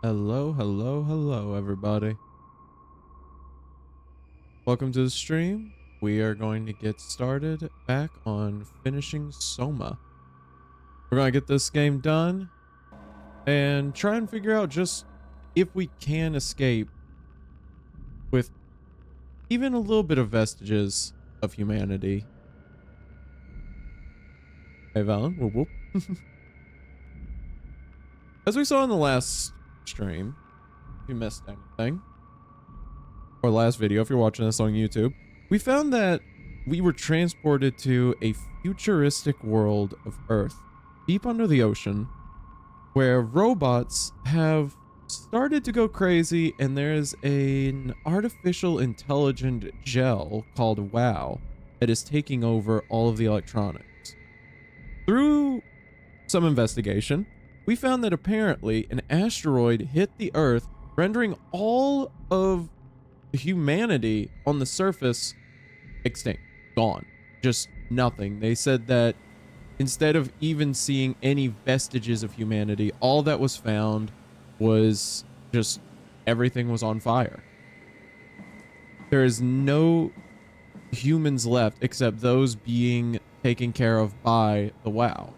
Hello, hello, hello, everybody. Welcome to the stream. We are going to get started back on finishing SOMA. We're going to get this game done and try and figure out just if we can escape with even a little bit of vestiges of humanity. Hey, Valen. Whoop, whoop. As we saw in the last stream, if you missed anything, or last video, if you're watching this on YouTube, we found that we were transported to a futuristic world of Earth, deep under the ocean, where robots have started to go crazy, and there's an artificial intelligent gel called WOW that is taking over all of the electronics. Through some investigation, we found that apparently an asteroid hit the Earth, rendering all of humanity on the surface extinct, gone, just nothing. They said that instead of even seeing any vestiges of humanity, all that was found was just everything was on fire. There is no humans left except those being taken care of by the WOW.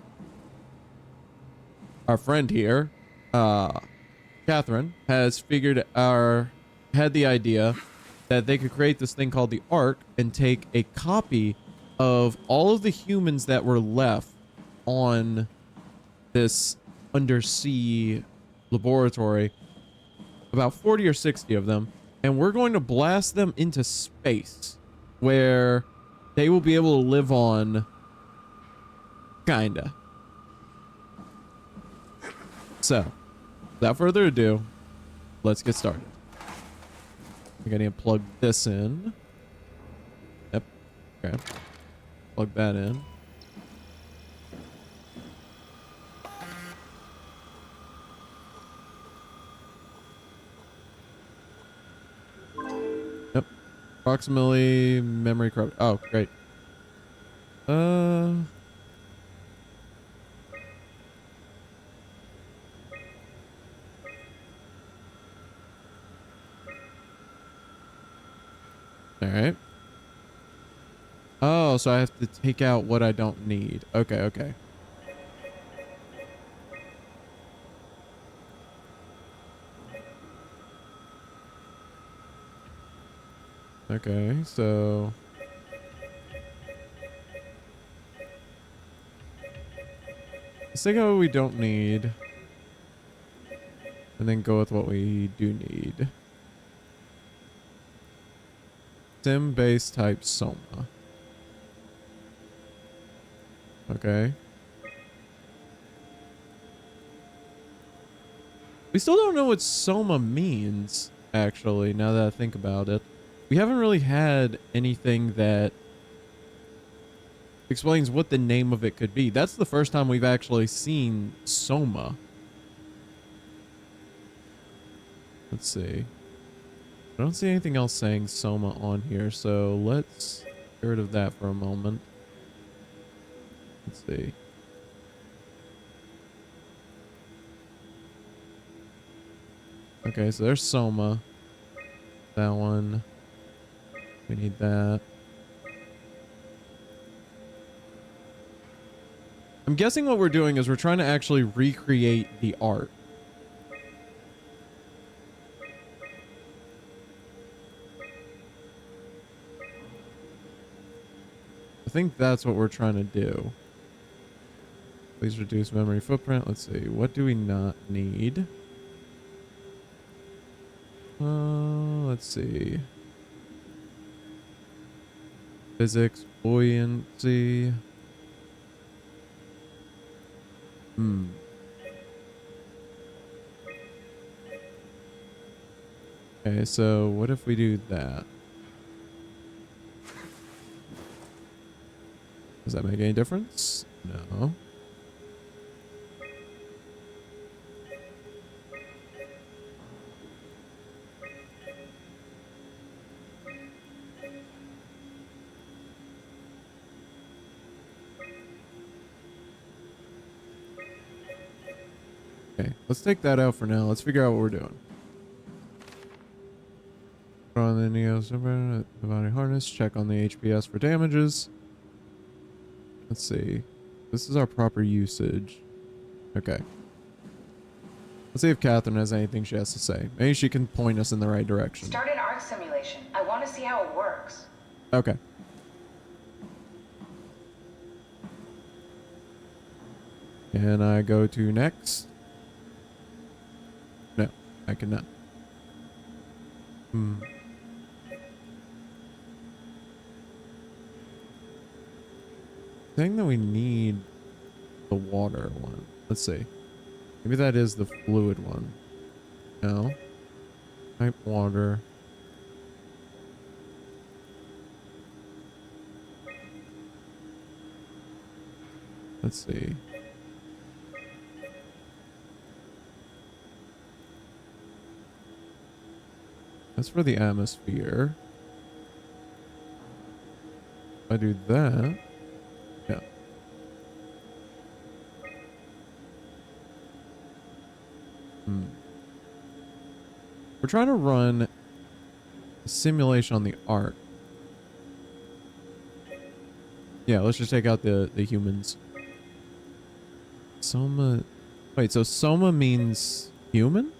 Our friend here, Catherine, has had the idea that they could create this thing called the Ark and take a copy of all of the humans that were left on this undersea laboratory, about 40 or 60 of them, and we're going to blast them into space where they will be able to live on, kinda. So, without further ado, let's get started. I'm gonna plug this in. Yep. Okay. Plug that in. Yep. Approximately memory card. Oh, great. All right. Oh, so I have to take out what I don't need. Okay, okay. Okay, so let's take out what we don't need and then go with what we do need. Sim base type SOMA. Okay. We still don't know what SOMA means, actually, now that I think about it. We haven't really had anything that explains what the name of it could be. That's the first time we've actually seen SOMA. Let's see. I don't see anything else saying SOMA on here, so let's get rid of that for a moment. Let's see. Okay, so there's SOMA. That one. We need that. I'm guessing what we're doing is we're trying to actually recreate the art. I think that's what we're trying to do. Please reduce memory footprint. Let's see. What do we not need? Let's see. Physics, buoyancy. Okay, so what if we do that? Does that make any difference? No. Okay, let's take that out for now. Let's figure out what we're doing. Put on the Neo Super body harness. Check on the HPS for damages. Let's see. This is our proper usage. Okay. Let's see if Catherine has anything she has to say. Maybe she can point us in the right direction. Start an arc simulation. I want to see how it works. Okay. Can I go to next? No, I cannot. Thing that we need the water one. Let's see. Maybe that is the fluid one. No. Type water. Let's see. That's for the atmosphere. If I do that. Yeah. We're trying to run a simulation on the arc. Yeah, let's just take out the humans. SOMA. Wait, so SOMA means human?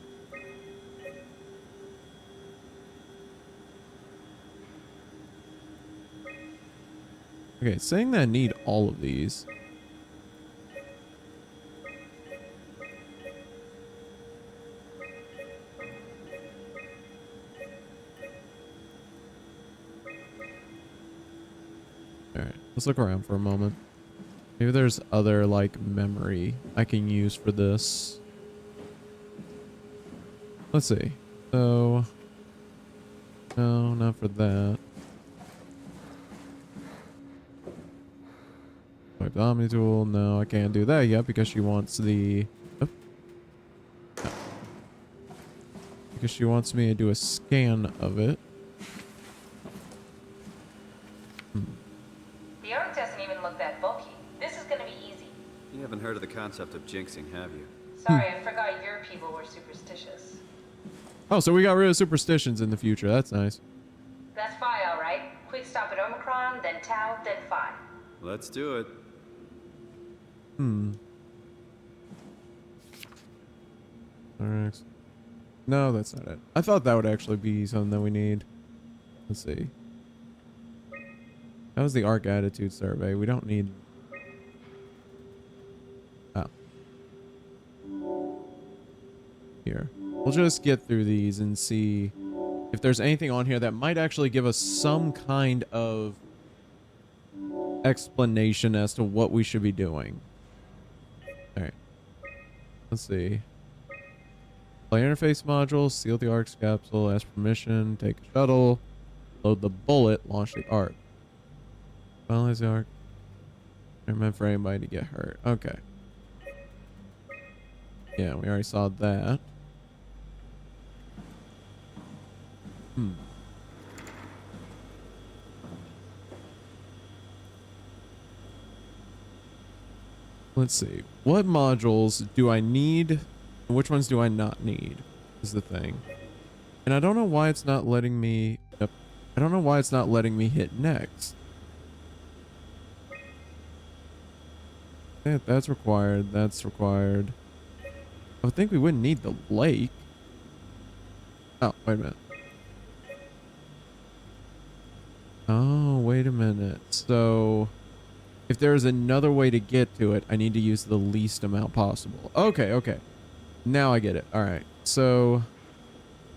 Okay, it's saying that I need all of these. Alright, let's look around for a moment. Maybe there's other, like, memory I can use for this. Let's see. So... no, not for that. Wipe the Omni tool. No, I can't do that yet because she wants the... oh. No. Because she wants me to do a scan of it. The arc doesn't even look that bulky. This is gonna be easy. You haven't heard of the concept of jinxing, have you? Sorry, I forgot your people were superstitious. Oh, so we got rid of superstitions in the future. That's nice. That's Phi, alright. Quick stop at Omicron, then Tau, then Phi. Let's do it. Alright. No, that's not it. I thought that would actually be something that we need. Let's see. That was the ARC attitude survey. We don't need... oh. Here. We'll just get through these and see if there's anything on here that might actually give us some kind of explanation as to what we should be doing. Alright. Let's see. Play interface module, seal the ARC's capsule, ask permission, take a shuttle, load the bullet, launch the ARC. Finalize the ARC. They're meant for anybody to get hurt. Okay. Yeah, we already saw that. Let's see. What modules do I need and which ones do I not need is the thing. And I don't know why it's not letting me... I don't know why it's not letting me hit next. Yeah, that's required. That's required. I would think we wouldn't need the lake. Oh, wait a minute. Oh, wait a minute. So... if there's another way to get to it, I need to use the least amount possible. Okay, okay. Now I get it. All right. So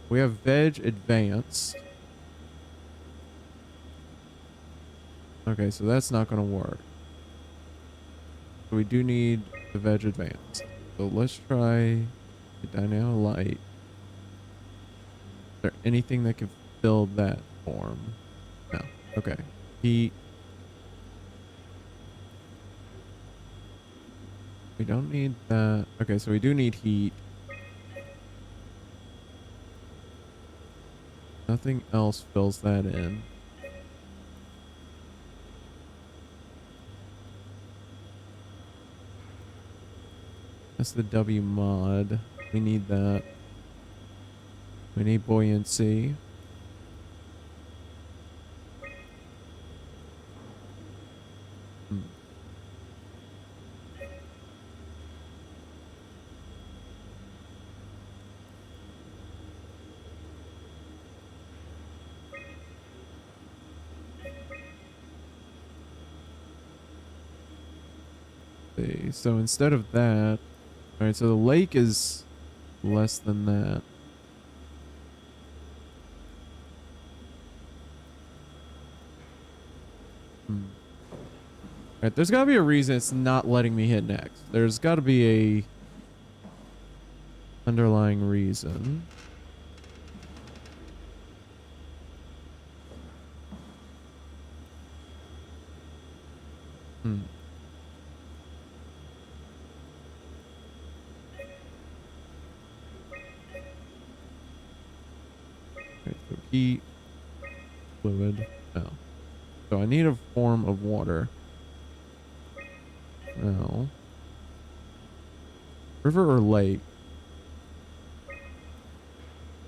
we have veg advanced. Okay, so that's not going to work. So we do need the veg advanced. So let's try the dynamo light. Is there anything that can fill that form? No. Okay. Heat. We don't need that. Okay, so we do need heat. Nothing else fills that in. That's the W mod. We need that. We need buoyancy. Hmm. See, so instead of that, all right, so the lake is less than that. Hmm. All right, there's got to be a reason it's not letting me hit next. There's got to be a underlying reason. Hmm. Okay, so heat, fluid. No. So I need a form of water. No. River or lake?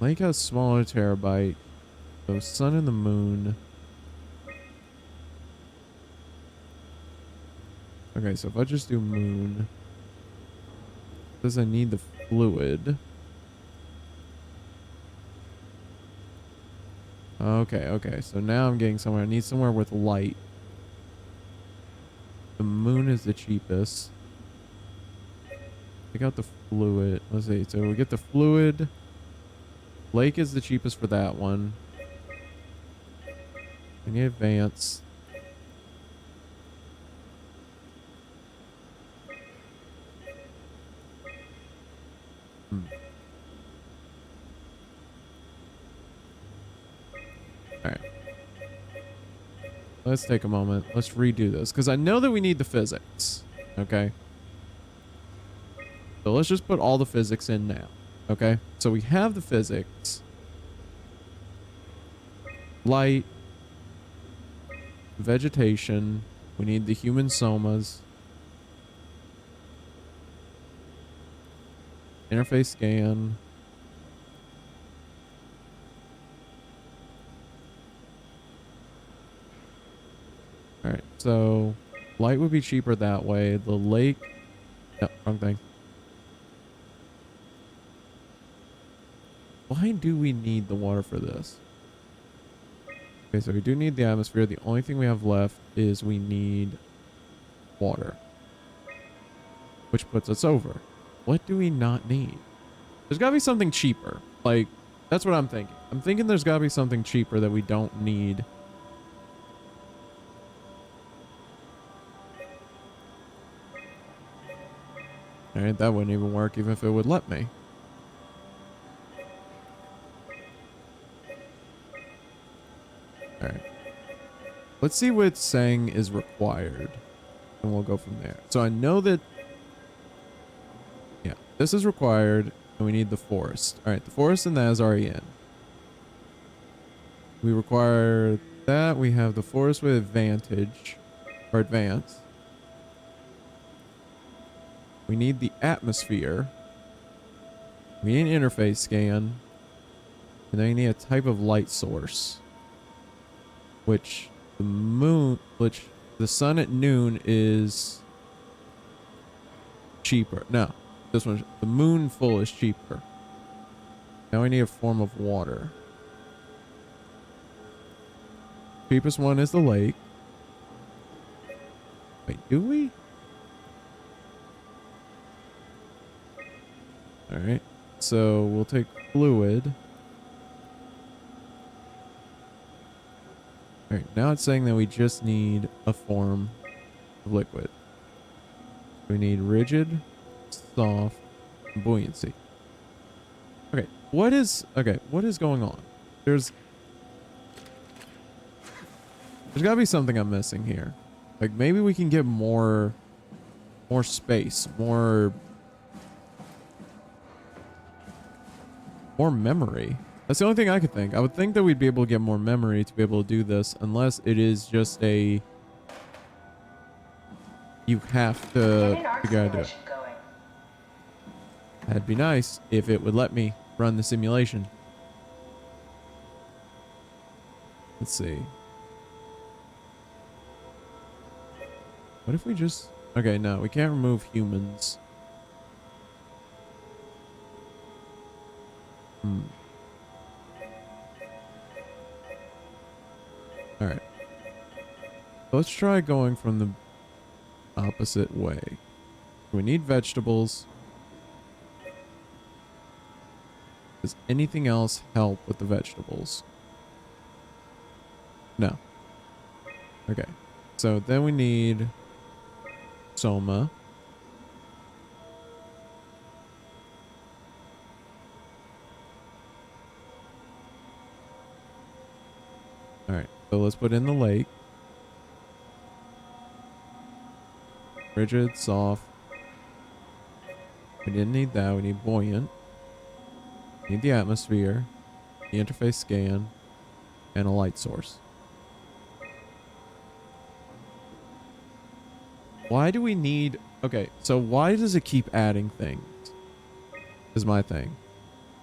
Lake has smaller terabyte. So sun and the moon. Okay, so if I just do moon, does I need the fluid? Okay, okay. So now I'm getting somewhere. I need somewhere with light. The moon is the cheapest. Take out the fluid. Let's see. So we get the fluid. Lake is the cheapest for that one. We need advance. Alright. Let's take a moment. Let's redo this. Because I know that we need the physics. Okay. So let's just put all the physics in now. Okay. So we have the physics. Light. Vegetation. We need the human somas. Interface scan. Alright, so light would be cheaper that way. The lake... No, wrong thing. Why do we need the water for this? Okay, so we do need the atmosphere. The only thing we have left is we need water. Which puts us over. What do we not need? There's got to be something cheaper. Like, that's what I'm thinking. I'm thinking there's got to be something cheaper that we don't need. Alright, that wouldn't even work even if it would let me. Alright. Let's see what it's saying is required. And we'll go from there. So I know that... Yeah, this is required. And we need the forest. Alright, the forest and that is already in. We require that. We have the forest with advantage. Or advance. We need the atmosphere. We need an interface scan. And then we need a type of light source. Which the moon, which the sun at noon is cheaper. No, this one, the moon full is cheaper. Now we need a form of water. Cheapest one is the lake. Wait, do we? Alright, so we'll take fluid. Alright, now it's saying that we just need a form of liquid. We need rigid, soft, and buoyancy. Okay, what is going on? There's gotta be something I'm missing here. Like maybe we can get more space, more memory. That's the only thing I could think. I would think that we'd be able to get more memory to be able to do this, unless it is just a... You have to figure out it. That'd be nice if it would let me run the simulation. Let's see. What if we just... Okay, no, we can't remove humans. Alright. Let's try going from the opposite way. We need vegetables. Does anything else help with the vegetables? No. Okay. So then we need SOMA. Alright, so let's put in the lake. Rigid, soft. We didn't need that. We need buoyant. We need the atmosphere. The interface scan. And a light source. Why do we need... Okay, so why does it keep adding things? Is my thing.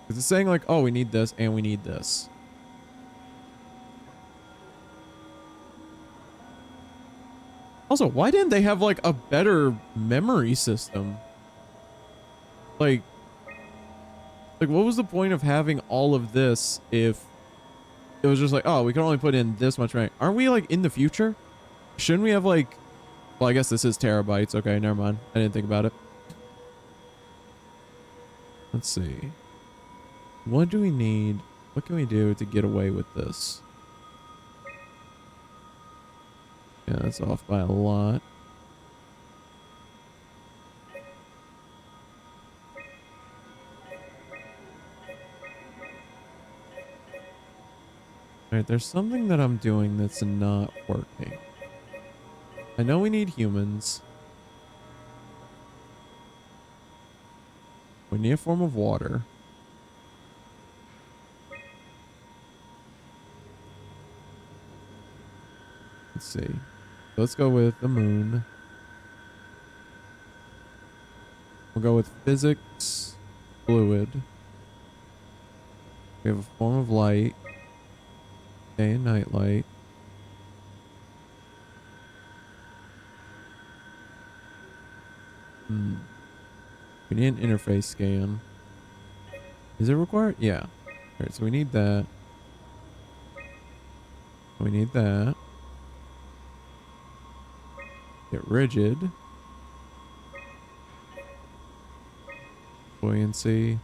Because it's saying like, oh, we need this and we need this. Also, why didn't they have like a better memory system? Like what was the point of having all of this if it was just like, oh, we can only put in this much memory? Aren't we like in the future? Shouldn't we have like... Well, I guess this is terabytes. Okay, never mind. I didn't think about it. Let's see. What do we need? What can we do to get away with this? Yeah, that's off by a lot. Alright, there's something that I'm doing that's not working. I know we need humans. We need a form of water. Let's see. Let's go with the moon. We'll go with physics, fluid. We have a form of light. Day and night light. We need an interface scan. Is it required? Yeah. Alright, so we need that. We need that. Get rigid. Buoyancy.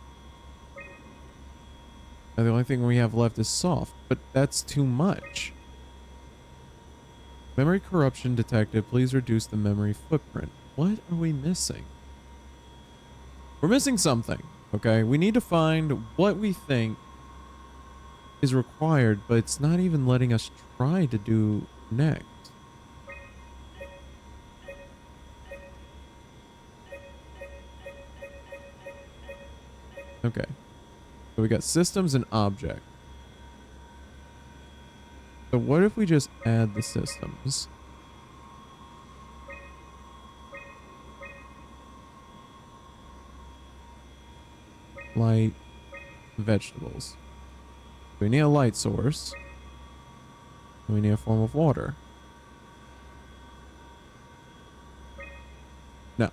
Now the only thing we have left is soft, but that's too much. Memory corruption detected. Please reduce the memory footprint. What are we missing? We're missing something, okay? We need to find what we think is required, but it's not even letting us try to do next. Okay. So we got systems and object. So what if we just add the systems? Light, vegetables. We need a light source. We need a form of water. No.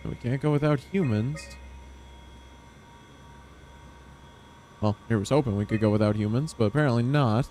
We can't go without humans. Well, here was hoping we could go without humans, but apparently not.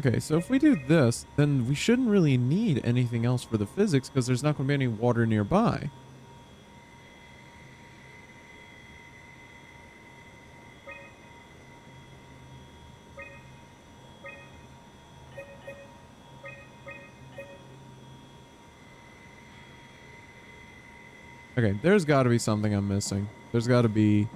Okay, so if we do this, then we shouldn't really need anything else for the physics because there's not going to be any water nearby. Okay, there's got to be something I'm missing. There's got to be...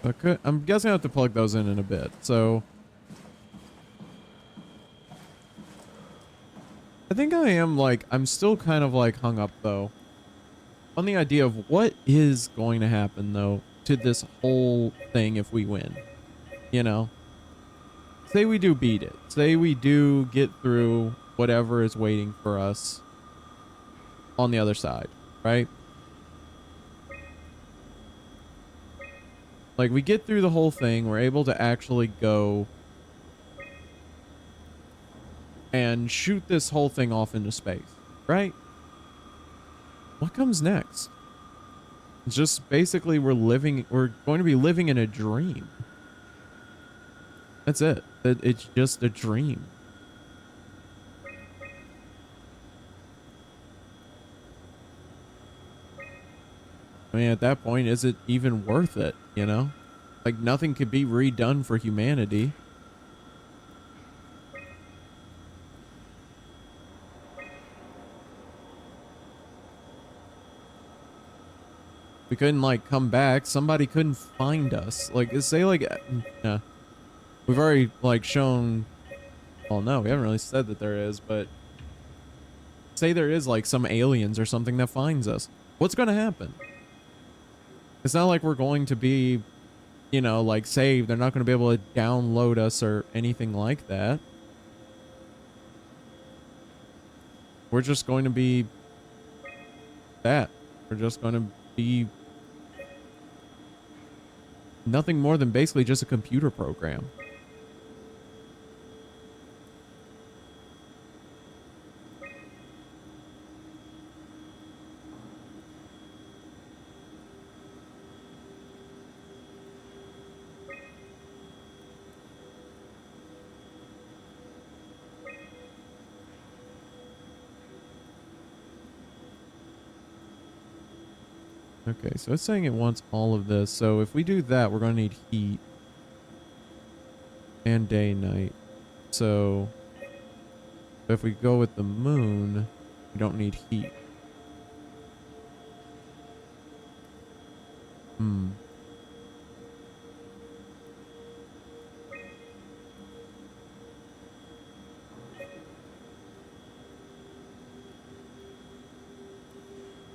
Okay, I'm guessing I have to plug those in a bit. So I think I am like, I'm still kind of like hung up though on the idea of what is going to happen though to this whole thing if we win. You know, say we do beat it. Say we do get through whatever is waiting for us on the other side, right? Like we get through the whole thing, we're able to actually go and shoot this whole thing off into space, right? What comes next? It's just basically we're going to be living in a dream. That's it. It's just a dream. I mean, at that point, is it even worth it, you know? Like, nothing could be redone for humanity. We couldn't, like, come back. Somebody couldn't find us. Like, say, like, we've already, like, shown... Well, no, we haven't really said that there is, but... Say there is, like, some aliens or something that finds us. What's gonna happen? It's not like we're going to be, you know, like, saved. They're not going to be able to download us or anything like that. We're just going to be that. We're just going to be nothing more than basically just a computer program. Okay, so it's saying it wants all of this. So if we do that, we're going to need heat and day and night. So if we go with the moon, we don't need heat.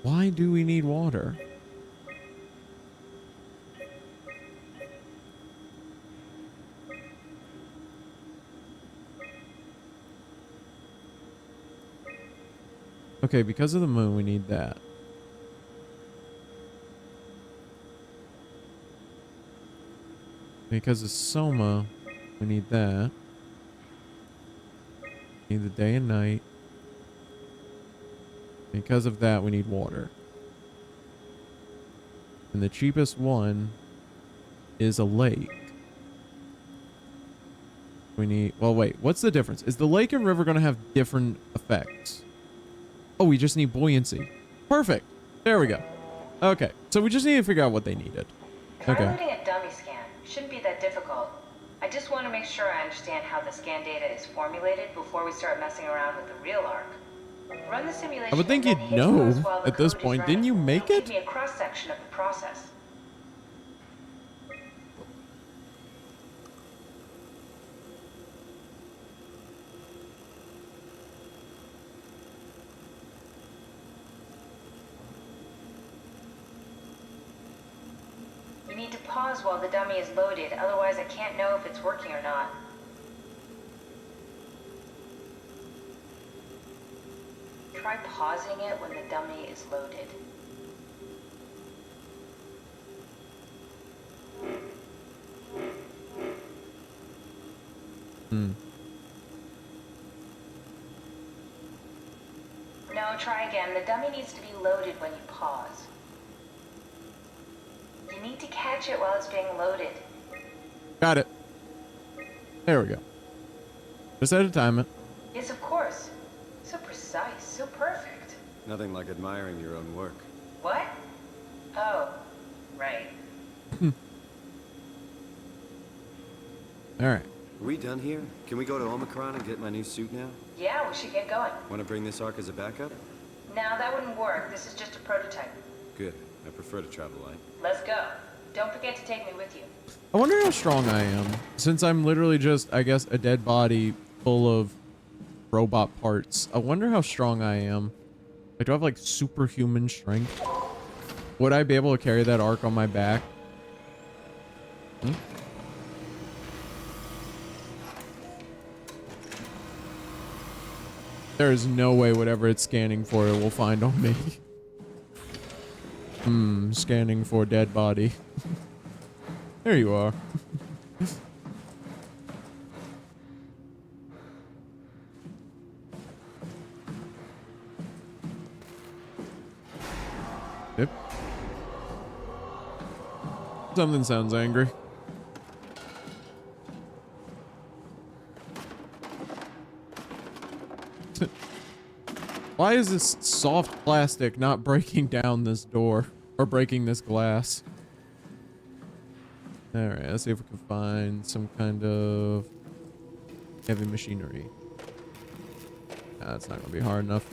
Why do we need water? Okay, because of the moon, we need that. Because of SOMA, we need that. Need the day and night. Because of that, we need water. And the cheapest one is a lake. We need... Well, wait. What's the difference? Is the lake and river going to have different effects? Oh, we just need buoyancy. Perfect. There we go. Okay. So we just need to figure out what they needed. Try loading a dummy scan. Shouldn't be that difficult. I just want to make sure I understand how the scan data is formulated before we start messing around with the real arc. Run the simulation. I would think you'd know at this point. Didn't you make it? Give me a cross section of the process. You need to pause while the dummy is loaded, otherwise I can't know if it's working or not. Try pausing it when the dummy is loaded. No, try again. The dummy needs to be loaded when you pause. You need to catch it while it's being loaded. Got it. There we go. Just had to time it. Yes, of course. So precise, so perfect. Nothing like admiring your own work. What? Oh, right. All right. Are we done here? Can we go to Omicron and get my new suit now? Yeah, we should get going. Want to bring this arc as a backup? No, that wouldn't work. This is just a prototype. Good. I prefer to travel light. Let's go. Don't forget to take me with you. I wonder how strong I am, since I'm literally just, I guess, a dead body full of robot parts. I wonder how strong I am. Like, do I have like superhuman strength? Would I be able to carry that arc on my back? Hmm? There is no way whatever it's scanning for it will find on me. Scanning for dead body. There you are. Yep. Something sounds angry. Why is this soft plastic not breaking down this door or breaking this glass? All right, let's see if we can find some kind of heavy machinery. Nah, that's not gonna be hard enough.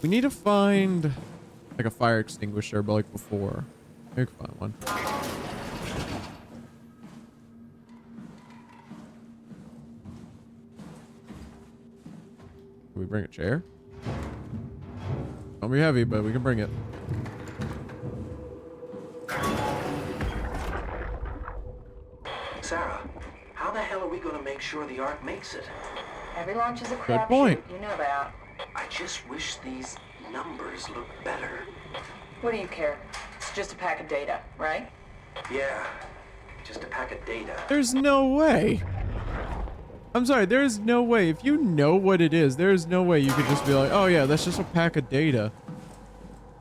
We need to find like a fire extinguisher, but like before. Maybe we can find one. Can we bring a chair? Don't be heavy, but we can bring it. Sarah, how the hell are we going to make sure the Ark makes it? Every launch is a Good crapshoot. point. You know that. I just wish these numbers looked better. What do you care? It's just a pack of data, right? Yeah, just a pack of data. There's no way. I'm sorry, there is no way. If you know what it is, there is no way you could just be like, oh yeah, that's just a pack of data.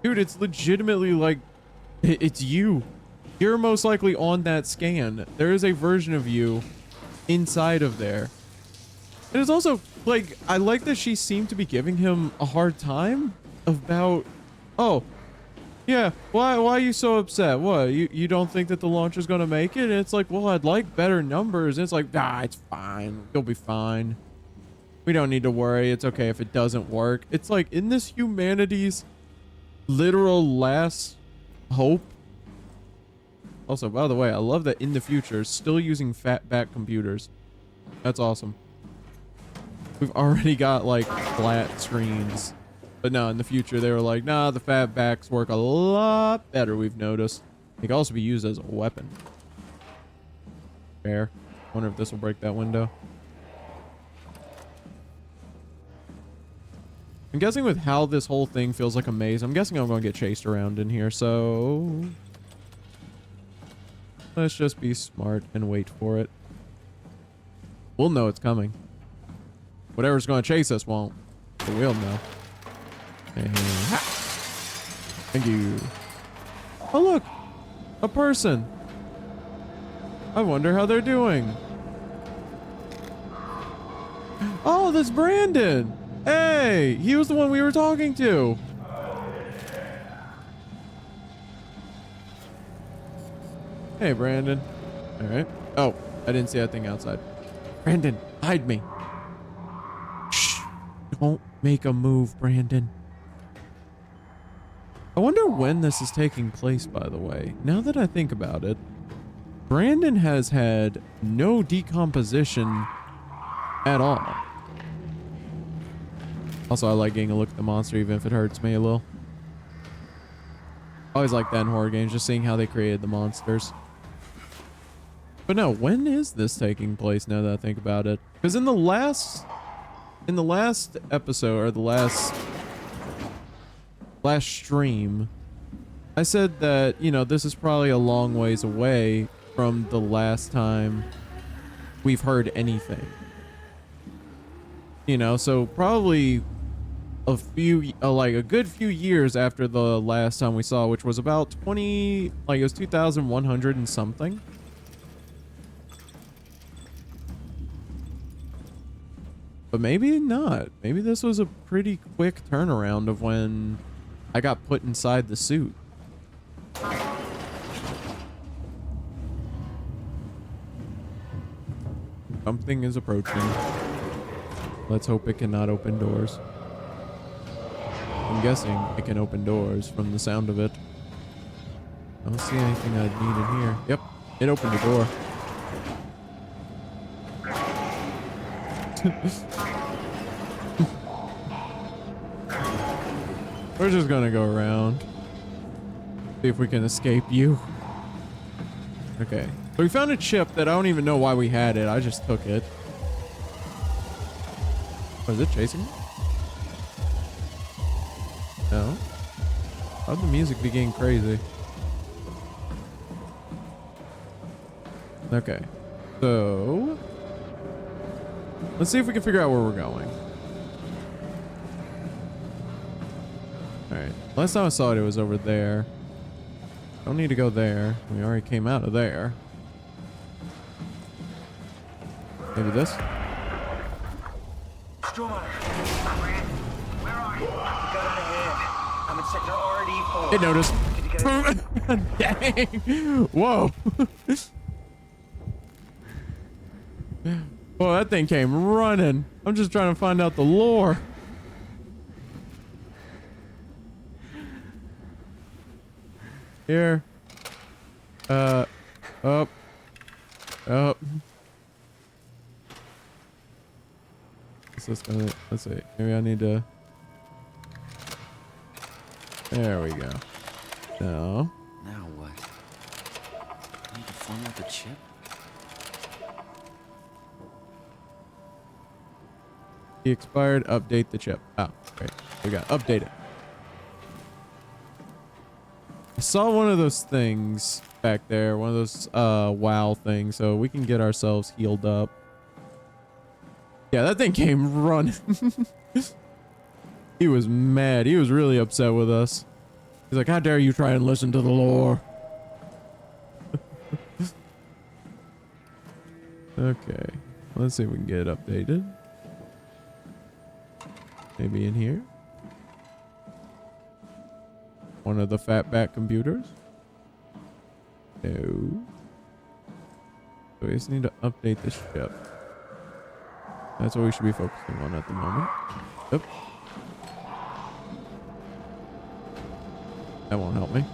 Dude, it's legitimately like, it's you. You're most likely on that scan. There is a version of you inside of there. And it's also, like, I like that she seemed to be giving him a hard time about, oh, yeah, why are you so upset? What, you don't think that the launcher's gonna make it? And it's like, well, I'd like better numbers. And it's like, nah, it's fine. You'll be fine. We don't need to worry. It's okay if it doesn't work. It's like, in this humanity's literal last hope. Also, by the way, I love that in the future, still using fatback computers. That's awesome. We've already got like flat screens. But no, in the future, they were like, nah, the fatbacks work a lot better, we've noticed. They can also be used as a weapon. Fair. Wonder if this will break that window. I'm guessing with how this whole thing feels like a maze, I'm guessing I'm going to get chased around in here, so... let's just be smart and wait for it. We'll know it's coming. Whatever's going to chase us won't. But we'll know. And ha! Thank you. Oh look! A person! I wonder how they're doing. Oh, that's Brandon! Hey! He was the one we were talking to! Hey, Brandon. Alright. Oh, I didn't see that thing outside. Brandon, hide me. Shh! Don't make a move, Brandon. I wonder when this is taking place, by the way. Now that I think about it, Brandon has had no decomposition at all. Also, I like getting a look at the monster, even if it hurts me a little. I always like that in horror games, just seeing how they created the monsters. But no, when is this taking place now that I think about it? Because in the last episode, or the last stream, I said that, you know, this is probably a long ways away from the last time we've heard anything. You know, so probably a few, like a good few years after the last time we saw, which was about 20, like it was 2100 and something. But maybe not. Maybe this was a pretty quick turnaround of when I got put inside the suit. Jumped Something is approaching. Let's hope it cannot open doors. I'm guessing it can open doors from the sound of it. I don't see anything I'd need in here. Yep, it opened the door. We're just gonna go around. See if we can escape you. Okay. So we found a chip that I don't even know why we had it. I just took it. Oh, is it chasing me? No. How'd the music be getting crazy? Okay. So let's see if we can figure out where we're going. Alright. Last time I saw it, it was over there. Don't need to go there. We already came out of there. Maybe this? SOMA, where are you? Got on ahead. I'm in sector RD4. It noticed. Did you get Dang. Whoa. Well, that thing came running. I'm just trying to find out the lore. Here. Up. Up. Is this gonna, let's see. Maybe I need to. There we go. No. Now what? I need to format the chip? The expired, update the chip. Oh, great. We got update it. I saw one of those things back there, one of those WoW things, so we can get ourselves healed up. Yeah, that thing came running. He was mad. He was really upset with us. He's like, how dare you try and listen to the lore? Okay. Let's see if we can get it updated. Maybe in here. One of the fatback computers. No. So we just need to update this ship. That's what we should be focusing on at the moment. Yep. That won't help me.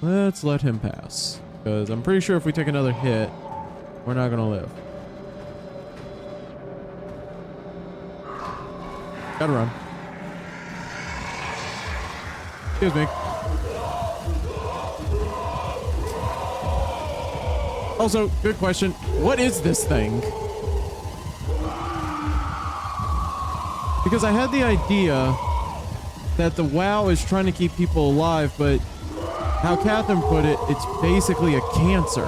Let's let him pass. Because I'm pretty sure if we take another hit, we're not going to live. Gotta run. Excuse me. Also, good question. What is this thing? Because I had the idea that the WoW is trying to keep people alive, but how Catherine put it, it's basically a cancer.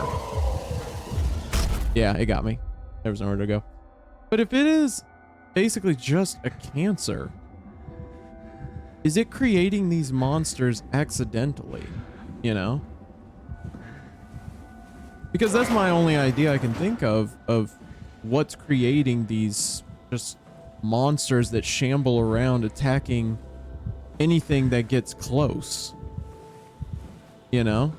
Yeah, it got me. There was nowhere to go. But if it is basically just a cancer, is it creating these monsters accidentally? You know? Because that's my only idea I can think of what's creating these just monsters that shamble around attacking anything that gets close. You know?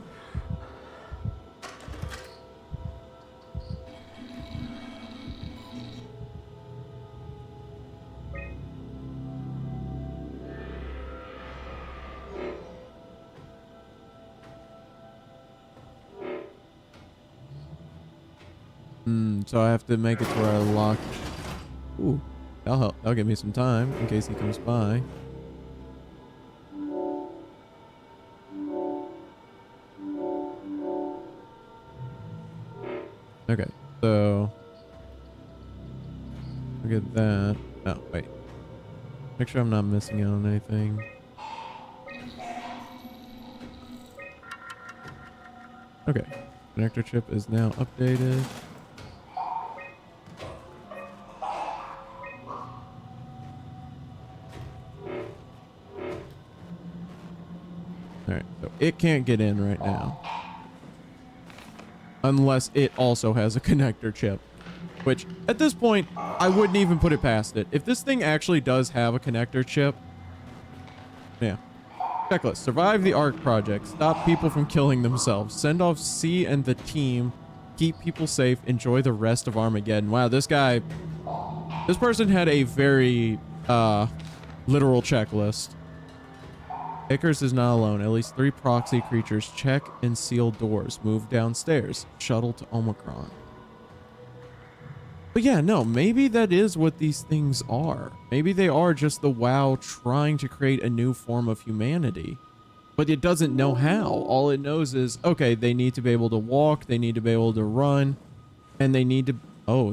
So I have to make it to where I lock. Ooh, that'll help. That'll give me some time in case he comes by. Okay, so look at that. Oh, wait. Make sure I'm not missing out on anything. Okay, connector chip is now updated. Alright, so it can't get in right now. Unless it also has a connector chip. Which, at this point, I wouldn't even put it past it. If this thing actually does have a connector chip, yeah, Checklist. Survive the ARC project. Stop people from killing themselves. Send off C and the team. Keep people safe. Enjoy the rest of Armageddon. Wow, this person had a very literal checklist. Icarus is not alone. At least 3 proxy creatures. Check and seal doors. Move downstairs. Shuttle to Omicron. But yeah, no, maybe that is what these things are. Maybe they are just the WoW trying to create a new form of humanity. But it doesn't know how. All it knows is, okay, they need to be able to walk, they need to be able to run, and they need to,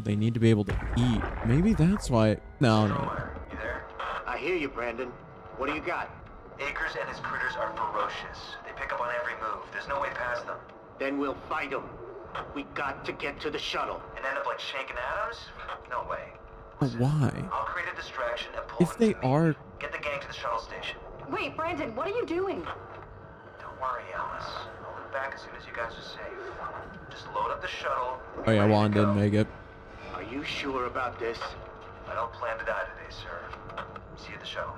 they need to be able to eat. Maybe that's why, no. You there? I hear you, Brandon. What do you got? Akers and his critters are ferocious. They pick up on every move. There's no way past them. Then we'll fight them. We got to get to the shuttle. And end up like Shank and Adams? No way. But why? I'll create a distraction and pull If them they to me. are... Get the gang to the shuttle station. Wait, Brandon, what are you doing? Don't worry, Alice. I'll be back as soon as you guys are safe. Just load up the shuttle. Oh yeah, Juan didn't make it. Are you sure about this? I don't plan to die today, sir. See you at the shuttle.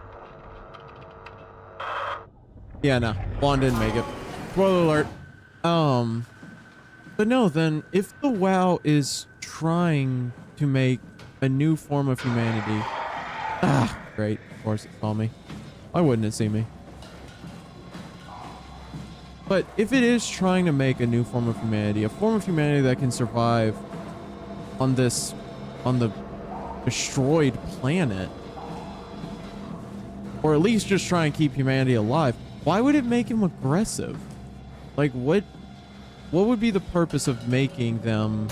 Yeah, no, Juan didn't make it. Spoiler alert. But no, then if the WoW is trying to make a new form of humanity, great, of course it saw me. Why wouldn't it see me? But if it is trying to make a new form of humanity, a form of humanity that can survive on the destroyed planet, or at least just try and keep humanity alive, why would it make him aggressive? Like, what would be the purpose of making them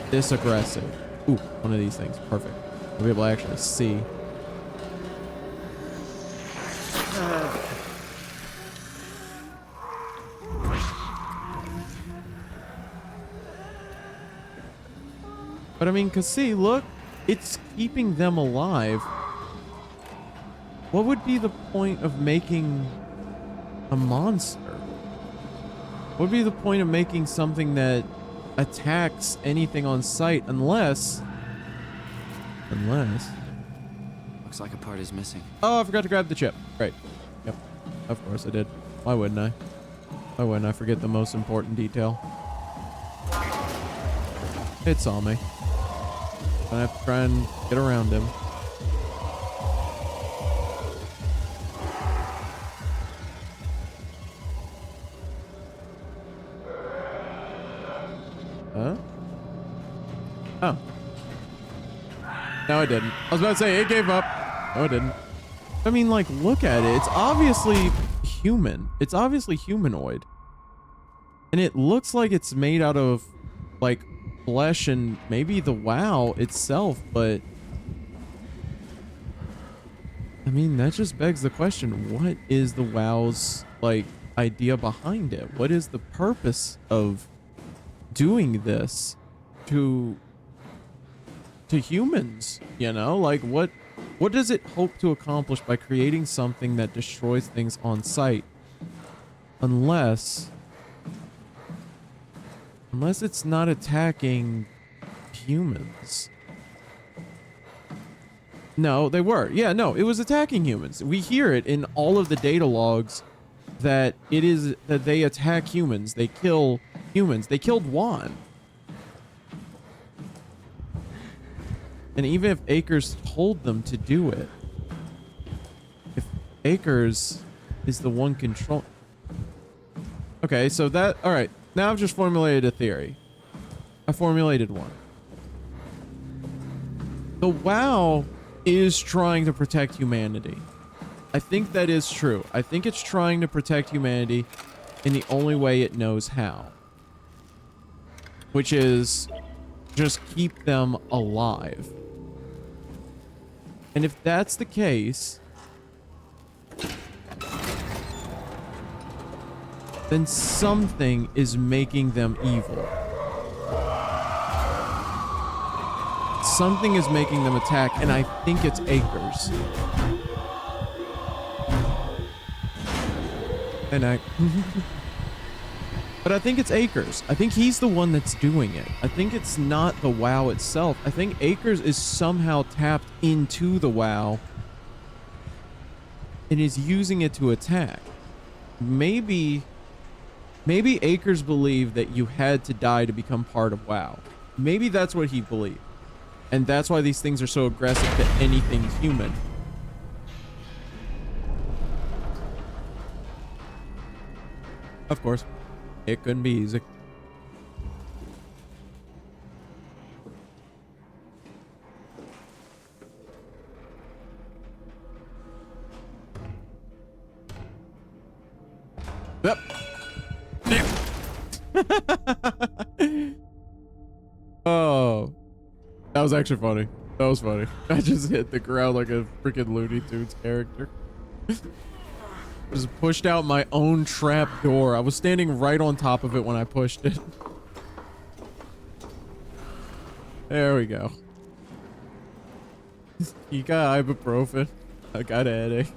this aggressive? Ooh, one of these things. Perfect. We'll be able to actually see. But I mean, cause see, look, it's keeping them alive. What would be the point of making a monster? What would be the point of making something that attacks anything on sight unless... Looks like a part is missing. Oh, I forgot to grab the chip. Great. Yep. Of course I did. Why wouldn't I? Why wouldn't I forget the most important detail? It saw me. I have to try and get around him. Huh? Oh. No, it didn't. I was about to say, it gave up. No, it didn't. I mean, like, look at it. It's obviously human. It's obviously humanoid. And it looks like it's made out of, like, flesh and maybe the WoW itself, but... I mean, that just begs the question, what is the WoW's, like, idea behind it? What is the purpose of doing this to humans, you know? Like, what does it hope to accomplish by creating something that destroys things on sight? Unless it's not attacking humans. No, they were. Yeah, no, it was attacking humans. We hear it in all of the data logs that they attack humans. They kill humans. They killed Juan. And even if Akers told them to do it, if Akers is the one control... Okay, so that... Alright, now I've just formulated a theory. I formulated one. The WoW is trying to protect humanity. I think that is true. I think it's trying to protect humanity in the only way it knows how. Which is just keep them alive. And if that's the case, then something is making them evil. Something is making them attack, and I think it's Akers. But I think it's Akers. I think he's the one that's doing it. I think it's not the WoW itself. I think Akers is somehow tapped into the WoW and is using it to attack. maybe Akers believed that you had to die to become part of WoW. Maybe that's what he believed. And that's why these things are so aggressive to anything human. Of course, it couldn't be easy. Yep. Oh, that was actually funny. That was funny. I just hit the ground like a freaking Looney Tunes character. Just pushed out my own trap door. I was standing right on top of it when I pushed it. There we go. You got ibuprofen. I got a headache.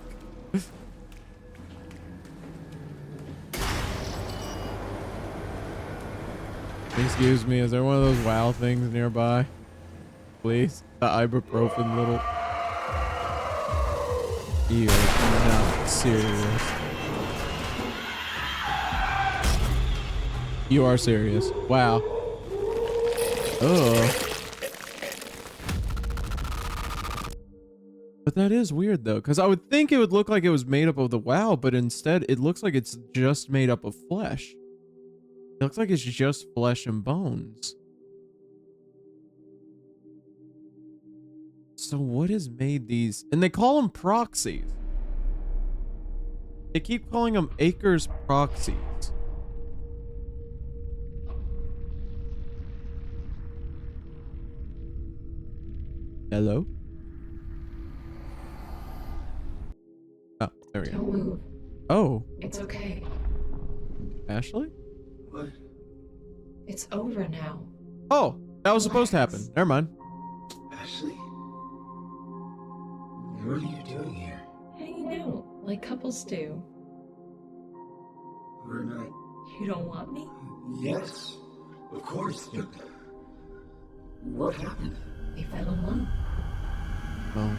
Excuse me, is there one of those WoW things nearby? Please? The ibuprofen little... You're not serious. You are serious. Wow. Oh. But that is weird though, because I would think it would look like it was made up of the WoW, but instead it looks like it's just made up of flesh. It looks like it's just flesh and bones. So what has made these? And they call them proxies. They keep calling them Akers proxies. Hello? Oh, there we go. Don't move. Oh, It's okay. Ashley? What? It's over now. Oh, that was supposed to happen. Never mind. Ashley? What are you doing here? Hanging out like couples do. We're not... You don't want me? Yes, of course, but... What happened? We fell in love. Oh.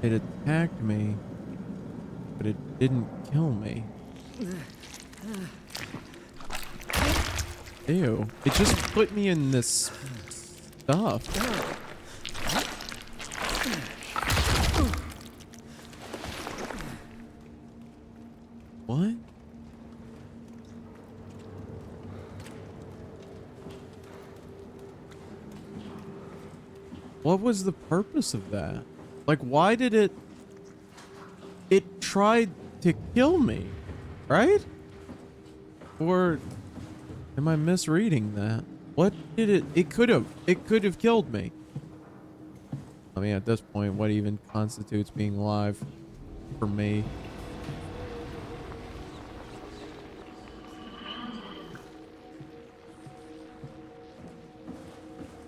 It attacked me, but it didn't kill me. Ew. It just put me in this stuff. What? What was the purpose of that? Like, why did it... It tried to kill me, right? Or am I misreading that? What did it... It could have killed me. I mean, at this point, what even constitutes being alive for me?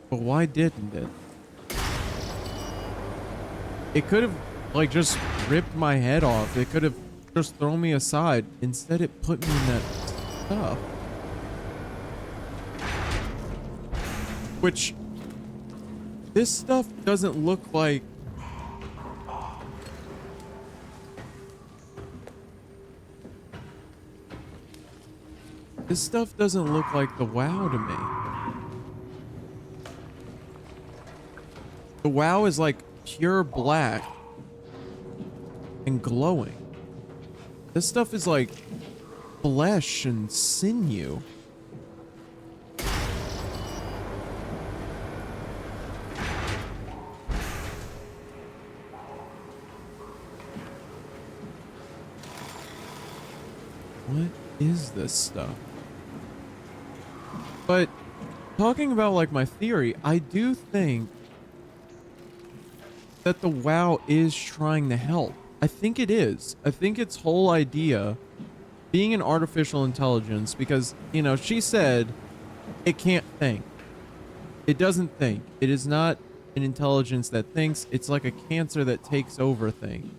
But why didn't it? It could have, like, just ripped my head off. It could have just thrown me aside. Instead, it put me in that stuff. Which, this stuff doesn't look like... This stuff doesn't look like the WoW to me. The WoW is like pure black and glowing. This stuff is like flesh and sinew. What is this stuff? But talking about like my theory, I do think that the WoW is trying to help. I think it is. I think its whole idea being an artificial intelligence, because, you know, she said it can't think. It doesn't think. It is not an intelligence that thinks. It's like a cancer that takes over things.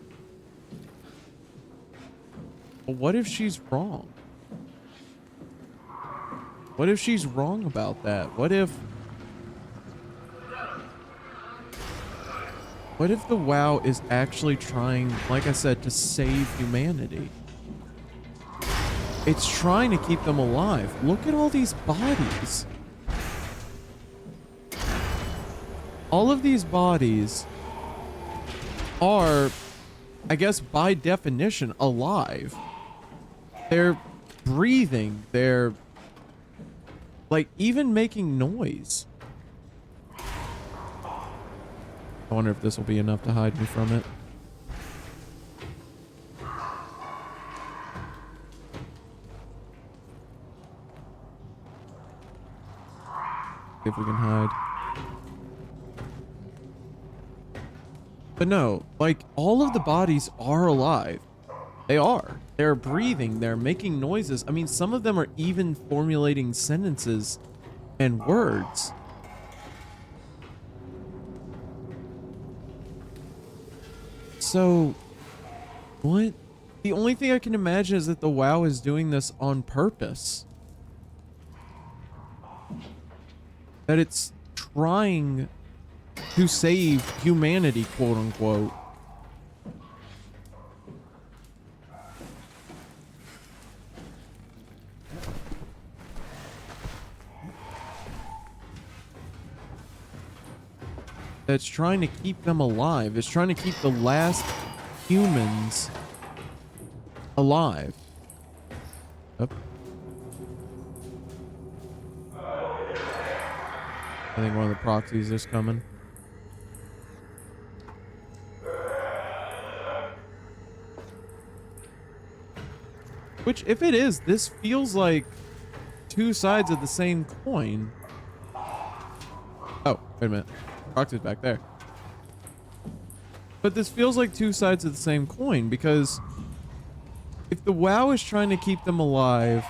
But what if she's wrong? What if she's wrong about that? What if What if the WoW is actually trying, like I said, to save humanity? It's trying to keep them alive. Look at all these bodies. All of these bodies are, I guess, by definition, alive. They're breathing. They're, like, even making noise. I wonder if this will be enough to hide me from it. See if we can hide. But no, like, all of the bodies are alive. They are. They're breathing. They're making noises. I mean, some of them are even formulating sentences and words. So, what? The only thing I can imagine is that the WoW is doing this on purpose. That it's trying to save humanity, quote unquote. That's trying to keep them alive. It's trying to keep the last humans alive. Yep. I think one of the proxies is coming. Which, if it is, this feels like two sides of the same coin. Oh, wait a minute. Proxy's back there. But this feels like two sides of the same coin, because if the WoW is trying to keep them alive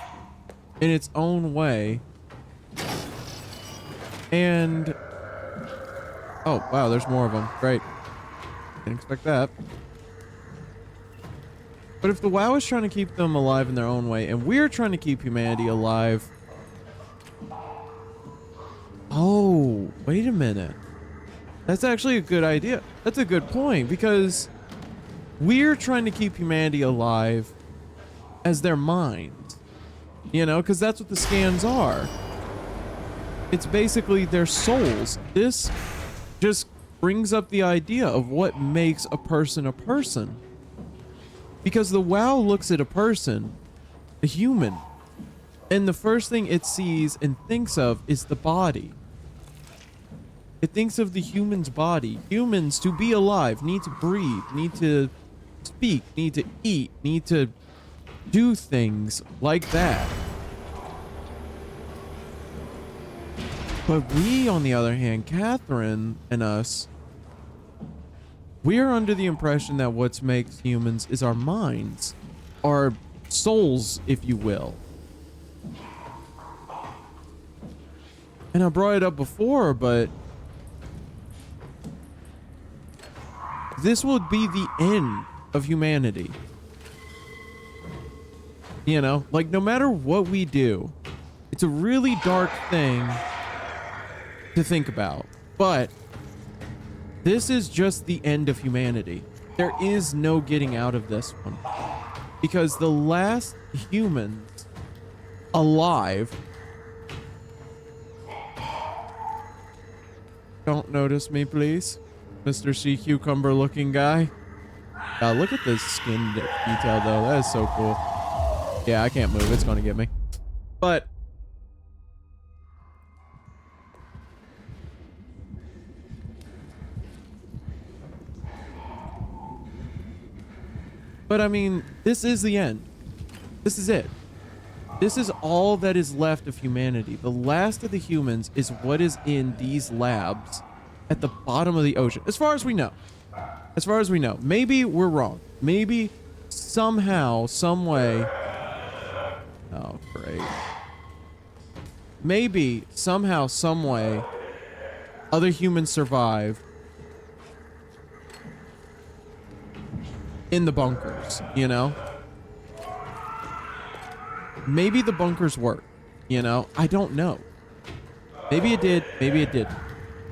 in its own way, and oh wow, there's more of them. Great. Didn't expect that. But if the WoW is trying to keep them alive in their own way, and we're trying to keep humanity alive, oh, wait a minute. That's actually a good idea. That's a good point, because we're trying to keep humanity alive as their mind, you know, because that's what the scans are. It's basically their souls. This just brings up the idea of what makes a person, because the WoW looks at a person, a human, and the first thing it sees and thinks of is the body. It thinks of the human's body. Humans, to be alive, need to breathe, need to speak, need to eat, need to do things like that. But we, on the other hand, Catherine and us, we're under the impression that what makes humans is our minds, our souls, if you will. And I brought it up before, but this would be the end of humanity. You know, like, no matter what we do, it's a really dark thing to think about, but this is just the end of humanity. There is no getting out of this one, because the last humans alive, don't notice me please, Mr. Sea Cucumber looking guy. Look at this skin detail though. That is so cool. Yeah, I can't move. It's gonna get me. But I mean, this is the end. This is it. This is all that is left of humanity. The last of the humans is what is in these labs at the bottom of the ocean. As far as we know. As far as we know. Maybe we're wrong. Maybe somehow, some way. Oh, great. Maybe somehow, some way, other humans survive in the bunkers, you know? Maybe the bunkers work, you know? I don't know. Maybe it did, maybe it didn't.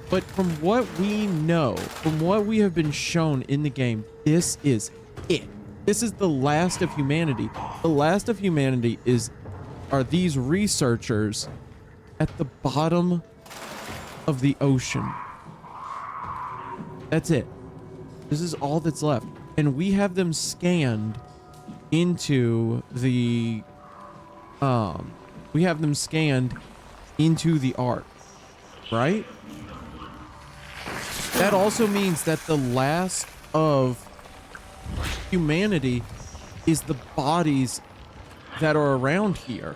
But from what we know, from what we have been shown in the game, this is it. This is the last of humanity. The last of humanity are these researchers at the bottom of the ocean. That's it. This is all that's left. And we have them scanned into the ark, right? That also means that the last of humanity is the bodies that are around here.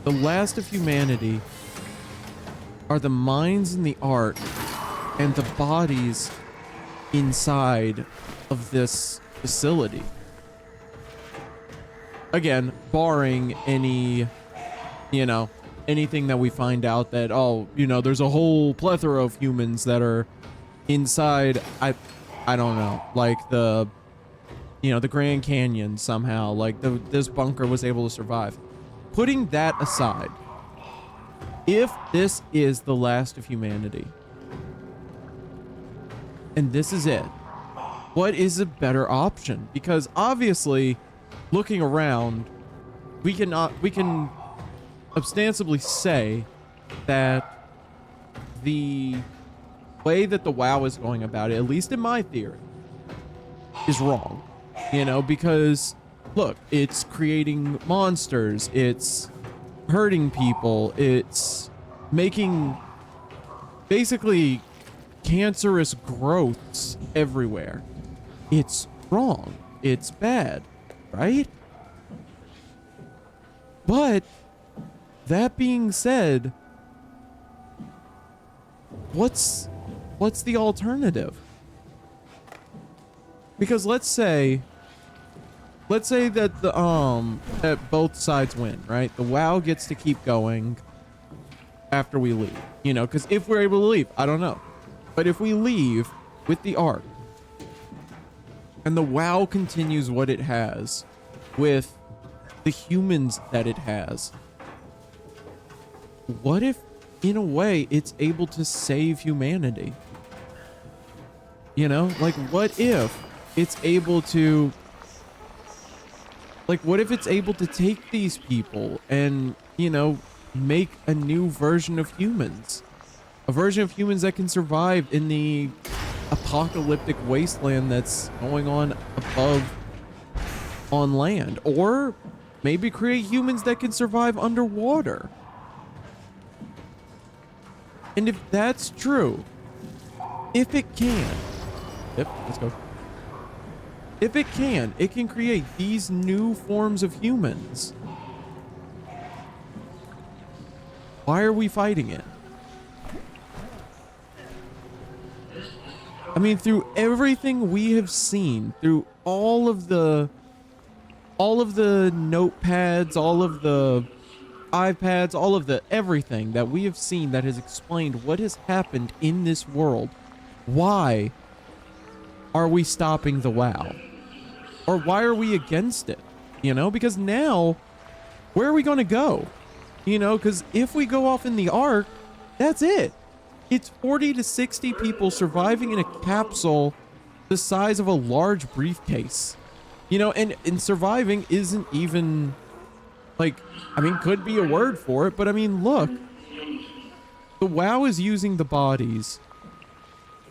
The last of humanity are the minds in the ark and the bodies inside of this facility. Again, barring any, anything that we find out that, there's a whole plethora of humans that are inside. I don't know, like the Grand Canyon somehow, like this bunker was able to survive. Putting that aside, if this is the last of humanity, and this is it, what is a better option? Because obviously, looking around, we can ostensibly say that the way that the WoW is going about it, at least in my theory, is wrong. Because look, it's creating monsters, it's hurting people, it's making basically cancerous growths everywhere. It's wrong. It's bad, right? But that being said, what's the alternative? Because let's say that that both sides win, right? The WoW gets to keep going after we leave, because if we're able to leave, I don't know. But if we leave with the ark and the WoW continues what it has with the humans that it has, what if, in a way, it's able to save humanity? Like, what if it's able to... Like, what if it's able to take these people and, make a new version of humans? A version of humans that can survive in the apocalyptic wasteland that's going on above on land. Or maybe create humans that can survive underwater. And if that's true, if it can... Yep, let's go. If it can create these new forms of humans. Why are we fighting it? I mean, through everything we have seen, through all of the notepads, all of the iPads, all of the everything that we have seen that has explained what has happened in this world, why are we stopping the WoW? Or why are we against it? Because now, where are we going to go? Because if we go off in the ark, that's it. It's 40 to 60 people surviving in a capsule the size of a large briefcase. And surviving isn't even, could be a word for it, but I mean, look. The WoW is using the bodies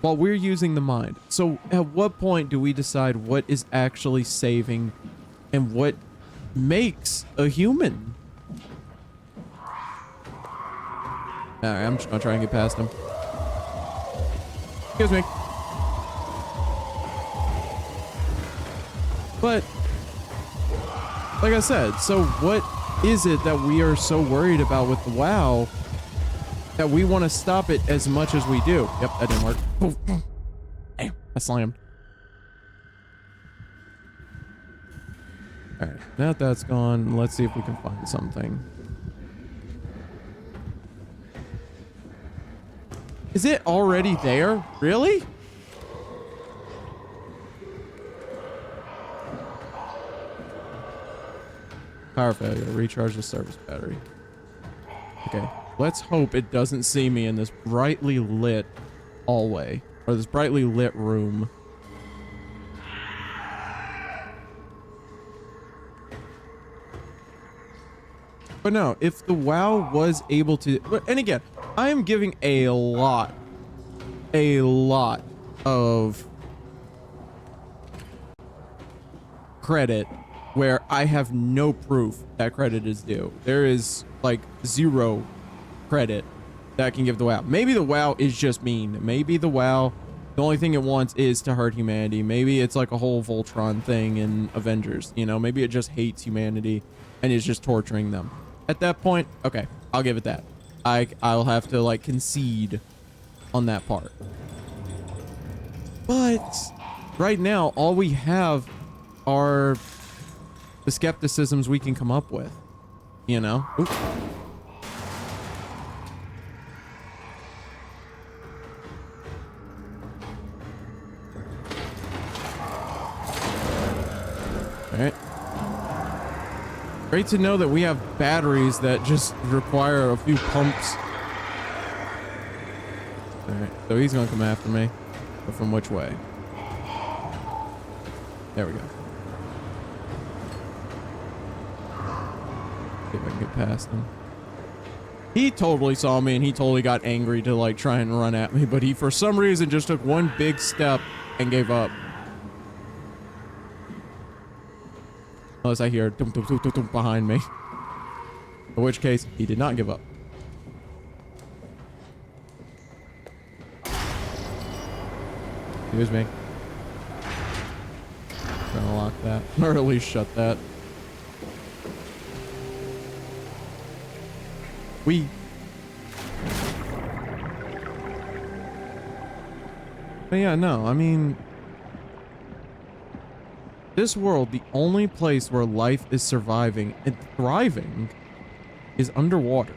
while we're using the mind. So at what point do we decide what is actually saving and what makes a human? Alright, I'm just gonna try and get past him. Excuse me. But, like I said, so what is it that we are so worried about with the WoW that we want to stop it as much as we do? Yep, that didn't work. Damn, I slammed. Alright, now that that's gone, let's see if we can find something. Is it already there? Really? Power failure. Recharge the service battery. Okay. Let's hope it doesn't see me in this brightly lit hallway. Or this brightly lit room. But no, if the WoW was able to... And again, I am giving a lot of credit where I have no proof that credit is due. There is like zero credit that I can give the WoW. Maybe the WoW is just mean. Maybe the WoW, the only thing it wants is to hurt humanity. Maybe it's like a whole Voltron thing in Avengers. You know, maybe it just hates humanity and is just torturing them. At that point, okay, I'll give it that. I'll have to like concede on that part. But right now, all we have are the skepticisms we can come up with, you know? Oop. All right. Great to know that we have batteries that just require a few pumps. All right, so he's gonna come after me, but from which way? There we go. See if I can get past him. He totally saw me and he totally got angry to like try and run at me, but he for some reason just took one big step and gave up. Unless I hear dum, dum, dum, dum, dum behind me. In which case, he did not give up. Excuse me. Gonna lock that. Or at least shut that. But yeah, no, I mean... This world, the only place where life is surviving and thriving is underwater.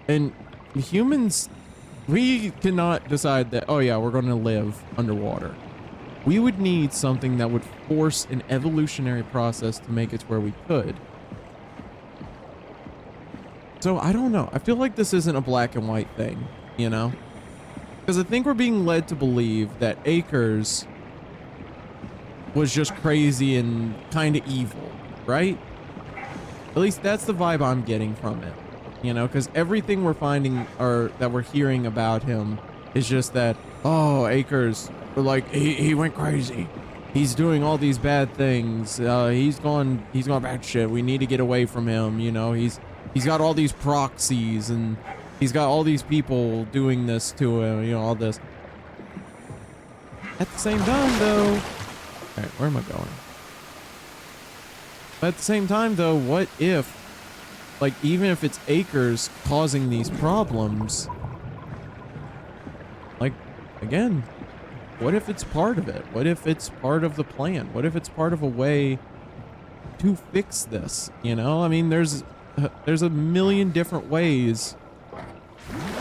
And humans, we cannot decide that, oh yeah, we're going to live underwater. We would need something that would force an evolutionary process to make it to where we could. So I don't know. I feel like this isn't a black and white thing, you know? Because I think we're being led to believe that Acres was just crazy and kind of evil, right? At least that's the vibe I'm getting from it, you know, because everything we're finding or that we're hearing about him is just that, oh, Acres, like he went crazy. He's doing all these bad things. He's gone bad shit. We need to get away from him. You know, he's got all these proxies and he's got all these people doing this to him. You know, all this. At the same time, though. All right, where am I going? But at the same time, though, what if, like, even if it's Acres causing these problems, like, again, what if it's part of it? What if it's part of the plan? What if it's part of a way to fix this? You know, I mean, there's a million different ways.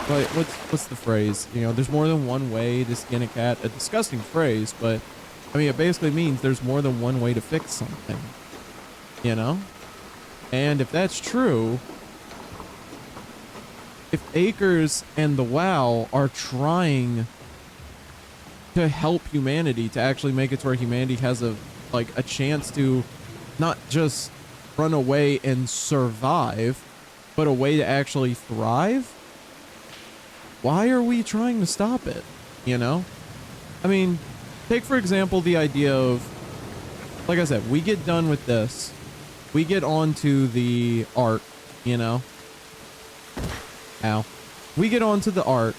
But what's the phrase? You know, there's more than one way to skin a cat. A disgusting phrase, but I mean, it basically means there's more than one way to fix something, you know? And if that's true, if Acres and the WoW are trying to help humanity, to actually make it to where humanity has a chance to not just run away and survive, but a way to actually thrive, why are we trying to stop it, you know? I mean... Take, for example, the idea of, like I said, we get done with this. We get onto the Ark, you know? Ow. We get onto the Ark,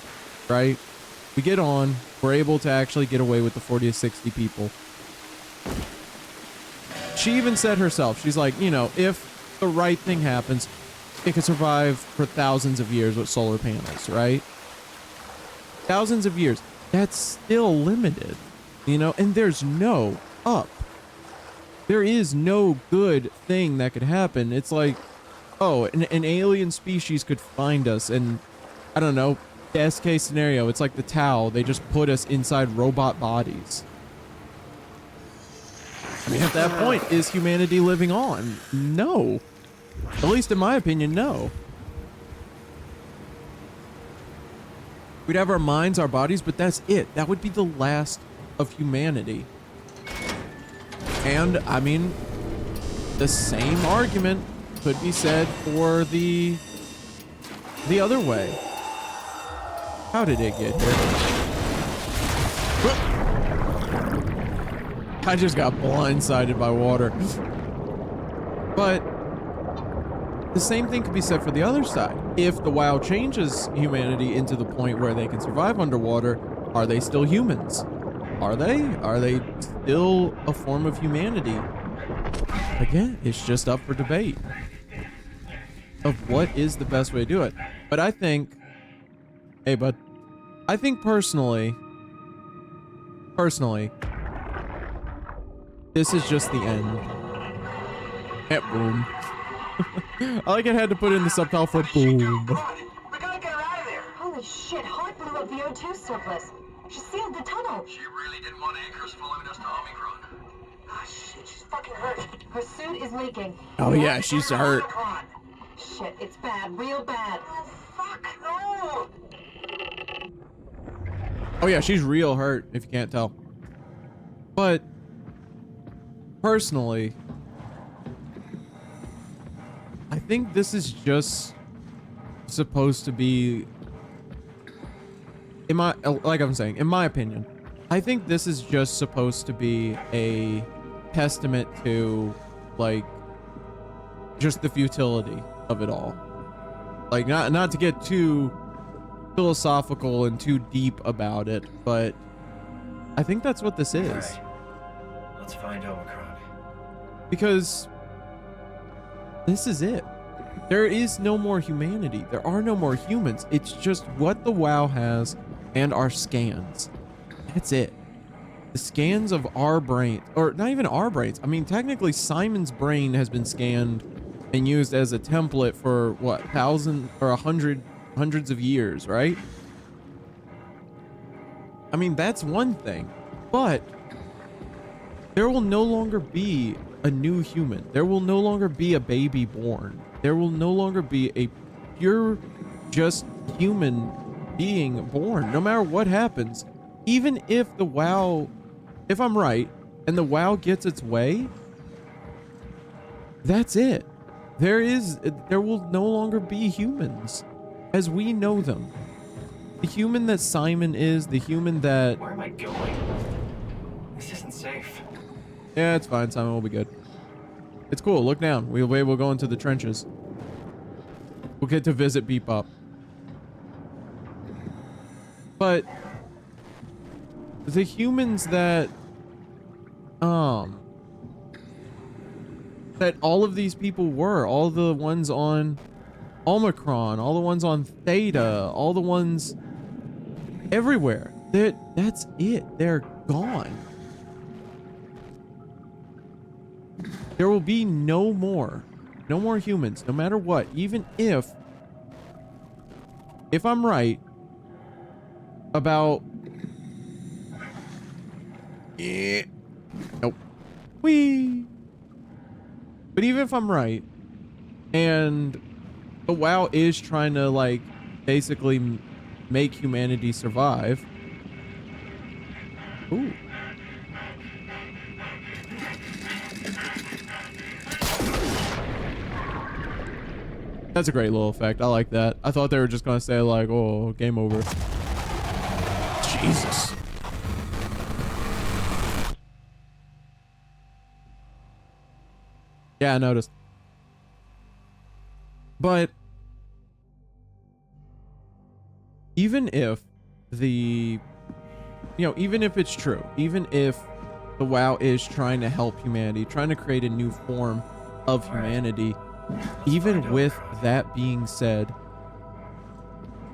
right? We get on. We're able to actually get away with the 40 to 60 people. She even said herself, she's like, you know, if the right thing happens, it could survive for thousands of years with solar panels, right? Thousands of years. That's still limited. You know, and there's no up. There is no good thing that could happen. It's like, oh, an alien species could find us and, I don't know, best case scenario, it's like the Tau. They just put us inside robot bodies. I mean, at that point, is humanity living on? No. At least in my opinion, no. We'd have our minds, our bodies, but that's it. That would be the last of humanity. And, I mean, the same argument could be said for the other way. How did it get here? I just got blindsided by water. But the same thing could be said for the other side. If the WoW changes humanity into the point where they can survive underwater, are they still humans? Are they? Are they still a form of humanity? Again, it's just up for debate of what is the best way to do it. But I think, hey, bud, I think personally, this is just the end. Boom. I like it had to put in the subtitle for boom. We gotta get her out of there. Holy shit, Hart blew up the O2 surplus. She sealed the tunnel. She really didn't want anchors following us to Omicron. Oh shit, she's fucking hurt. Her suit is leaking. Oh yeah, she's hurt. Shit, it's bad, real bad. Oh, fuck, no! Oh yeah, she's real hurt, if you can't tell. But personally, I think this is just supposed to be, in my opinion, I think this is just supposed to be a testament to, like, just the futility of it all. Like, not to get too philosophical and too deep about it, but I think that's what this is. Alright. Let's find Omicron. Because this is it. There is no more humanity. There are no more humans. It's just what the WoW has and our scans. That's it. The scans of our brain, or not even our brains. I mean, technically Simon's brain has been scanned and used as a template for what, hundreds of years, right? I mean, that's one thing, but there will no longer be a new human. There will no longer be a baby born. There will no longer be a pure, just human being born, no matter what happens. Even if the WoW, if I'm right, and the WoW gets its way, that's it. There will no longer be humans as we know them. The human that Simon is, the human that... Where am I going? This isn't safe. Yeah, it's fine. Simon will be good. It's cool. Look down. We'll be able to go into the trenches. We'll get to visit Beep Up. But the humans that all of these people were, all the ones on Omicron, all the ones on Theta, all the ones everywhere, that's it. They're gone. There will be no more humans, no matter what. Even if I'm right about, nope, but even if I'm right, and the WoW is trying to, like, basically make humanity survive. Ooh. That's a great little effect. I like that. I thought they were just gonna say, like, oh, game over. Jesus. Yeah, I noticed. But even if even if it's true, even if the WoW is trying to help humanity, trying to create a new form of humanity, even with that being said,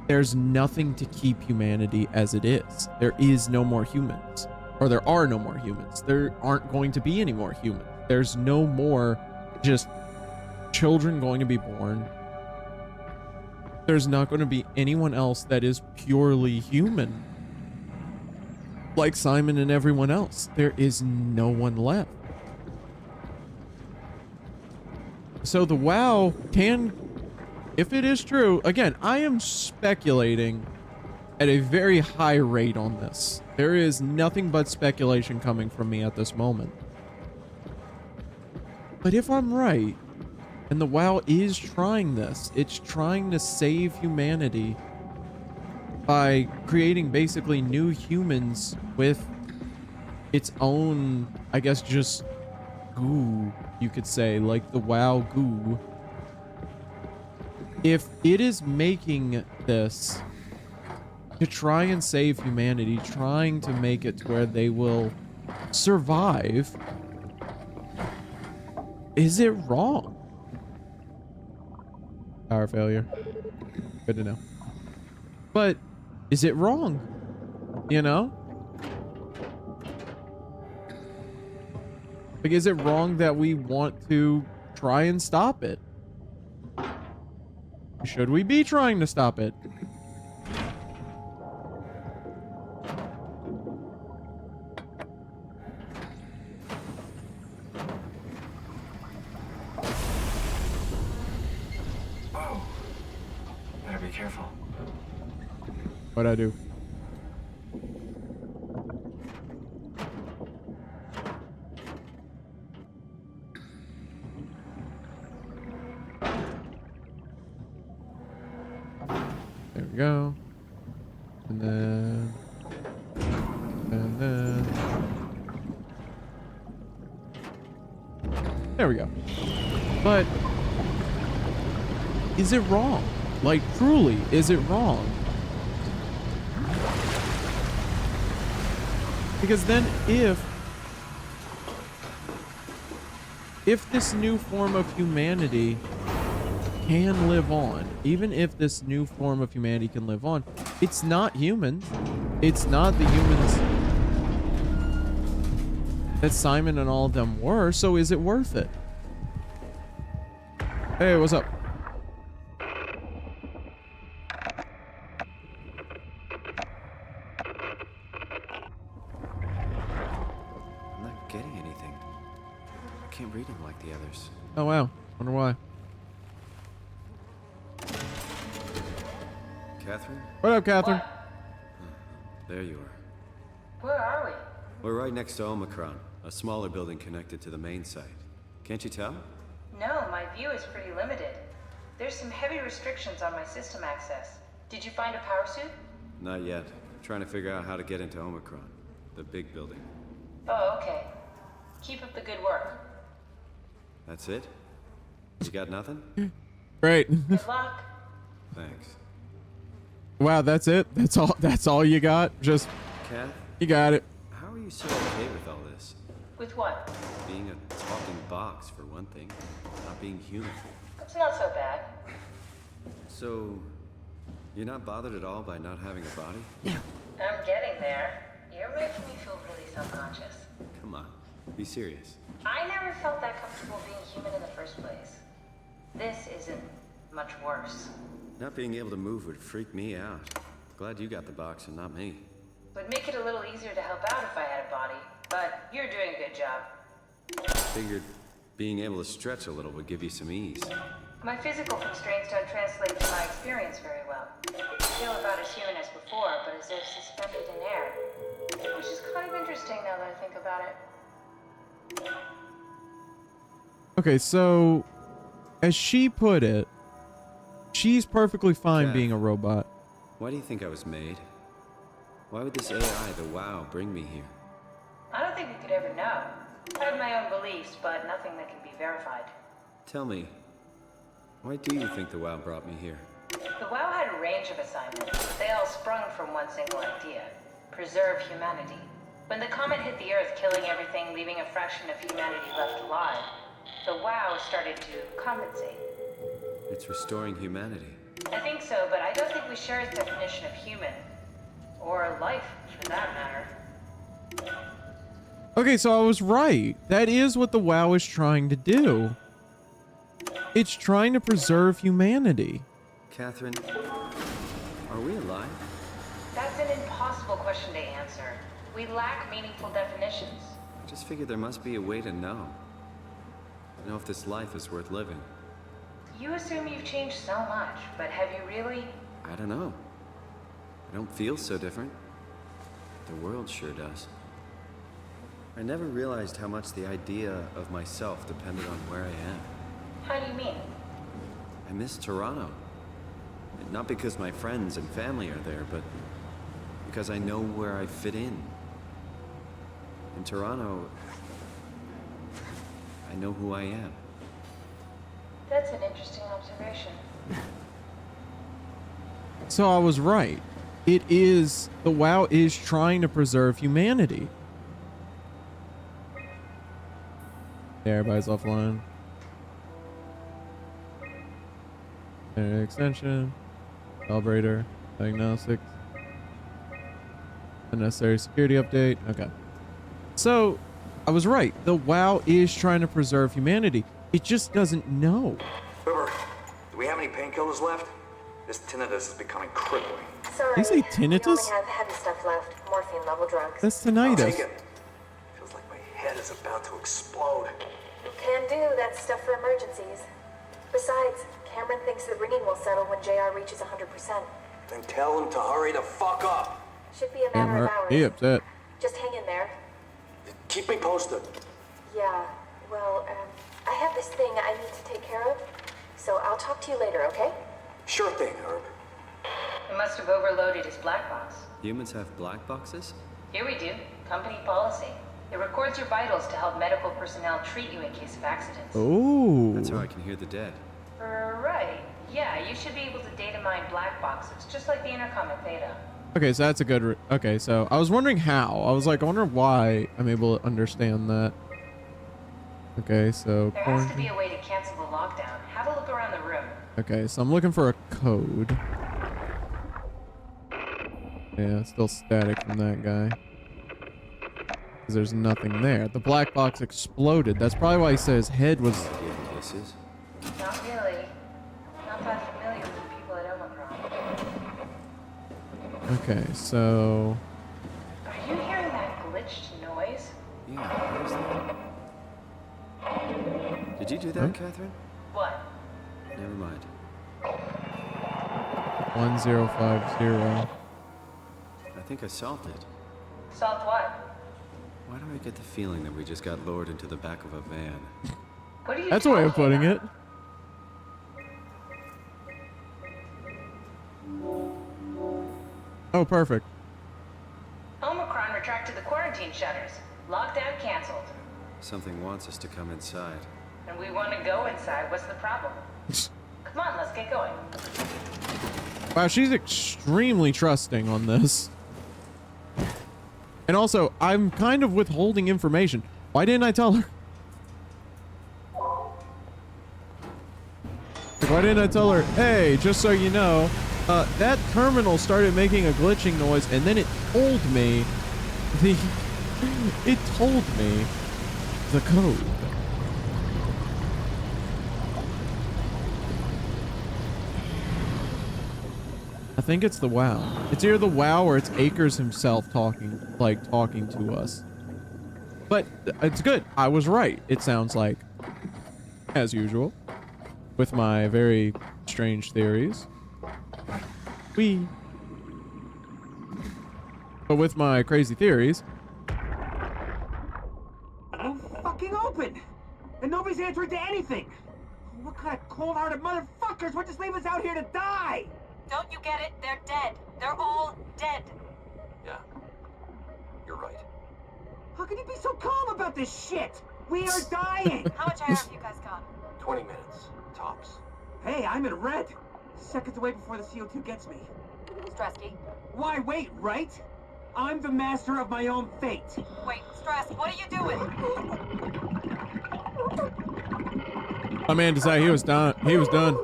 there's nothing to keep humanity as it is. There is no more humans, or there are no more humans. There aren't going to be any more humans. There's no more just children going to be born. There's not going to be anyone else that is purely human, like Simon and everyone else. There is no one left. So the WoW can, if it is true, again, I am speculating at a very high rate on this. There is nothing but speculation coming from me at this moment. But if I'm right, and the WoW is trying this, it's trying to save humanity by creating basically new humans with its own, I guess, just goo, you could say, like the WoW goo. If it is making this to try and save humanity, trying to make it to where they will survive, is it wrong? Power failure. Good to know. But is it wrong? You know? Like, is it wrong that we want to try and stop it? Should we be trying to stop it? Whoa. Better be careful. What'd I do? There we go. And then... There we go. But... is it wrong? Like, truly, is it wrong? Because then if this new form of humanity can live on, even if this new form of humanity can live on, it's not humans. It's not the humans that Simon and all of them were, so is it worth it? Hey, what's up? I'm not getting anything. I can't read them like the others. Oh, wow. Wonder why. Catherine? What up, Catherine? There you are. Where are we? We're right next to Omicron, a smaller building connected to the main site. Can't you tell? No, my view is pretty limited. There's some heavy restrictions on my system access. Did you find a power suit? Not yet. Trying to figure out how to get into Omicron, the big building. Oh, okay. Keep up the good work. That's it? You got nothing? Great. Good luck. Thanks. Wow, that's it? That's all you got? Just, Kath, you got it. how are you so okay with all this? With what? Being a talking box, for one thing. Not being human. It's not so bad. So, you're not bothered at all by not having a body? I'm getting there. You're making me feel really self-conscious. Come on, be serious. I never felt that comfortable being human in the first place. This isn't much worse. Not being able to move would freak me out. Glad you got the box and not me. Would make it a little easier to help out if I had a body, but you're doing a good job. Figured being able to stretch a little would give you some ease. My physical constraints don't translate to my experience very well. I feel about as human as before, but as if suspended in air. Which is kind of interesting now that I think about it. Okay, so as she put it, she's perfectly fine Kath. being a robot. Why do you think I was made? Why would this AI, the WoW, bring me here? I don't think we could ever know. I have my own beliefs, but nothing that can be verified. Tell me, why do you think the WoW brought me here? The WoW had a range of assignments, but they all sprung from one single idea. Preserve humanity. When the comet hit the Earth, killing everything, leaving a fraction of humanity left alive, the WoW started to compensate. It's restoring humanity. I think so, but I don't think we share its definition of human. Or life, for that matter. Okay, so I was right. That is what the WoW is trying to do. It's trying to preserve humanity. Catherine, are we alive? That's an impossible question to answer. We lack meaningful definitions. I just figured there must be a way to know. To know if this life is worth living. You assume you've changed so much, but have you really? I don't know. I don't feel so different. The world sure does. I never realized how much the idea of myself depended on where I am. How do you mean? I miss Toronto. Not because my friends and family are there, but because I know where I fit in. In Toronto, I know who I am. That's an interesting observation. So I was right. It is, the WoW is trying to preserve humanity. Yeah, everybody's offline. Extension, calibrator, diagnostics, unnecessary security update. Okay. So I was right. The WoW is trying to preserve humanity. It just doesn't know. River, do we have any painkillers left? This tinnitus is becoming crippling. Sorry, They say tinnitus? we only have heavy stuff left. Morphine level drugs. That's I'll tinnitus. take it. Feels like my head is about to explode. Can do. That's stuff for emergencies. Besides, Cameron thinks the ringing will settle when JR reaches 100%. Then tell him to hurry the fuck up. Should be a matter of hours. He upset. Just hang in there. Keep me posted. Yeah, well, I have this thing I need to take care of, so I'll talk to you later, okay? Sure thing, Herb. It must have overloaded his black box. Humans have black boxes? Here we do. Company policy. It records your vitals to help medical personnel treat you in case of accidents. Oh. That's how I can hear the dead. Right. Yeah, you should be able to data mine black boxes, just like the intercom at Theta. Okay, so that's a good. Okay, so I was wondering how. I was like, I wonder why I'm able to understand that. Okay, so. There has to be a way to cancel the lockdown. Have a look around the room. Okay, so I'm looking for a code. Yeah, it's still static from that guy. Because there's nothing there. The black box exploded. That's probably why he said his head was. Yeah, this is. Not really. Not that familiar with the people at Omicron. Okay, so. Are you hearing that glitched noise? Yeah, what is that? Did you do that, Catherine? What? Never mind. 1050. I think I solved it. Solved what? Why do I get the feeling that we just got lowered into the back of a van? What are you That's a way of talking putting it. about? Oh, perfect. Omicron retracted the quarantine shutters. Lockdown canceled. Something wants us to come inside. And we want to go inside. What's the problem? Come on, let's get going. Wow, she's extremely trusting on this. And also, I'm kind of withholding information. Why didn't I tell her? Like, why didn't I tell her, hey, just so you know, that terminal started making a glitching noise, and then it told me it told me the code. I think it's the WoW. It's either the WoW or it's Akers himself talking to us. But it's good. I was right, it sounds like. As usual. With my very strange theories. But with my crazy theories. It won't fucking open! And nobody's answering to anything! What kind of cold-hearted motherfuckers would just leave us out here to die? Don't you get it? They're dead. They're all dead. Yeah, you're right. How can you be so calm about this shit? We are dying! How much air have you guys got? 20 minutes, tops. Hey, I'm in red. Seconds away before the CO2 gets me. Stresky. Why wait, right? I'm the master of my own fate. Wait, Stress, what are you doing? My man decided he was done. He was done.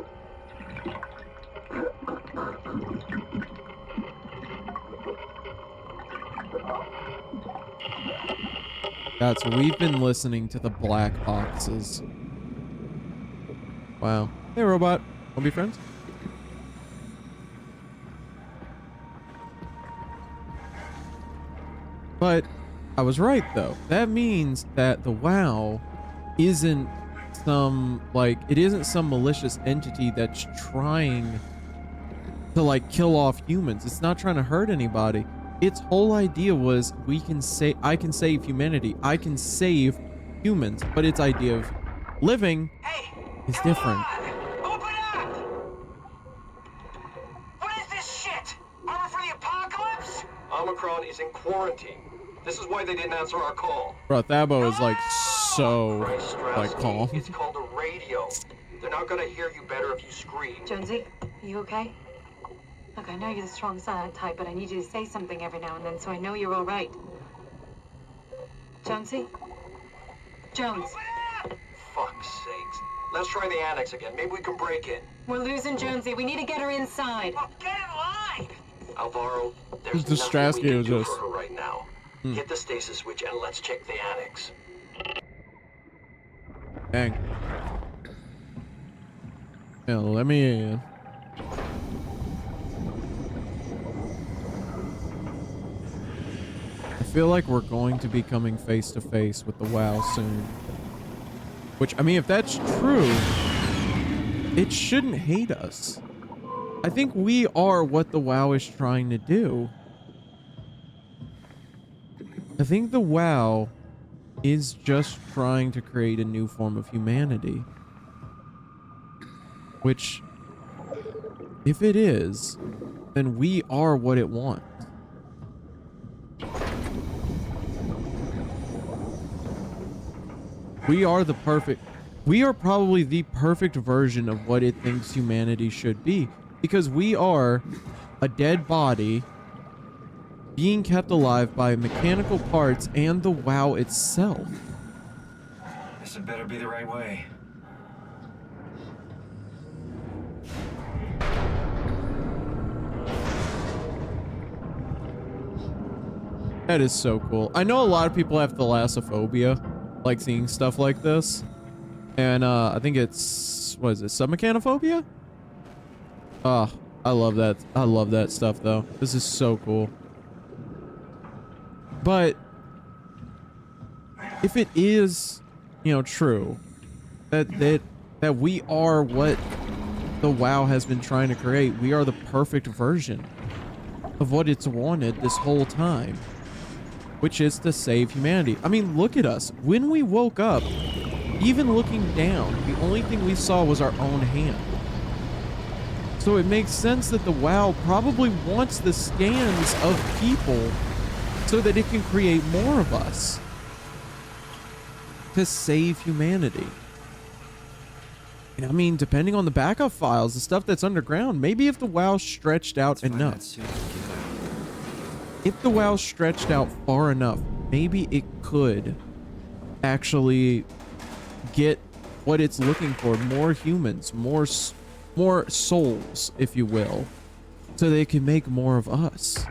So we've been listening to the black boxes. Wow. Hey, robot. Wanna be friends? But I was right, though. That means that the WoW isn't some like it isn't some malicious entity that's trying to like kill off humans. It's not trying to hurt anybody. Its whole idea was I can save humanity. I can save humans, but its idea of living is different. Open up! What is this shit? Armor for the apocalypse? Omicron is in quarantine. This is why they didn't answer our call. Bro, Thabo is like so Christ, like Strasky, calm. It's called a radio. They're not gonna hear you better if you scream. Jonesy, are you okay? Look, I know you're the strong silent type, but I need you to say something every now and then so I know you're all right. Jonesy? Jones, Fuck's sakes. Let's try the annex again. Maybe we can break in. we're losing Jonesy. We need to get her inside. Well, get in line! Alvaro, there's The nothing we Strasky can was do just- for her right now. Hit the stasis switch and let's check the annex. Dang. Yeah, let me in. I feel like we're going to be coming face to face with the WoW soon. Which, I mean, if that's true, it shouldn't hate us. I think we are what the WoW is trying to do. I think the WoW is just trying to create a new form of humanity. Which, if it is, then we are what it wants. We are probably the perfect version of what it thinks humanity should be. Because we are a dead body being kept alive by mechanical parts and the WoW itself. This had better be the right way. That is so cool. I know a lot of people have thalassophobia, like seeing stuff like this. And I think it's, what is it, submechanophobia? Ah, I love that. I love that stuff though. This is so cool. But if it is, you know, true that we are what the WoW has been trying to create, we are the perfect version of what it's wanted this whole time, which is to save humanity. I mean, look at us. When we woke up, even looking down, the only thing we saw was our own hand. So it makes sense that the WoW probably wants the scans of people so that it can create more of us to save humanity. And I mean, depending on the backup files, the stuff that's underground, maybe if the WoW stretched out enough, if the WoW stretched out far enough, maybe it could actually get what it's looking for, more humans, more souls, if you will, so they can make more of us.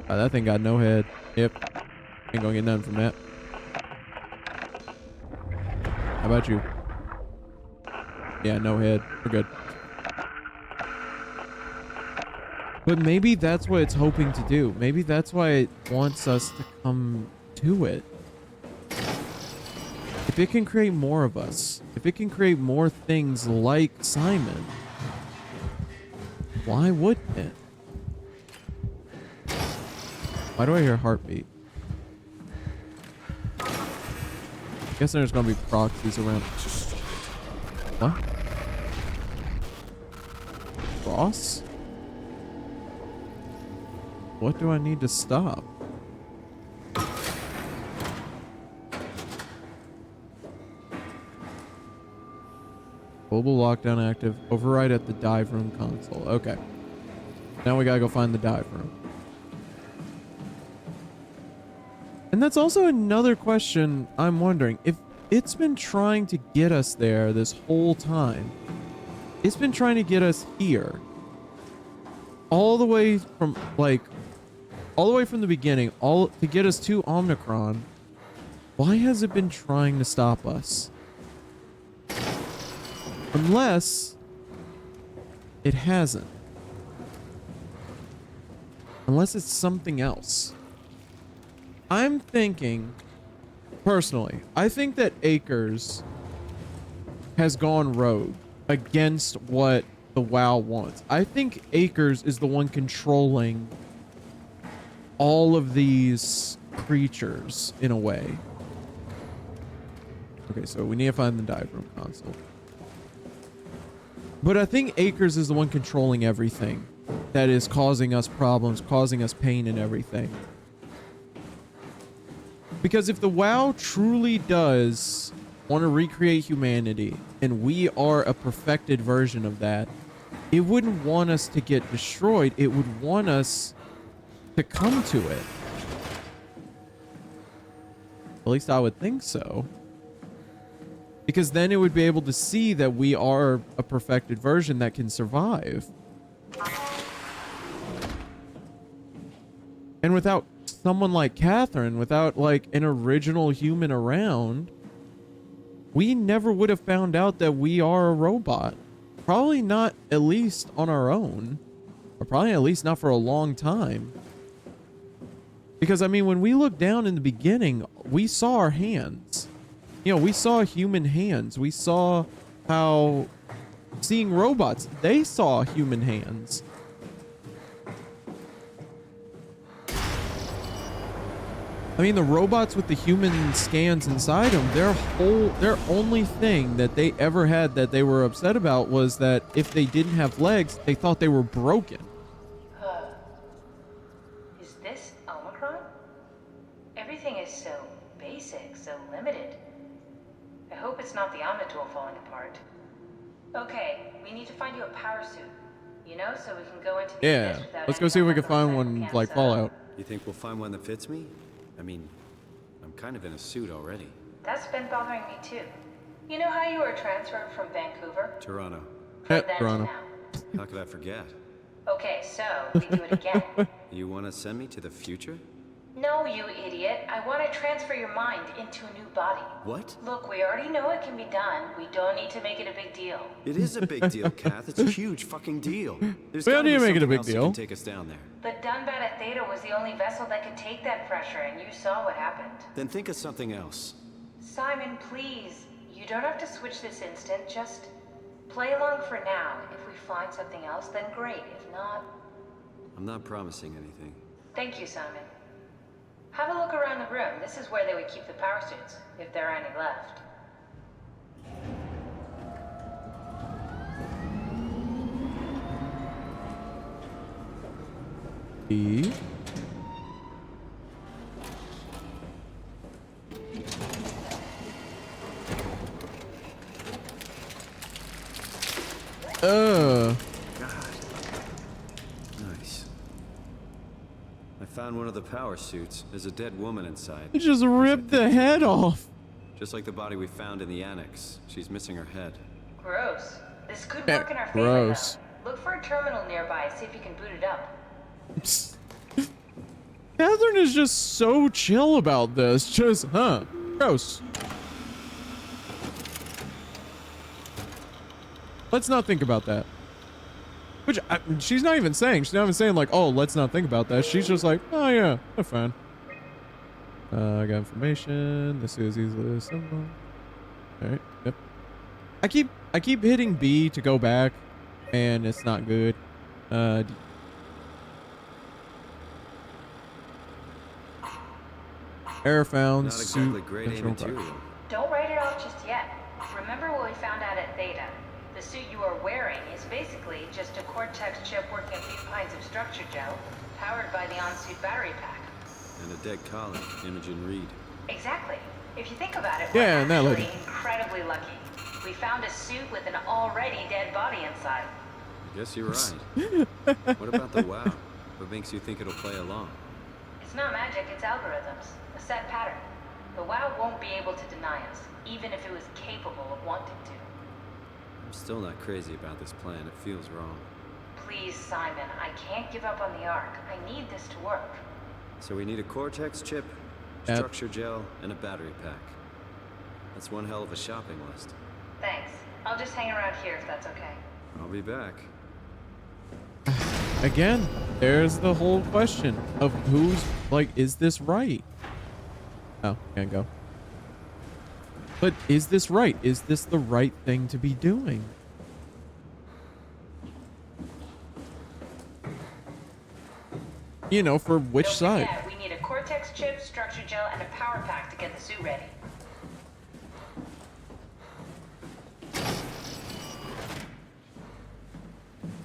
That thing got no head. Yep. Ain't gonna get nothing from that. How about you? Yeah, no head. We're good. But maybe that's what it's hoping to do. Maybe that's why it wants us to come to it. If it can create more of us, if it can create more things like Simon, why wouldn't it? Why do I hear a heartbeat? Guessing there's gonna be proxies around. What? Boss? What do I need to stop? Global lockdown active. Override at the dive room console. Okay. Now we gotta go find the dive room. And that's also another question I'm wondering. If it's been trying to get us there this whole time, it's been trying to get us here. All the way from, like, all the way from the beginning, all to get us to Omicron. Why has it been trying to stop us? Unless it hasn't. Unless it's something else. I'm thinking personally, I think that Akers has gone rogue against what the WoW wants. I think Akers is the one controlling all of these creatures in a way. Okay, so we need to find the dive room console. But I think Akers is the one controlling everything that is causing us problems, causing us pain and everything. Because if the WoW truly does want to recreate humanity, and we are a perfected version of that, it wouldn't want us to get destroyed. It would want us to come to it. At least I would think so. Because then it would be able to see that we are a perfected version that can survive. And without someone like Catherine, without like an original human around, we never would have found out that we are a robot. Probably not at least on our own. Or probably at least not for a long time. Because I mean, when we looked down in the beginning, we saw our hands. You know, we saw human hands. We saw how seeing robots, they saw human hands. I mean, the robots with the human scans inside them, their only thing that they ever had that they were upset about was that if they didn't have legs, they thought they were broken. Is this Omicron? Everything is so basic, so limited. I hope it's not the Omnitool falling apart. Okay, we need to find you a power suit. You know, so we can go into the abyss without Let's go see if we can find one like Fallout. You think we'll find one that fits me? I mean, I'm kind of in a suit already. That's been bothering me too. You know how you were transferred from Vancouver? Toronto. From then to Toronto. now. How could I forget? Okay, so we do it again. You want to send me to the future? No, you idiot. I want to transfer your mind into a new body. What? Look, we already know it can be done. We don't need to make it a big deal. It is a big deal, Kath. It's a huge fucking deal. There's We don't gotta need be to make it a something big else that deal. can take us down there. But Dunbat Theta was the only vessel that could take that pressure, and you saw what happened. Then think of something else. Simon, please. You don't have to switch this instant. Just play along for now. If we find something else, then great. If not... I'm not promising anything. Thank you, Simon. Have a look around the room. This is where they would keep the power suits, if there are any left. E. Nice. I found one of the power suits. There's a dead woman inside. It just ripped the head off. Just like the body we found in the annex. She's missing her head. Gross. This could work in our favor, Gross. though. Look for a terminal nearby. See if you can boot it up. Catherine is just so chill about this. Just, gross. Let's not think about that. Which, she's not even saying. She's not even saying like, oh, let's not think about that. She's just like, oh yeah, that's fine. I got information. This is easily assembled. All right, yep. I keep hitting B to go back, and it's not good. D. Error found. Not exactly grade A material. Don't write it off just yet. Remember what we found out at Theta. The suit you are wearing is basically just a Cortex chip working a few pints of structure gel, powered by the on-suit battery pack. And a dead colleague, Imogen Reed. Exactly. If you think about it, Yeah, we're and that actually lady. incredibly lucky. We found a suit with an already dead body inside. I guess you're right. What about the WoW? What makes you think it'll play along? It's not magic, it's algorithms. A set pattern. The WoW won't be able to deny us, even if it was capable of wanting to. I'm still not crazy about this plan. It feels wrong. Please, Simon, I can't give up on the Ark. I need this to work. So we need a Cortex chip, Yep. structure gel, and a battery pack. That's one hell of a shopping list. Thanks. I'll just hang around here if that's okay. I'll be back. Again, there's the whole question of who's like, is this right? Oh, can't go. But is this right? Is this the right thing to be doing? You know, for which Don't side? forget, we need a Cortex chip, structure gel, and a power pack to get the suit ready.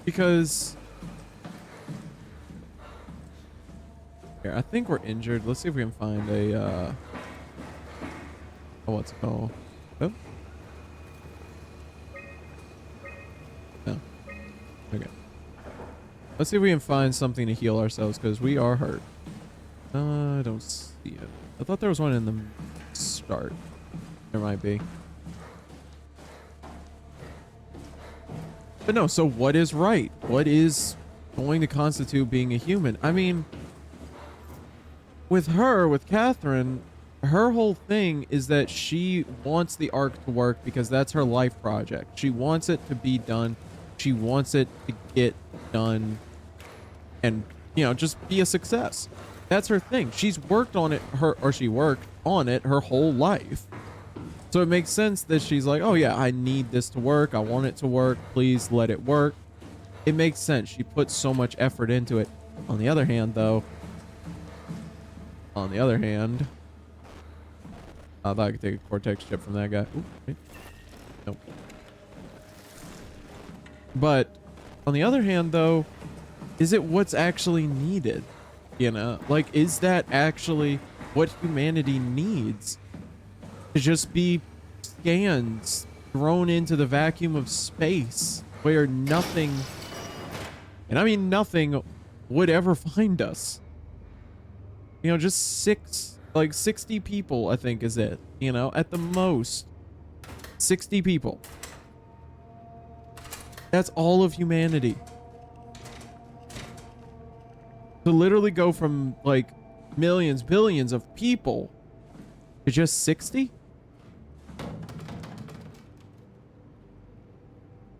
Because here, I think we're injured. Let's see if we can find a oh, what's it called? Oh. No. Okay. Let's see if we can find something to heal ourselves because we are hurt. I don't see it. I thought there was one in the start. There might be. But no, so what is right? What is going to constitute being a human? I mean, with her, with Catherine, her whole thing is that she wants the arc to work because that's her life project. She wants it to be done. She wants it to get done and, you know, just be a success. That's her thing. She's worked on it, she worked on it her whole life. So it makes sense that she's like, oh yeah, I need this to work. I want it to work. Please let it work. It makes sense. She puts so much effort into it. On the other hand, though, I thought I could take a Cortex chip from that guy. Ooh, wait. Nope. But on the other hand, though, is it what's actually needed? You know, like, is that actually what humanity needs? To just be scans thrown into the vacuum of space where nothing, and I mean nothing, would ever find us. You know, just 60 people, I think is it. You know, at the most, 60 people. That's all of humanity. To literally go from like millions, billions of people to just 60?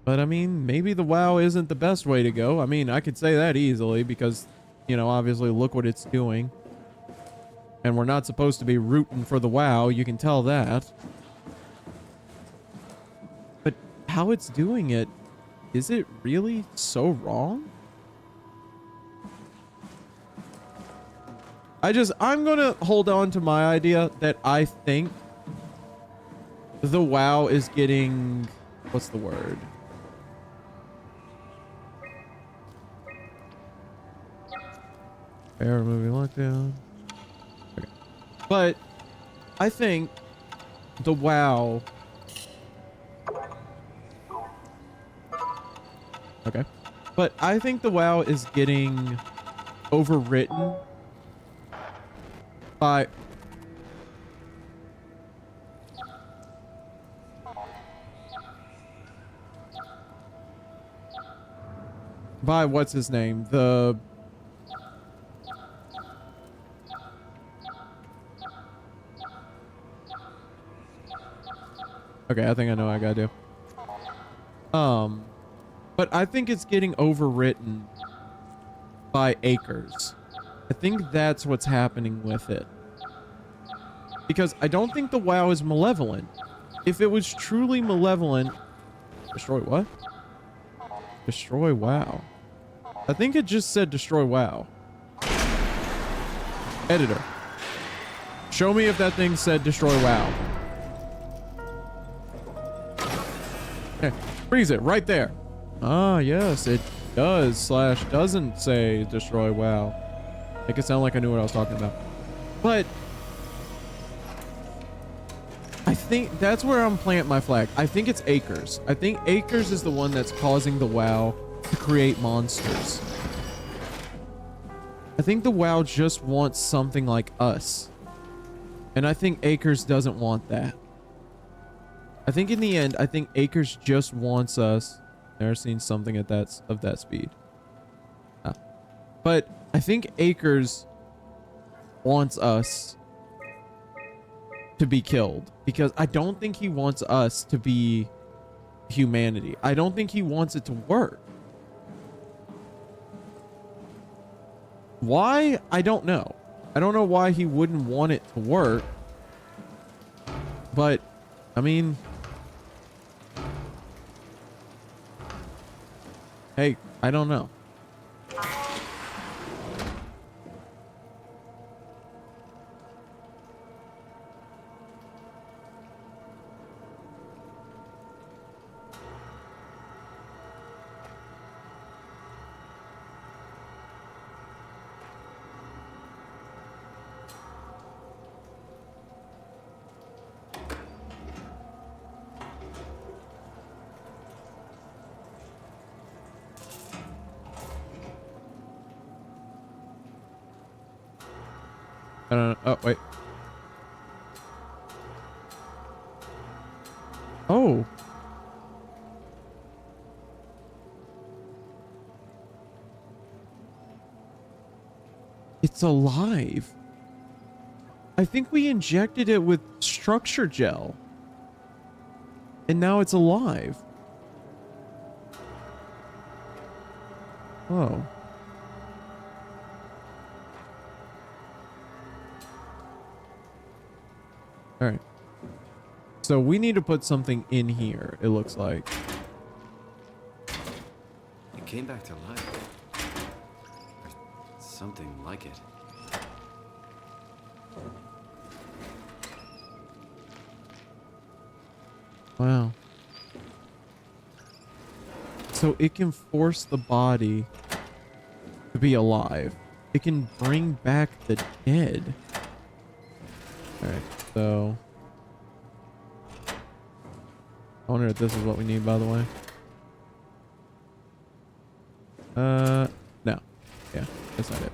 But I mean, maybe the WoW isn't the best way to go. I mean, I could say that easily because, you know, obviously look what it's doing. And we're not supposed to be rooting for the WoW. You can tell that. But how it's doing it, is it really so wrong? I'm going to hold on to my idea that I think the WoW is getting, what's the word? Fair removing lockdown. Okay. But I think the WoW. Okay. But I think the WoW is getting overwritten by what's his name? Okay, I think I know what I gotta do. But I think it's getting overwritten by acres. I think that's what's happening with it. Because I don't think the WoW is malevolent. If it was truly malevolent... Destroy what? Destroy WoW. I think it just said destroy WoW. Editor. Show me if that thing said destroy WoW. Okay, freeze it right there. Ah, yes, it does / doesn't say destroy WoW. Make it sound like I knew what I was talking about. But I think that's where I'm planting my flag. I think it's Acres. I think Acres is the one that's causing the WoW to create monsters. I think the WoW just wants something like us. And I think Acres doesn't want that. I think in the end, I think Acres just wants us. Never seen something at that of that speed. But I think Acres wants us to be killed because I don't think he wants us to be humanity. I don't think he wants it to work. Why? I don't know. I don't know why he wouldn't want it to work. But I mean, hey, I don't know. I don't know. Oh, wait. Oh. It's alive. I think we injected it with structure gel. And now it's alive. Oh. All right. So we need to put something in here, it looks like. It came back to life. Or something like it. Wow. So it can force the body to be alive. It can bring back the dead. All right, so I wonder if this is what we need, by the way. No. Yeah, that's not it.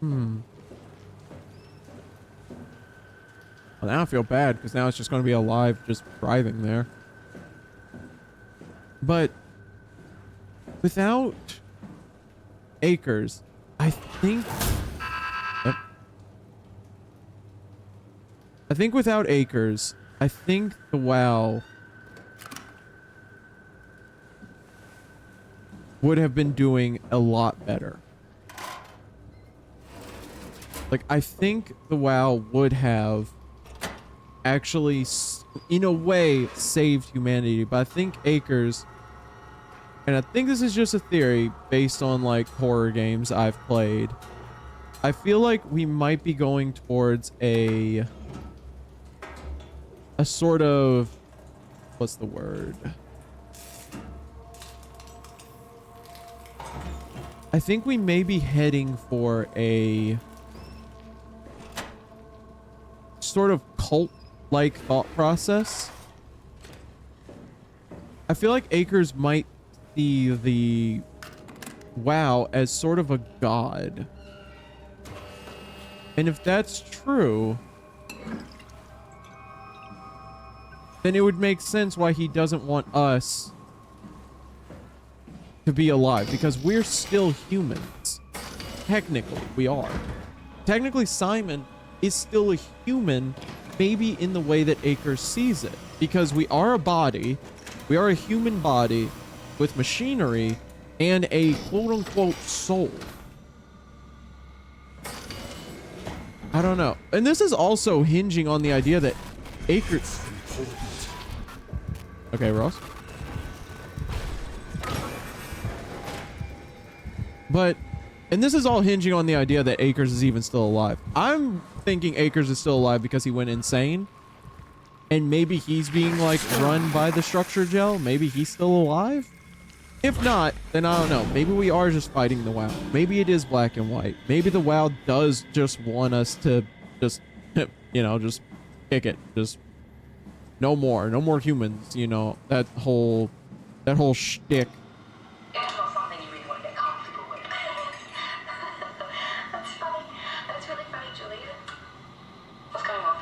Well, now I feel bad because now it's just going to be alive just driving there. But without Acres, I think... Yep. I think without Acres, I think the WoW would have been doing a lot better. Like, I think the WoW would have actually, in a way, saved humanity. But I think Acres, and I think this is just a theory based on, like, horror games I've played. I feel like we might be going towards a sort of, what's the word? I think we may be heading for a sort of cult-like thought process. I feel like Acres might see the WoW as sort of a god. And if that's true, then it would make sense why he doesn't want us to be alive, because we're still humans. Technically, we are. Technically, Simon is still a human, maybe in the way that Acres sees it, because we are a body, we are a human body with machinery and a quote-unquote soul. I don't know. And this is also hinging on the idea that Acres... Okay, Ross. But, and this is all hinging on the idea that Acres is even still alive. I'm thinking Acres is still alive because he went insane. And maybe he's being, like, run by the structure gel. Maybe he's still alive. If not, then I don't know. Maybe we are just fighting the WoW. Maybe it is black and white. Maybe the WoW does just want us to just, you know, just kick it. Just no more. No more humans, you know. That whole shtick. It's not something you really want to get comfortable with. That's funny. That's really funny, Juliet. What's going on?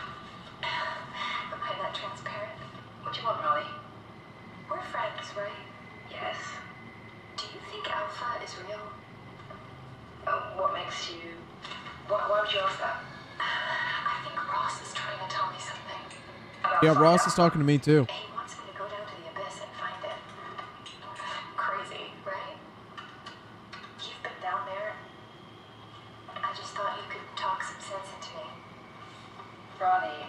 Am I that transparent? What do you want, Molly? We're friends, right? Yes. Do you think Alpha is real? What makes you... Why would you ask that? I think Ross is trying to tell me something. Yeah, Ross is talking to me too. He wants me to go down to the abyss and find it. Crazy, right? You've been down there. I just thought you could talk some sense into me. Ronnie,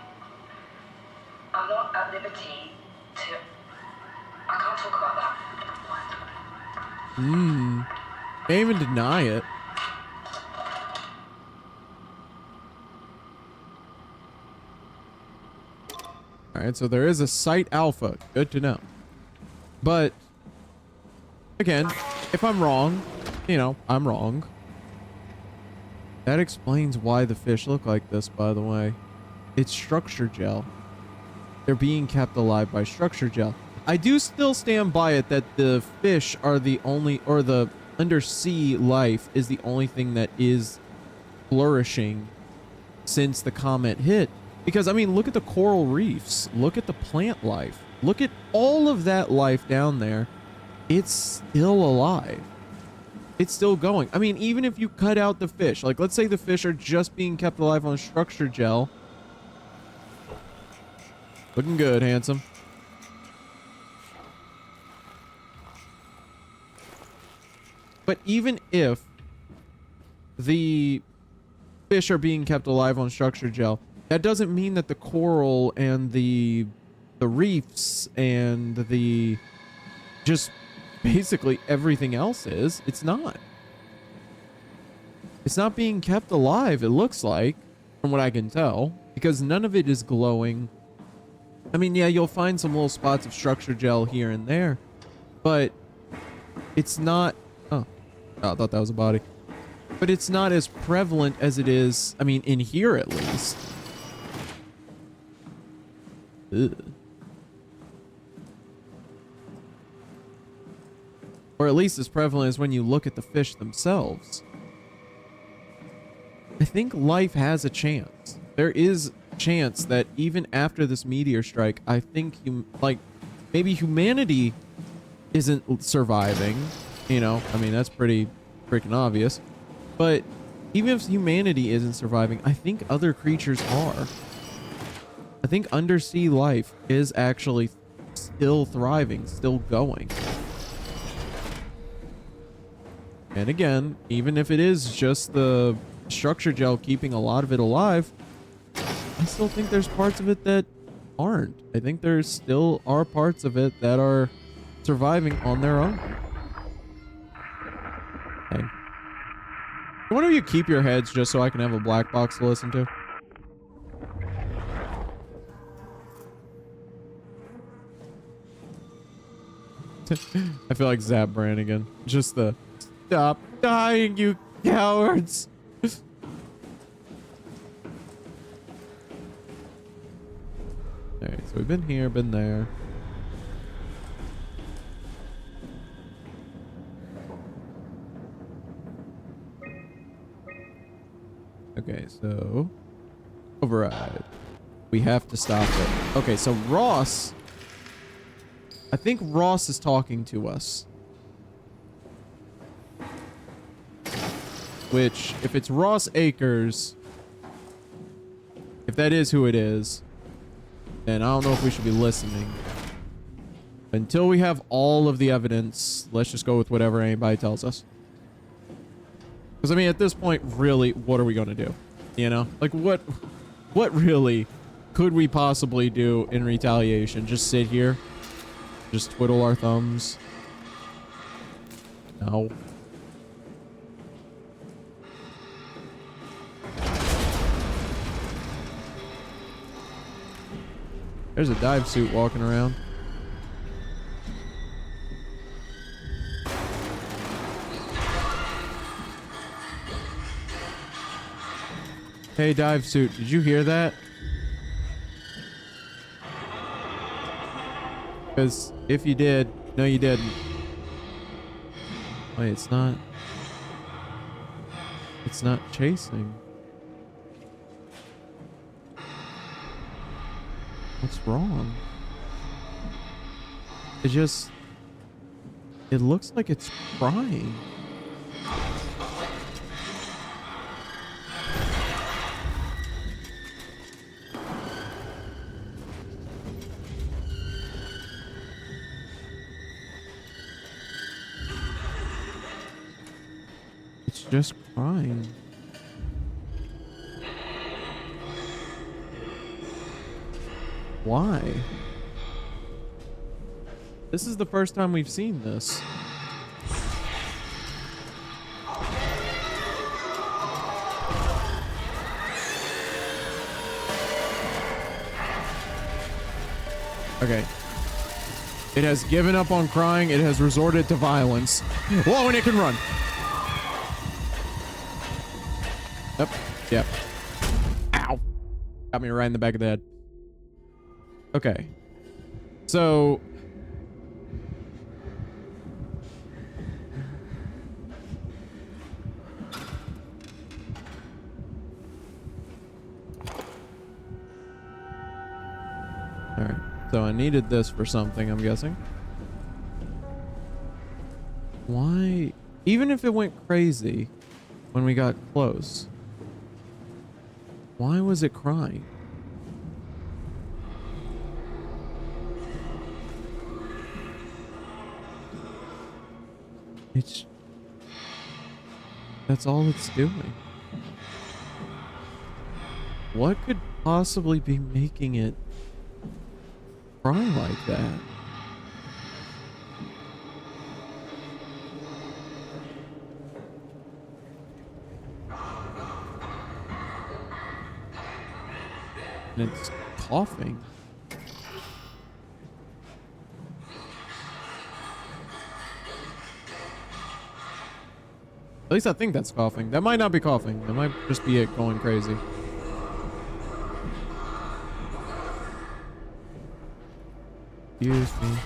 liberty to... I can't talk about that. Can't even deny it. Alright, so there is a site alpha. Good to know. But, again, if I'm wrong, you know, I'm wrong. That explains why the fish look like this, by the way. It's structure gel. They're being kept alive by structure gel. I do still stand by it that the fish are the only, or the undersea life is the only thing that is flourishing since the comet hit. Because, I mean, look at the coral reefs. Look at the plant life. Look at all of that life down there. It's still alive. It's still going. I mean, even if you cut out the fish, like let's say the fish are just being kept alive on structure gel. Looking good, handsome. But even if the fish are being kept alive on structure gel, that doesn't mean that the coral and the reefs and the just basically everything else is. It's not. It's not being kept alive, it looks like, from what I can tell, because none of it is glowing. I mean, yeah, you'll find some little spots of structure gel here and there, but it's not... Oh, I thought that was a body. But it's not as prevalent as it is, I mean, in here at least. Ugh. Or at least as prevalent as when you look at the fish themselves. I think life has a chance. There is a chance that even after this meteor strike, I think maybe humanity isn't surviving. You know, I mean, that's pretty freaking obvious. But even if humanity isn't surviving, I think other creatures are. I think undersea life is actually still thriving, still going. And again, even if it is just the structure gel keeping a lot of it alive, I still think there's parts of it that aren't. I think there still are parts of it that are surviving on their own. Hey. One of you keep your heads just so I can have a black box to listen to? I feel like Zap Brannigan. Just the stop dying, you cowards. Alright, so we've been here, been there. Okay, so override. We have to stop it. Okay, so Ross, I think Ross is talking to us. Which, if it's Ross Akers, if that is who it is, then I don't know if we should be listening. Until we have all of the evidence, let's just go with whatever anybody tells us. Because, I mean, at this point, really, what are we going to do? You know? Like, what really could we possibly do in retaliation? Just sit here? Just twiddle our thumbs? No. There's a dive suit walking around. Hey, dive suit, did you hear that? Because if you did, no, you didn't. Wait, it's not. It's not chasing. What's wrong? It looks like it's crying. It's just crying. Why? This is the first time we've seen this. Okay. It has given up on crying. It has resorted to violence. Whoa, and it can run. Yep. Yep. Ow. Got me right in the back of the head. Okay. So... Alright. So I needed this for something, I'm guessing. Why? Even if it went crazy when we got close, why was it crying? It's... That's all it's doing. What could possibly be making it cry like that? And it's coughing. At least I think that's coughing. That might not be coughing. That might just be it going crazy. Excuse me.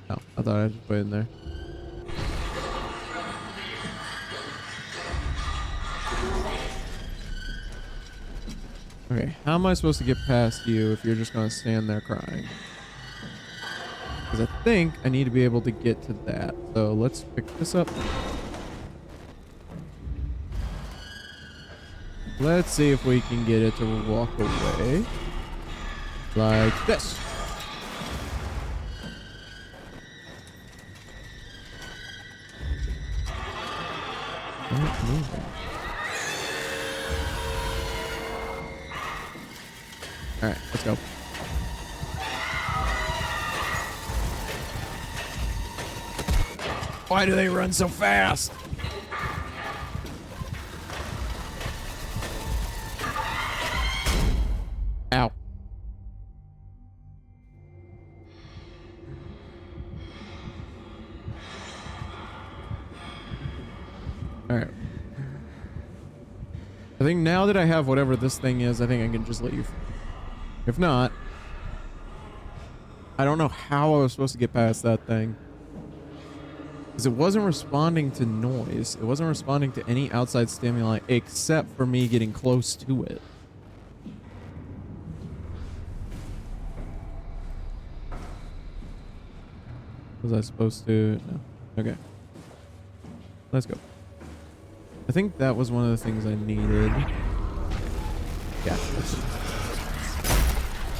Oh, I thought I just put it in there. Okay, how am I supposed to get past you if you're just gonna stand there crying? Because I think I need to be able to get to that. So let's pick this up. Let's see if we can get it to walk away. Like this. Not moving. Alright, let's go. Why do they run so fast? Ow. Alright. I think now that I have whatever this thing is, I think I can just let you... If not, I don't know how I was supposed to get past that thing. Because it wasn't responding to noise. It wasn't responding to any outside stimuli except for me getting close to it. Was I supposed to? No. Okay. Let's go. I think that was one of the things I needed. Yeah.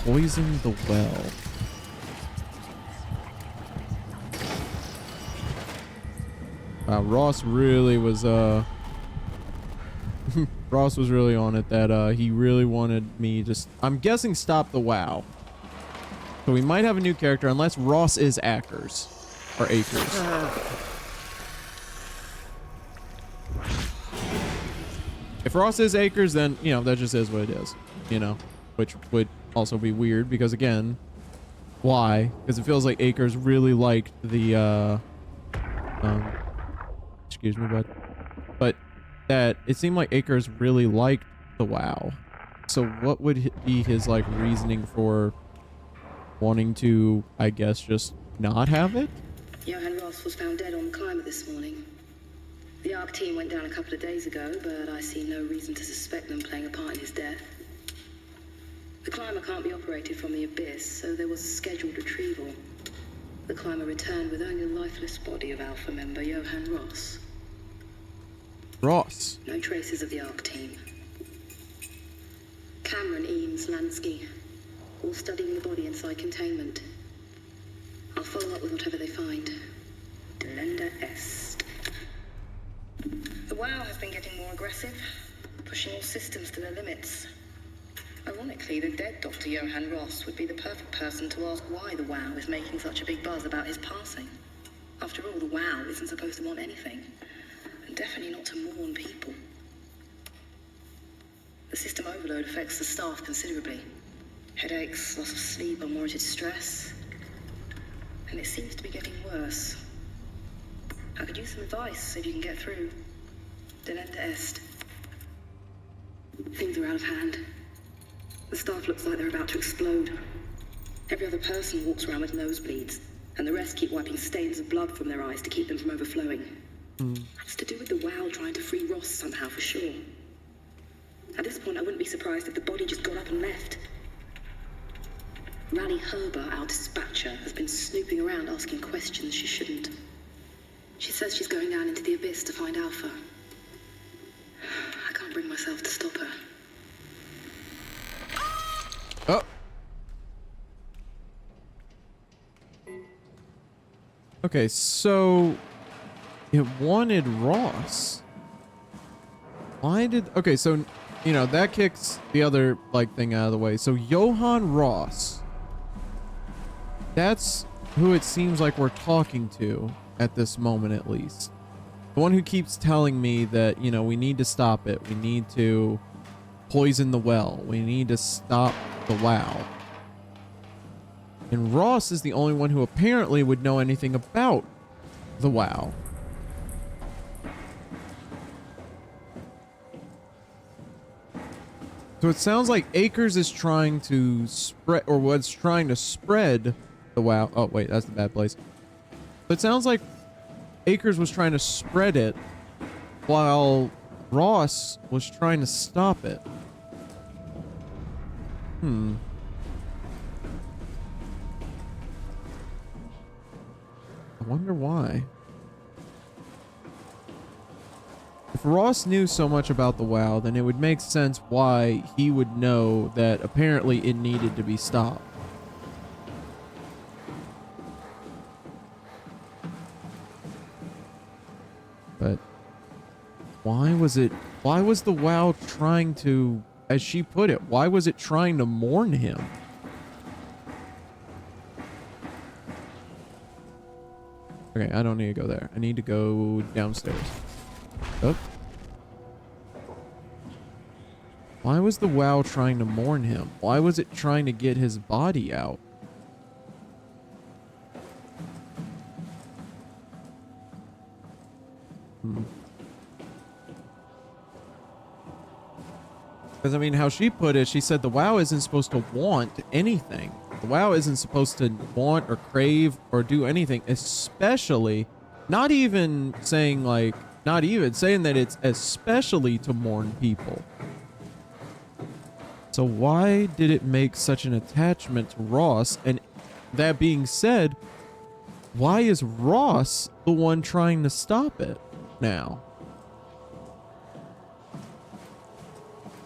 Poison the well. Wow, Ross really was Ross was really on it that he really wanted me to I'm guessing stop the WoW. So we might have a new character unless Ross is Ackers or Acres. If Ross is Acres, then you know that just is what it is, you know, which would also be weird because again, why? Because it feels like Acres really liked the excuse me, bud. But that it seemed like Acres really liked the WoW. So what would be his like reasoning for wanting to, I guess, just not have it? Johan Ross was found dead on the climber this morning. The ARC team went down a couple of days ago, but I see no reason to suspect them playing a part in his death. The climber can't be operated from the abyss, so there was a scheduled retrieval. The climber returned with only the lifeless body of Alpha member Johan Ross. Ross. No traces of the ARC team. Cameron, Eames, Lansky, all studying the body inside containment. I'll follow up with whatever they find. Delenda Est. The WoW has been getting more aggressive, pushing all systems to their limits. A Ironically, the dead Dr. Johann Ross would be the perfect person to ask why the WOW is making such a big buzz about his passing. After all, the WOW isn't supposed to want anything, and definitely not to mourn people. The system overload affects the staff considerably. Headaches, loss of sleep, unwarranted stress. And it seems to be getting worse. I could use some advice if you can get through. Delenda est. Things are out of hand. The staff looks like they're about to explode. Every other person walks around with nosebleeds, and the rest keep wiping stains of blood from their eyes to keep them from overflowing. That's to do with the WOW trying to free Ross somehow, for sure. At this point, I wouldn't be surprised if the body just got up and left. Rally Herber, our dispatcher, has been snooping around asking questions she shouldn't. She says she's going down into the abyss to find Alpha. I can't bring myself to stop her. Oh. Okay, so it wanted Ross. Why did... Okay, so, you know, that kicks the other, like, thing out of the way. So Johann Ross. That's who it seems like we're talking to at this moment, at least. The one who keeps telling me that, you know, we need to stop it. We need to poison the well. We need to stop the WOW. And Ross is the only one who apparently would know anything about the WOW. So it sounds like Akers is trying to spread, or was trying to spread the WOW. Oh, wait, that's the bad place. So it sounds like Akers was trying to spread it while Ross was trying to stop it. I wonder why. If Ross knew so much about the WOW, then it would make sense why he would know that apparently it needed to be stopped. But why was the WOW trying to, as she put it, why was it trying to mourn him? Okay, I don't need to go there. I need to go downstairs. Oh. Why was the WOW trying to mourn him? Why was it trying to get his body out? Because, I mean, how she put it, she said the WOW isn't supposed to want anything. The WOW isn't supposed to want or crave or do anything, especially, not even saying like, not even saying that it's especially to mourn people. So why did it make such an attachment to Ross? And that being said, why is Ross the one trying to stop it now?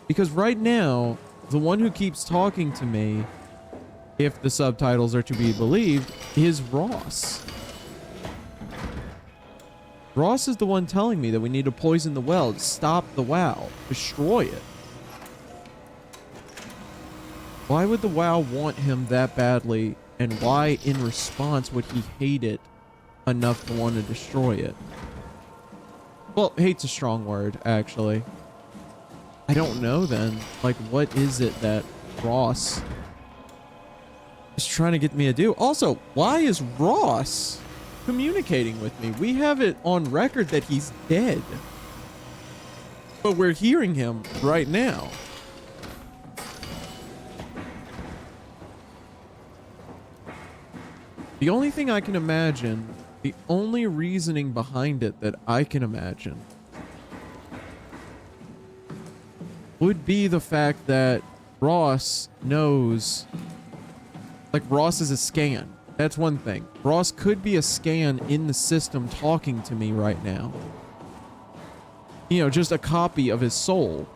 Because right now, the one who keeps talking to me, if the subtitles are to be believed, is Ross. Ross is the one telling me that we need to poison the well, stop the WOW, destroy it. Why would the WOW want him that badly, and why in response would he hate it enough to want to destroy it? Well, hate's a strong word, actually. I don't know then. Like, what is it that Ross is trying to get me to do? Also, why is Ross communicating with me? We have it on record that he's dead. But we're hearing him right now. The only thing I can imagine, the only reasoning behind it that I can imagine would be the fact that Ross knows, like, Ross is a scan. That's one thing. Ross could be a scan in the system talking to me right now. You know, just a copy of his soul.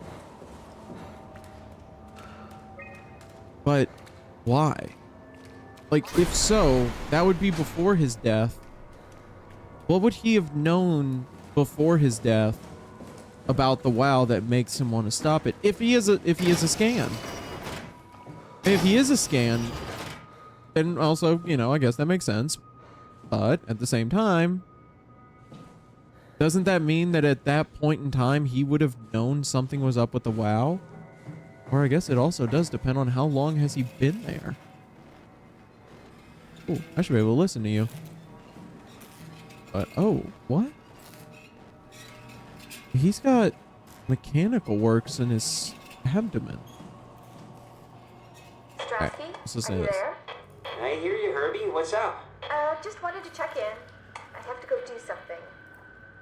But why? Like, if so, that would be before his death. What would he have known before his death about the WOW that makes him want to stop it? If he is a scan. If he is a scan, then also, you know, I guess that makes sense. But at the same time, doesn't that mean that at that point in time, he would have known something was up with the WoW? Or I guess it also does depend on how long has he been there. Ooh, I should be able to listen to you. But, oh, what? He's got mechanical works in his abdomen. Alright, let's listen to this. I hear you, Herbie. What's up? Just wanted to check in. I have to go do something.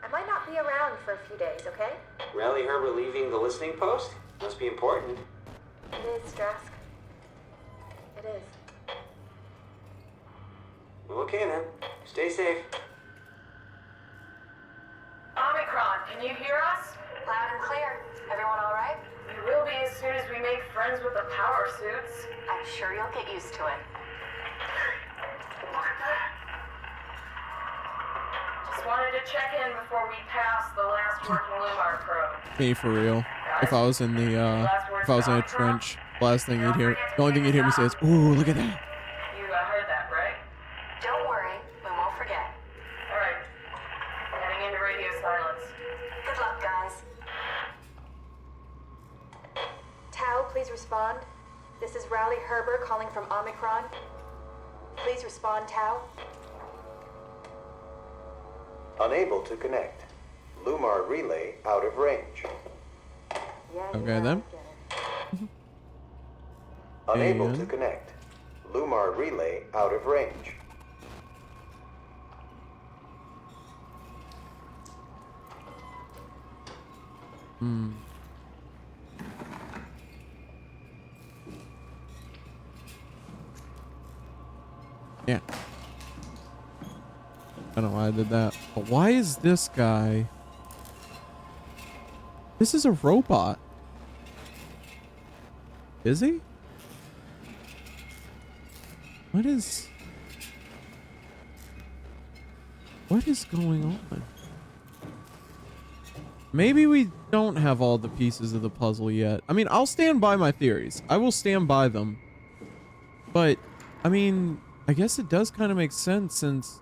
I might not be around for a few days, okay? Rally Herbert leaving the listening post? Must be important. It is, Strask. It is. Well, okay then. Stay safe. Omicron, can you hear us? Loud and clear. Everyone all right? We will be as soon as we make friends with the power suits. I'm sure you'll get used to it. Look at that. Just wanted to check in before we pass the last working Lumar probe. Me for real. If I was in the if I was in a trench, last thing you'd hear, the only thing you'd hear me say is, "Ooh, look at that." You heard that, right? Don't worry, we won't forget. All right. Heading into radio silence. Good luck, guys. Tau, please respond. This is Rowley Herber calling from Omicron. Please respond, Tau. Unable to connect. Lumar relay out of range. Okay then. Unable to connect. Lumar relay out of range. Yeah. I don't know why I did that. But why is this guy... This is a robot. Is he? What is going on? Maybe we don't have all the pieces of the puzzle yet. I mean, I'll stand by my theories. I will stand by them. But, I mean, I guess it does kind of make sense since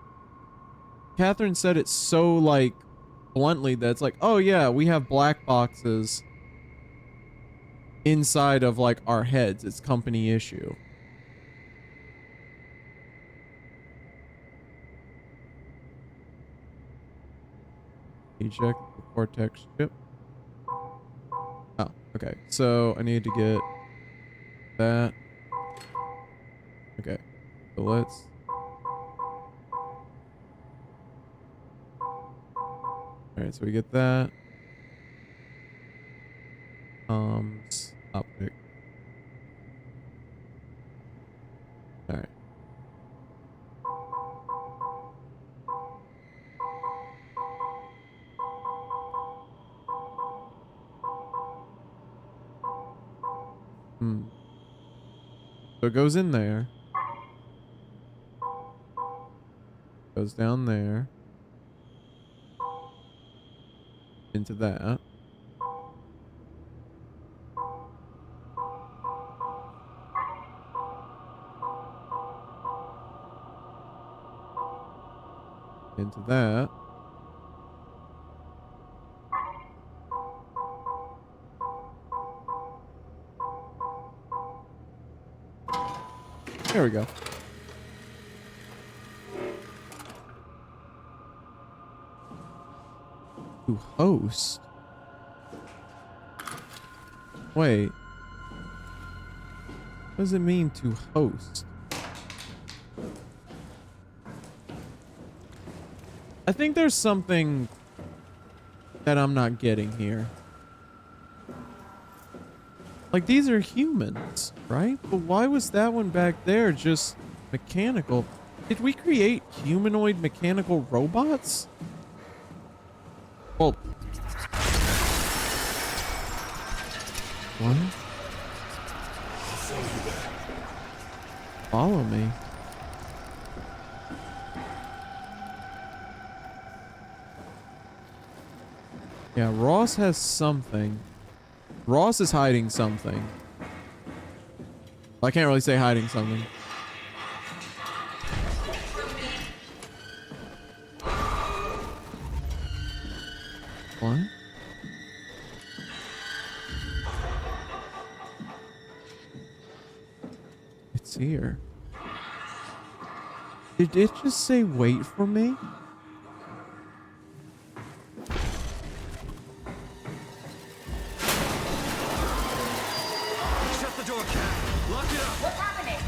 Catherine said it so, like, bluntly that it's like, oh yeah, we have black boxes inside of, like, our heads. It's company issue. Eject the Cortex chip. Oh, okay. So I need to get that. Okay. So let's... Alright, so we get that. Optic. Alright. So it goes in there. Goes down there. Into that. Into that. There we go. To host? Wait. What does it mean to host? I think there's something that I'm not getting here. Like, these are humans, right? But why was that one back there just mechanical? Did we create humanoid mechanical robots? Well... What? Follow me. Yeah, Ross has something. Ross is hiding something. I can't really say hiding something. What? It's here. Did it just say wait for me? Shut the door, Cat. Lock it up. What's happening?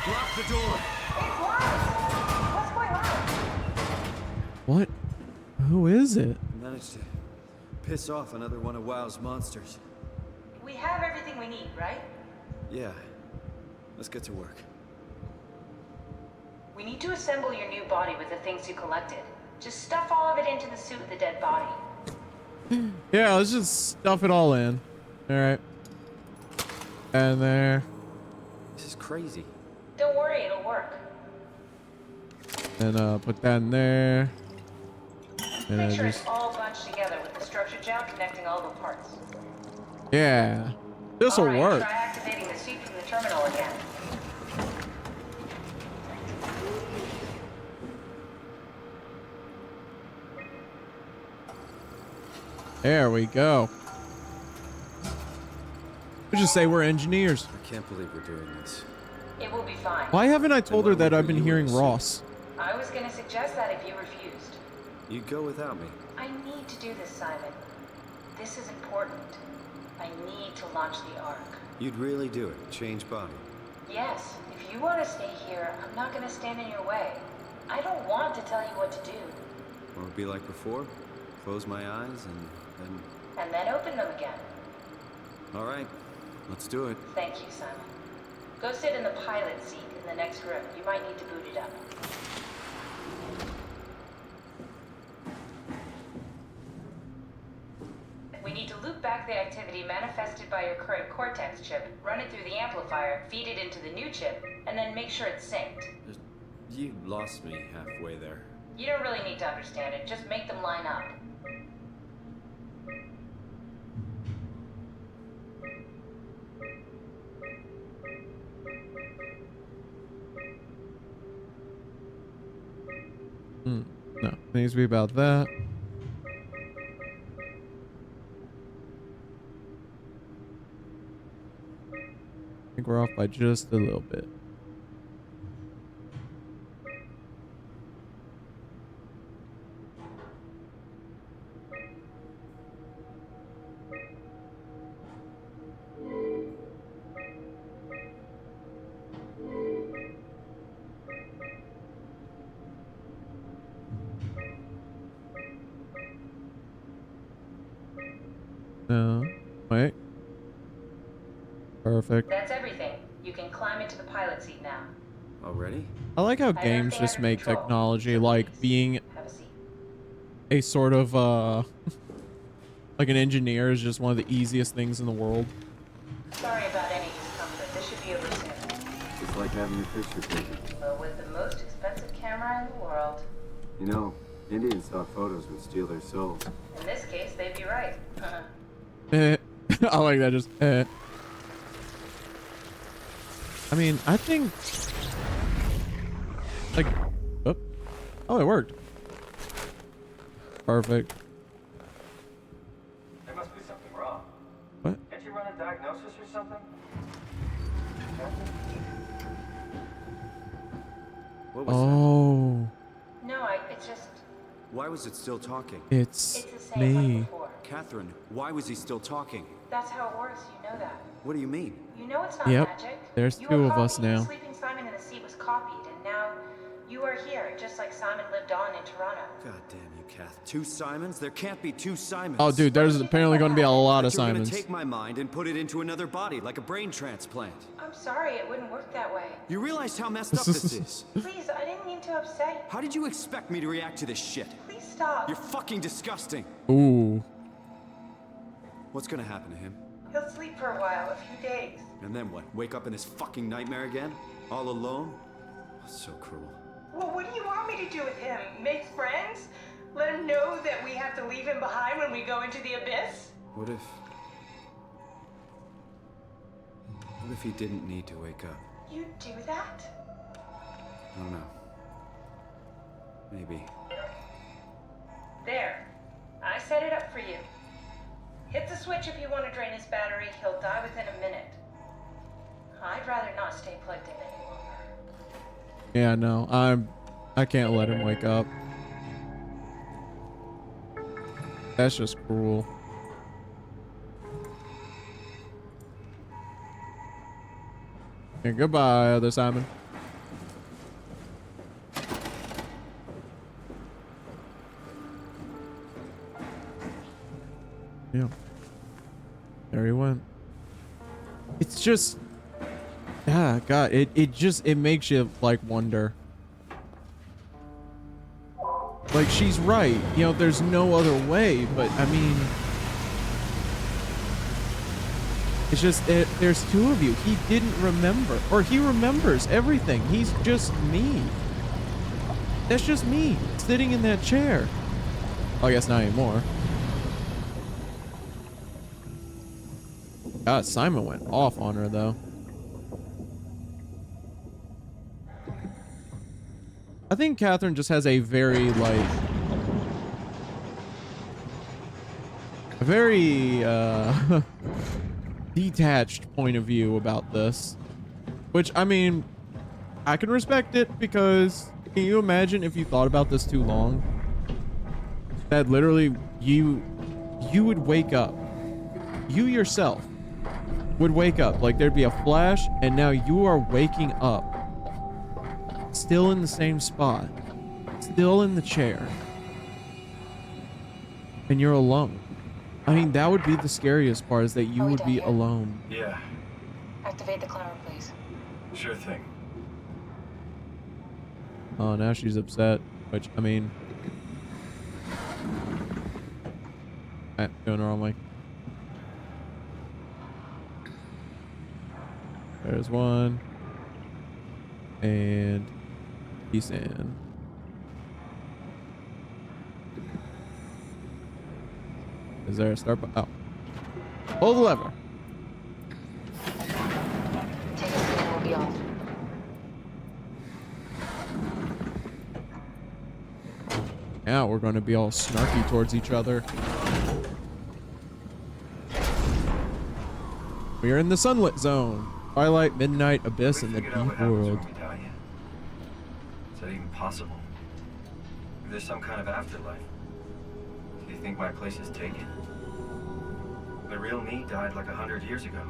Lock the door. It's locked. What's going on? What? Who is it? I managed to piss off another one of WoW's monsters. We have everything we need, right? Yeah. Let's get to work. We need to assemble your new body with the things you collected. Just stuff all of it into the suit with the dead body. Yeah, let's just stuff it all in. All right. And there. This is crazy. Don't worry, it'll work. And put that in there. And Make sure just, it's all bunched together with the structure gel connecting all the parts. yeah. This'll Alright, work. try activating the suit from the terminal again. There we go. We just say we're engineers. I can't believe we're doing this. It will be fine. Why haven't I told her that I've been hearing Ross? I was gonna suggest that if you refused. You'd go without me. I need to do this, Simon. This is important. I need to launch the Ark. You'd really do it. Change body. Yes, if you want to stay here, I'm not gonna stand in your way. I don't want to tell you what to do. Won't it be like before? Close my eyes and then... And then open them again. All right. Let's do it. Thank you, Simon. Go sit in the pilot seat in the next room. You might need to boot it up. We need to loop back the activity manifested by your current Cortex chip, run it through the amplifier, feed it into the new chip, and then make sure it's synced. You lost me halfway there. You don't really need to understand it, just make them line up. No, it needs to be about that. I think we're off by just a little bit. No, wait. Perfect. That's everything. You can climb into the pilot seat now. Already? I like how I have games everything just under make control. technology So like please, being have a seat. a sort of like an engineer is just one of the easiest things in the world. Sorry about any discomfort. This should be over soon. It's like having your picture taken. But with the most expensive camera in the world. You know, Indian stock photos would steal their souls. In this case, they'd be right. I like that. Just. I mean, I think. Like, oh, it worked. Perfect. There must be something wrong. What? Can't you run a diagnosis or something? What was Oh, No, it's just... that? Why was it still talking? it's It's the same like me. before. Catherine, why was he still talking? That's how it works, you know that. What do you mean? You know it's not Yep, magic. there's You two were of us copied. now. Sleeping Simon in the seat was copied, and now you are here, just like Simon lived on in Toronto. God damn you, Kath. Two Simons? There can't be two Simons. Oh, dude, there's apparently going to be a lot of But you're gonna Simons. take my mind and put it into another body, like a brain transplant. I'm sorry, it wouldn't work that way. You realize how messed up this is? Please, I didn't mean to upset you. How did you expect me to react to this shit? Please stop. You're fucking disgusting. Ooh. What's gonna happen to him? He'll sleep for a while, a few days. And then what? Wake up in this fucking nightmare again? All alone? So cruel. Well, what do you want me to do with him? Make friends? Let him know that we have to leave him behind when we go into the abyss? What if... What if he didn't need to wake up? You do that? I don't know. Maybe. There. I set it up for you. Hit the switch if you want to drain his battery. He'll die within a minute. I'd rather not stay plugged in any longer. Yeah, no, I can't let him wake up. That's just cruel. And goodbye, other Simon. Yeah. There he went. It's just, ah, God, it makes you like wonder. Like, she's right, you know, there's no other way, but I mean, it's just, there's two of you. He didn't remember, or he remembers everything. He's just me. That's just me, sitting in that chair. Well, I guess not anymore. God, Simon went off on her, though. I think Catherine just has a very, like, a very, detached point of view about this. Which, I mean, I can respect it, because can you imagine if you thought about this too long? That literally, you would wake up. You yourself would wake up, like there'd be a flash, and now you are waking up, still in the same spot, still in the chair, and you're alone. I mean, that would be the scariest part, is that you would be alone. Yeah, Activate the climber, please. sure thing. Oh, now she's upset, which, I mean, going the wrong way. There's one. And he's in. Is there a start? Oh. Pull the lever. Take a seat and we'll be off. Now we're going to be all snarky towards each other. We are in the sunlit zone. Twilight, midnight, abyss, and the deep world. Is that even possible? If there's some kind of afterlife, do you think my place is taken? The real me died like 100 years ago.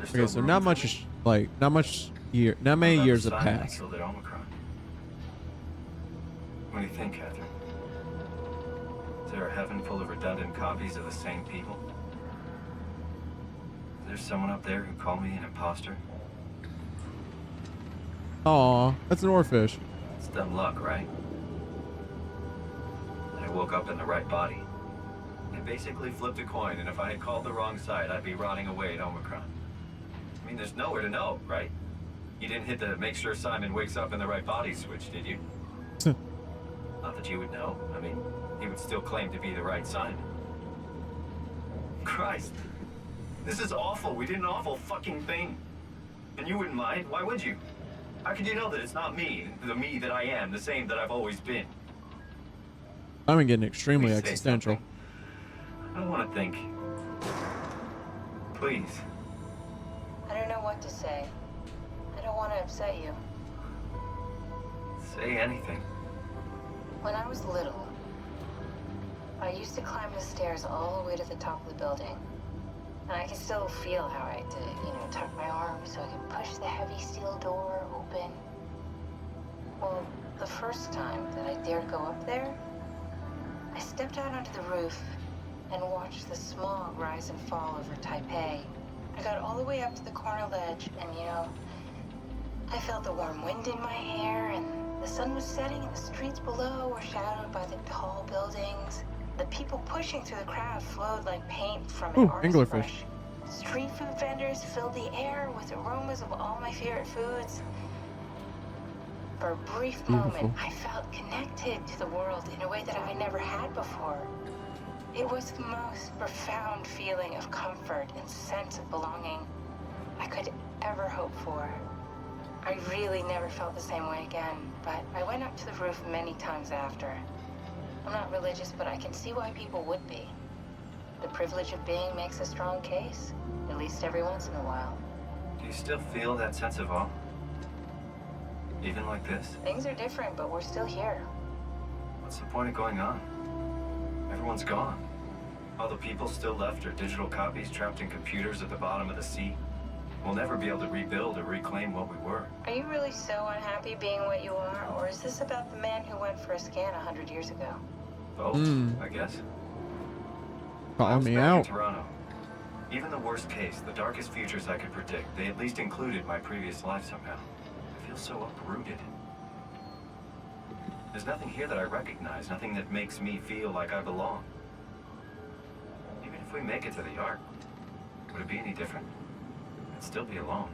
Okay, so not much, like, not many years have passed. Killed at Omicron. What do you think, Catherine? Is there a heaven full of redundant copies of the same people? Is there someone up there who called me an imposter? Aw, that's an oarfish. It's dumb luck, right? I woke up in the right body. I basically flipped a coin, and if I had called the wrong side, I'd be rotting away at Omicron. I mean, there's nowhere to know, right? You didn't hit the make sure Simon wakes up in the right body switch, did you? Not that you would know. I mean, he would still claim to be the right Simon. Christ. This is awful. We did an awful fucking thing. And you wouldn't mind. Why would you? How could you know that it's not me, the me that I am, the same that I've always been? I'm getting extremely existential. I don't want to think. Please. I don't know what to say. I don't want to upset you. Say anything. When I was little, I used to climb the stairs all the way to the top of the building. And I can still feel how I had to, tuck my arms so I could push the heavy steel door open. Well, the first time that I dared go up there, I stepped out onto the roof and watched the smog rise and fall over Taipei. I got all the way up to the corner ledge and, I felt the warm wind in my hair, and the sun was setting and the streets below were shadowed by the tall buildings. The people pushing through the crowd flowed like paint from an artist's brush. Street food vendors filled the air with aromas of all my favorite foods. For a brief moment, I felt connected to the world in a way that I never had before. It was the most profound feeling of comfort and sense of belonging. I could ever hope for. I really never felt the same way again, but I went up to the roof many times after. I'm not religious, but I can see why people would be. The privilege of being makes a strong case, at least every once in a while. Do you still feel that sense of awe? Even like this? Things are different, but we're still here. What's the point of going on? Everyone's gone. All the people still left are digital copies trapped in computers at the bottom of the sea. We'll never be able to rebuild or reclaim what we were. Are you really so unhappy being what you are, or is this about the man who went for a scan 100 years ago? Both, I guess. Calling me back out. in Toronto. Even the worst case, the darkest futures I could predict, they at least included my previous life somehow. I feel so uprooted. There's nothing here that I recognize, nothing that makes me feel like I belong. Even if we make it to the Ark, would it be any different? I'd still be alone.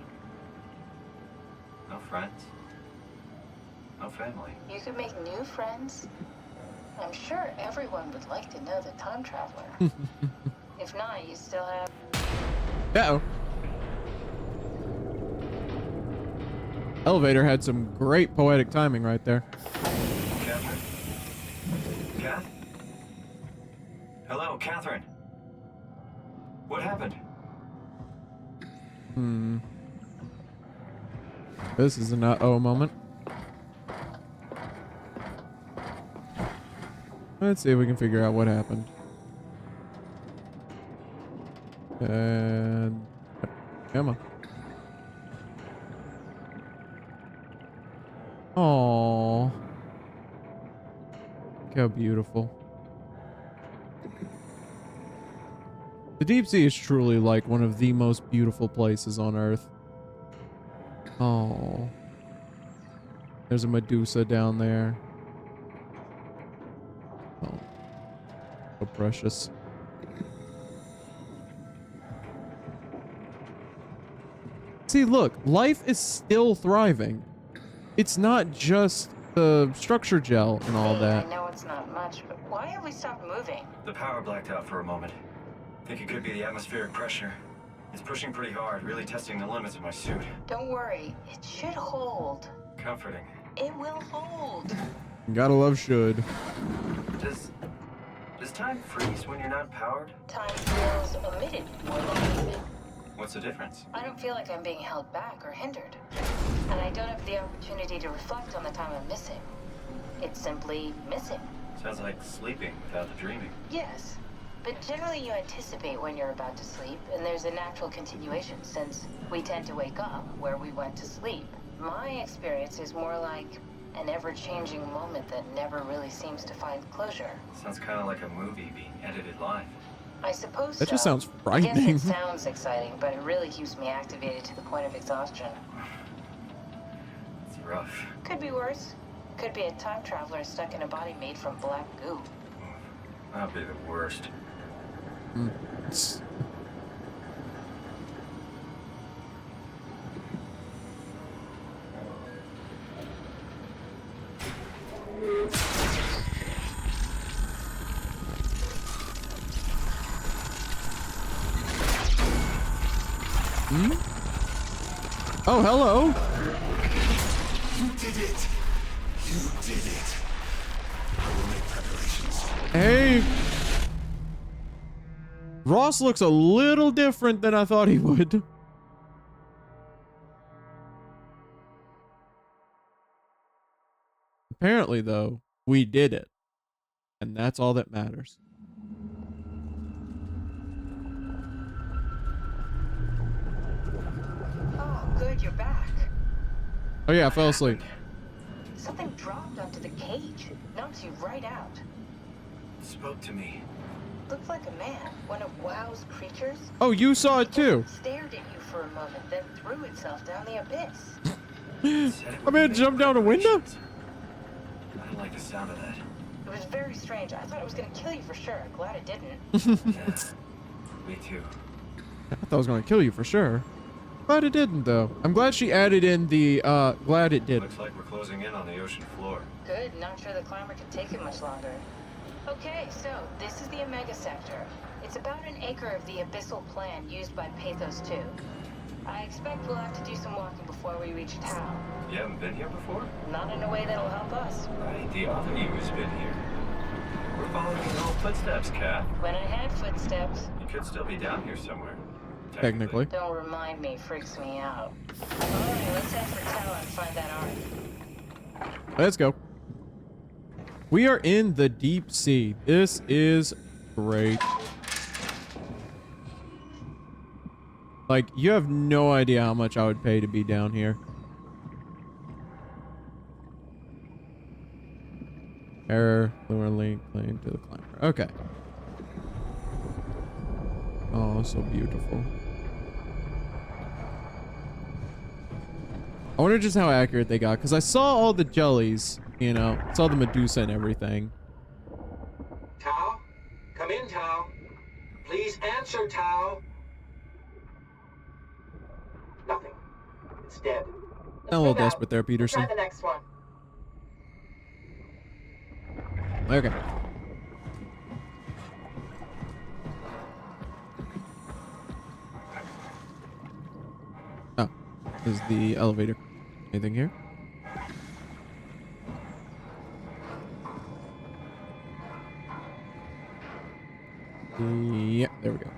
No friends. No family. You could make new friends. I'm sure everyone would like to know the time traveler. If not, you still have... Uh-oh. Elevator had some great poetic timing right there. Catherine? Kath? Hello, Catherine. What happened? This is an uh-oh moment. Let's see if we can figure out what happened. And come on. Aww. Look how beautiful. The deep sea is truly like one of the most beautiful places on Earth. Oh. There's a Medusa down there. Oh. So precious. See, look, life is still thriving. It's not just the structure gel and all that. I know it's not much, but why have we stopped moving? The power blacked out for a moment. Think it could be the atmospheric pressure. It's pushing pretty hard, really testing the limits of my suit. Don't worry, it should hold. Comforting. It will hold. Gotta love should. Does time freeze when you're not powered? Time feels omitted more than anything. What's the difference? I don't feel like I'm being held back or hindered. And I don't have the opportunity to reflect on the time I'm missing. It's simply missing. Sounds like sleeping without the dreaming. Yes. But generally you anticipate when you're about to sleep, and there's a natural continuation since we tend to wake up where we went to sleep. My experience is more like an ever-changing moment that never really seems to find closure. Sounds kind of like a movie being edited live. I suppose that just sounds I guess frightening. it sounds exciting, but it really keeps me activated to the point of exhaustion. It's rough. Could be worse. Could be a time traveler stuck in a body made from black goo. That'd be the worst. Oh, hello. You did it. You did it. I will make preparations. Hey. Ross looks a little different than I thought he would. Apparently, though, we did it. And that's all that matters. Oh, good, you're back. Oh yeah, I fell asleep. Something dropped onto the cage. Knocks you right out. It spoke to me. Looked like a man, one of WoW's creatures. Oh, you saw it too. Stared at you for a moment, then threw itself down the abyss. I mean, jump down a window? I don't like the sound of that. It was very strange. I thought it was gonna kill you for sure. Glad it didn't. Yeah, me too. I thought I was going to kill you for sure. Glad it didn't, though. I'm glad she added in the, glad it did. Looks like we're closing in on the ocean floor. Good, not sure the climber can take it much longer. Okay, so this is the Omega Sector. It's about an acre of the abyssal plan used by Pathos 2. I expect we'll have to do some walking before we reach town. You haven't been here before? Not in a way that'll help us. Right, the other you's been here. We're following your old footsteps, Cat. When I had footsteps. You could still be down here somewhere. Technically. Don't remind me, freaks me out. Alright, let's head for town and find that ark. Let's go. We are in the deep sea. This is great. Like, you have no idea how much I would pay to be down here. Error, lure link, claim to the climber. Okay. Oh, so beautiful. I wonder just how accurate they got, because I saw all the jellies, you know, saw the Medusa and everything. Tao? Come in, Tao. Please answer, Tao. Nothing. It's dead. A little desperate there, Peterson. Try the next one. Okay. Oh, is the elevator. Anything here? Yeah, there we go.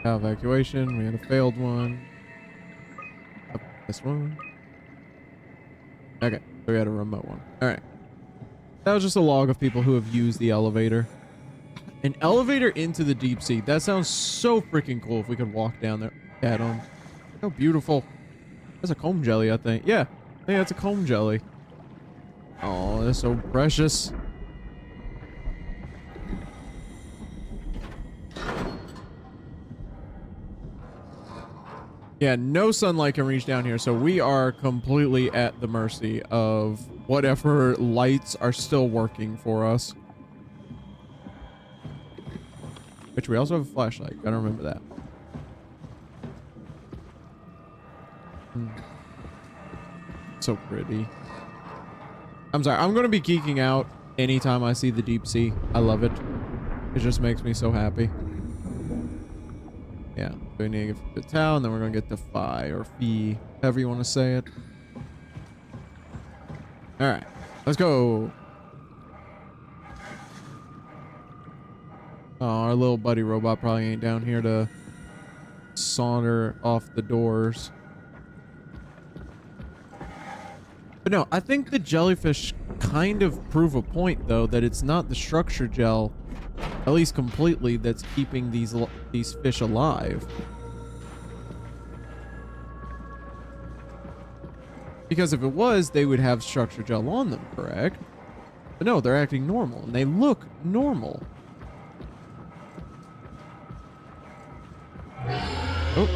Evacuation. We had a failed one. Up this one. Okay, so we had a remote one. All right. That was just a log of people who have used the elevator. An elevator into the deep sea. That sounds so freaking cool if we could walk down there at them. How beautiful. That's a comb jelly, I think. Yeah, I think that's a comb jelly. Oh, that's so precious. Yeah, no sunlight can reach down here, so we are completely at the mercy of whatever lights are still working for us. Which we also have a flashlight. Gotta remember that. So pretty. I'm sorry. I'm gonna be geeking out anytime I see the deep sea. I love it. It just makes me so happy. Yeah. So we need to get to the town, then we're gonna get the Phi or Fee, however you want to say it. All right. Let's go. Oh, our little buddy robot probably ain't down here to saunter off the doors. But no, I think the jellyfish kind of prove a point, though, that it's not the structure gel, at least completely, that's keeping these fish alive. Because if it was, they would have structure gel on them, correct? But no, they're acting normal, and they look normal. Oh.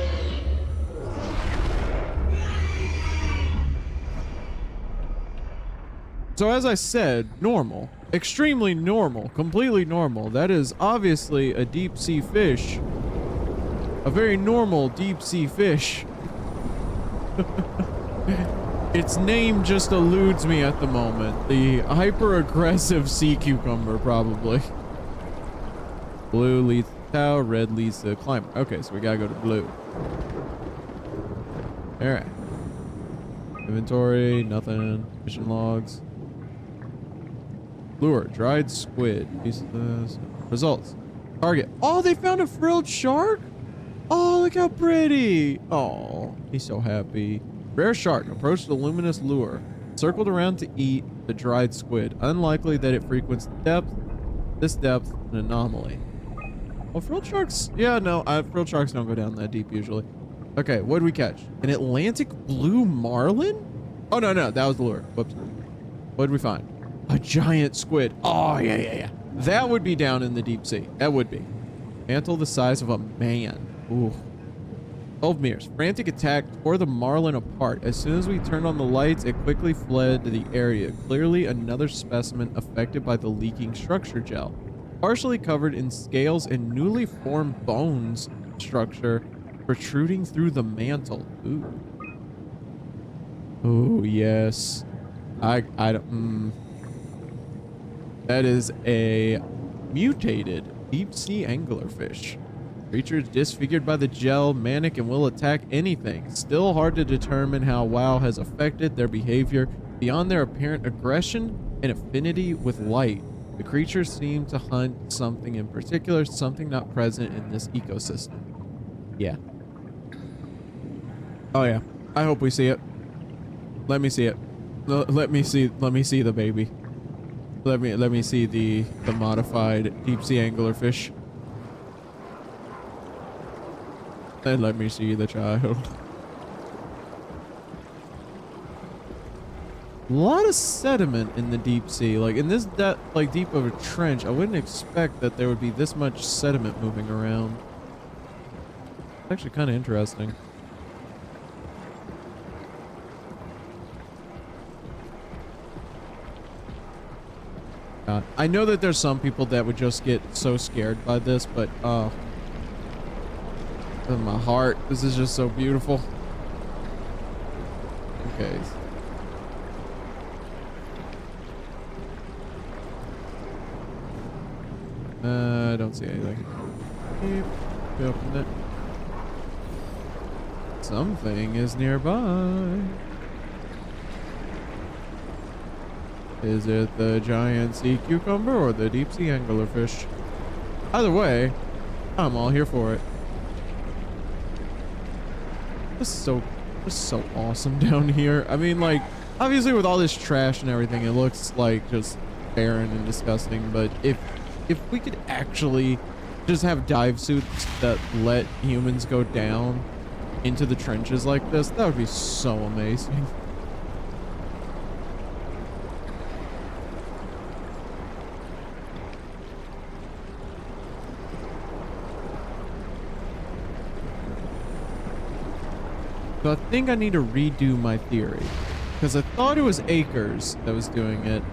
So as I said, normal. Extremely normal. Completely normal. That is obviously a deep sea fish. A very normal deep sea fish. Its name just eludes me at the moment. The hyper-aggressive sea cucumber, probably. Blue leads to Tao, red leads to the climber. Okay, so we gotta go to blue. Alright. Inventory, nothing. Mission logs. Lure, dried squid. Pieces. Results. Target. Oh, they found a frilled shark? Oh, look how pretty. Oh, he's so happy. Rare shark. Approach the luminous lure. Circled around to eat the dried squid. Unlikely that it frequents the depth. This depth, an anomaly. Well, frilled sharks. Yeah, no, frilled sharks don't go down that deep usually. Okay, what did we catch? An Atlantic blue marlin? Oh, no, that was the lure. Whoops. What did we find? A giant squid. Oh, yeah. That would be down in the deep sea. That would be. Mantle the size of a man. Ooh. 12 meters. Frantic attack tore the marlin apart. As soon as we turned on the lights, it quickly fled to the area. Clearly another specimen affected by the leaking structure gel. Partially covered in scales and newly formed bones structure protruding through the mantle. Ooh. Oh, yes. I don't... That is a mutated deep sea anglerfish. Creatures disfigured by the gel, manic, and will attack anything. Still hard to determine how WoW has affected their behavior. Beyond their apparent aggression and affinity with light, the creatures seem to hunt something in particular, something not present in this ecosystem. Yeah. Oh yeah. I hope we see it. Let me see it. Let me see the baby. Let me see the modified deep sea anglerfish. And let me see the child. A lot of sediment in the deep sea. Like in this like deep of a trench, I wouldn't expect that there would be this much sediment moving around. It's actually kind of interesting. I know that there's some people that would just get so scared by this, but in my heart, this is just so beautiful. Okay. I don't see anything. Keep open it. Something is nearby. Is it the giant sea cucumber or the deep sea anglerfish? Either way, I'm all here for it. This is so awesome down here. I mean, like, obviously with all this trash and everything, it looks like just barren and disgusting. But if we could actually just have dive suits that let humans go down into the trenches like this, that would be so amazing. So I think I need to redo my theory, because I thought it was Akers that was doing it,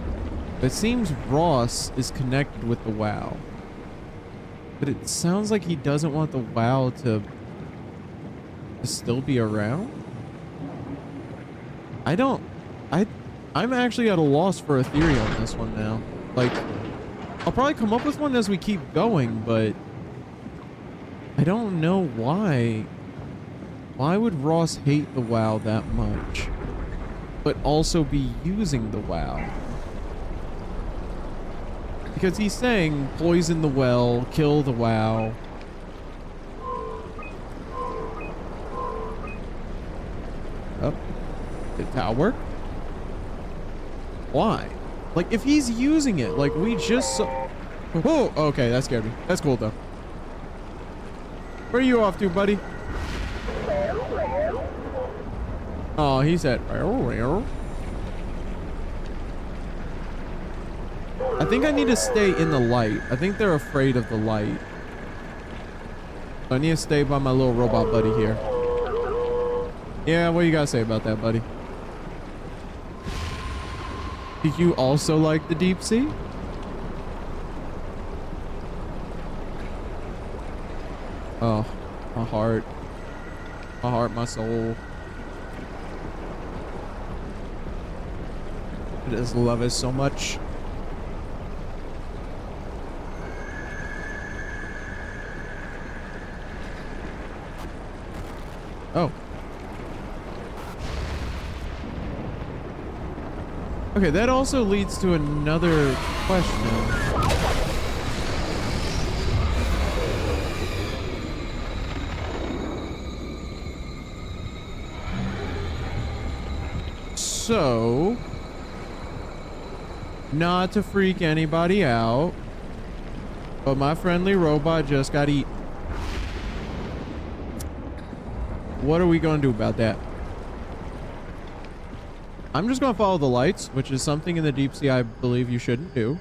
but it seems Ross is connected with the WoW. But it sounds like he doesn't want the WoW to still be around. I'm actually at a loss for a theory on this one now. Like, I'll probably come up with one as we keep going, but I don't know why. Why would Ross hate the WoW that much, but also be using the WoW? Because he's saying poison the well, kill the WoW. Oh, did that work? Why? Like, if he's using it, like we just saw. Oh, okay, that scared me. That's cool though. Where are you off to, buddy? Oh, he said, I think I need to stay in the light. I think they're afraid of the light. So I need to stay by my little robot buddy here. Yeah, what do you gotta say about that, buddy? Do you also like the deep sea? Oh, my heart. My heart, my soul. I just love it so much. Oh. Okay, that also leads to another question. So, not to freak anybody out, but my friendly robot just got eaten. What are we going to do about that? I'm just going to follow the lights, which is something in the deep sea I believe you shouldn't do.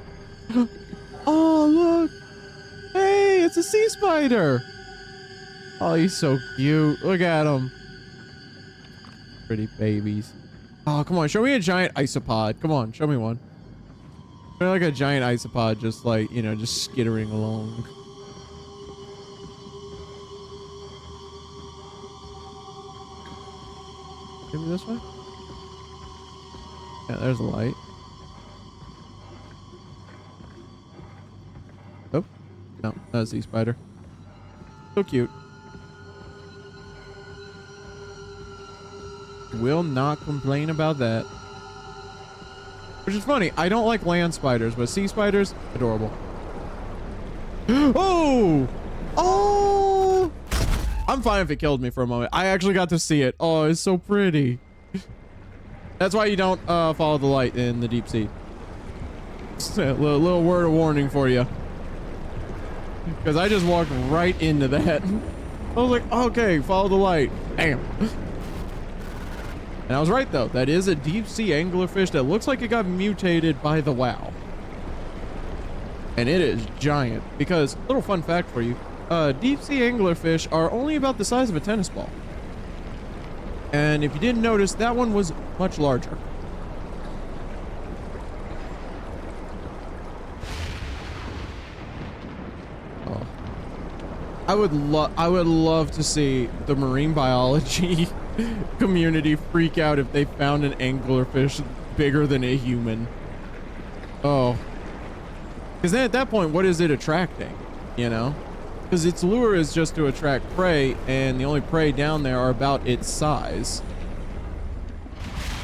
Oh, look. Hey, it's a sea spider. Oh, he's so cute. Look at him. Pretty babies. Oh, come on. Show me a giant isopod. Come on. Show me one. Show me like a giant isopod just like, you know, just skittering along. Maybe this way? Yeah, there's a light. Sea spider. So cute. Will not complain about that. Which is funny. I don't like land spiders, but sea spiders, adorable. Oh! Oh! I'm fine if it killed me for a moment. I actually got to see it. Oh, it's so pretty. That's why you don't follow the light in the deep sea. Just a little word of warning for you. Because I just walked right into that. I was like, okay, follow the light. Damn. And I was right, though. That is a deep sea anglerfish that looks like it got mutated by the WoW. And it is giant. Because, little fun fact for you, deep sea anglerfish are only about the size of a tennis ball. And if you didn't notice, that one was much larger. Oh. I would love to see the marine biology community freak out if they found an anglerfish bigger than a human. Oh. Because then at that point, what is it attracting? You know? Because its lure is just to attract prey, and the only prey down there are about its size.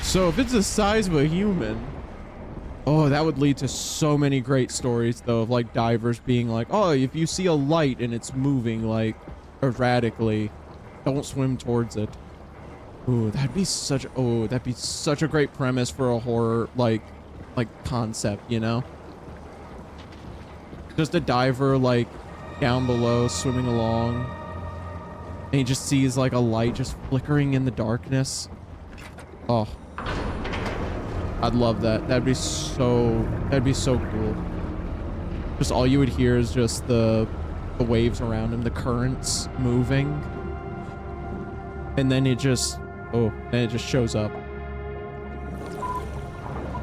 So if it's the size of a human, oh, that would lead to so many great stories, though, of like divers being like, oh, if you see a light and it's moving like erratically, don't swim towards it. Ooh, that'd be such a great premise for a horror like concept, you know? Just a diver like down below swimming along, and he just sees like a light just flickering in the darkness. Oh, I'd love that. That'd be so cool. Just all you would hear is just the waves around him, the currents moving, and then it just shows up.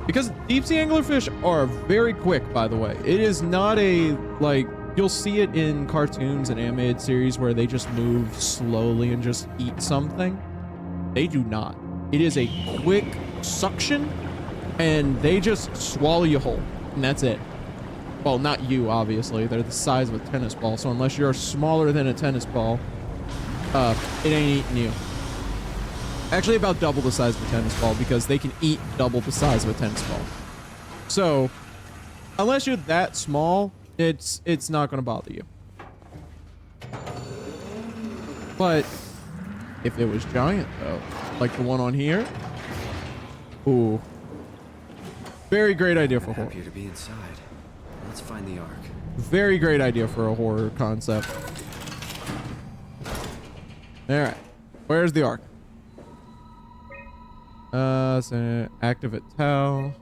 Because deep sea anglerfish are very quick, by the way. It is not a, like, you'll see it in cartoons and animated series where they just move slowly and just eat something. They do not. It is a quick suction, and they just swallow you whole, and that's it. Well, not you, obviously. They're the size of a tennis ball, so unless you're smaller than a tennis ball, it ain't eating you. Actually, about double the size of a tennis ball, because they can eat double the size of a tennis ball. So, unless you're that small, it's not going to bother you. But if it was giant, though, like the one on here, ooh, very great idea for horror. Happier to be inside. Let's find the Ark. Very great idea for a horror concept. All right, where's the Ark? So activate tau,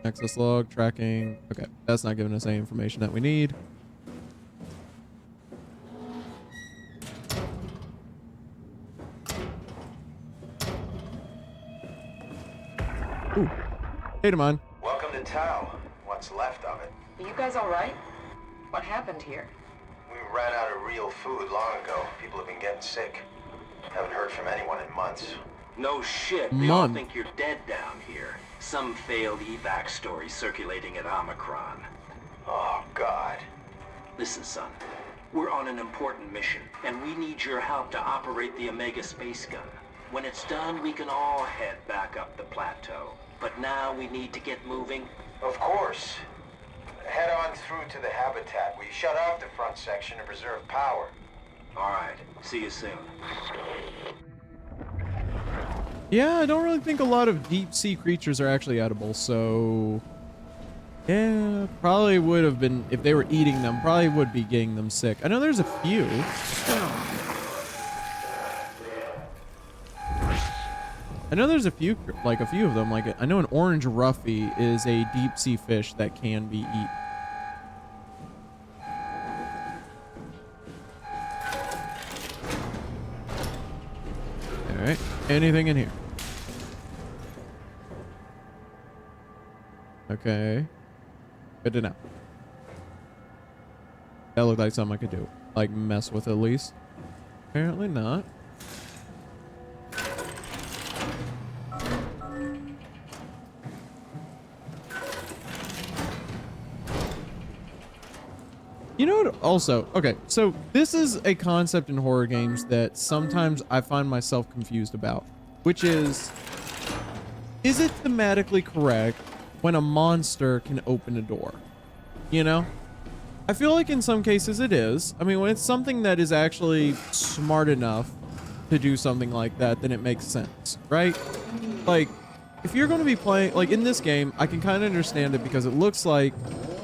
access log, tracking. Okay, that's not giving us any information that we need. Ooh, data mine. Welcome to Tau. What's left of it. Are you guys all right? What happened here? We ran out of real food long ago. People have been getting sick. Haven't heard from anyone in months. No shit. They all think you're dead down here. Some failed evac story circulating at Omicron. Oh, God. Listen, son. We're on an important mission, and we need your help to operate the Omega space gun. When it's done, we can all head back up the plateau. But now we need to get moving. Of course. Head on through to the habitat. We shut off the front section to preserve power. All right. See you soon. Yeah, I don't really think a lot of deep sea creatures are actually edible, so yeah, probably would have been, if they were eating them, probably would be getting them sick. I know there's a few. I know there's a few of them. Like, I know an orange ruffy is a deep sea fish that can be eaten. All right, anything in here? Okay, good to know. That looked like something I could do, like mess with at least. Apparently not. You know know what? Also, okay, so this is a concept in horror games that sometimes I find myself confused about, which is it thematically correct when a monster can open a door? You know? I feel like in some cases it is. I mean, when it's something that is actually smart enough to do something like that, then it makes sense, right? Like, if you're going to be playing, like in this game, I can kind of understand it because it looks like,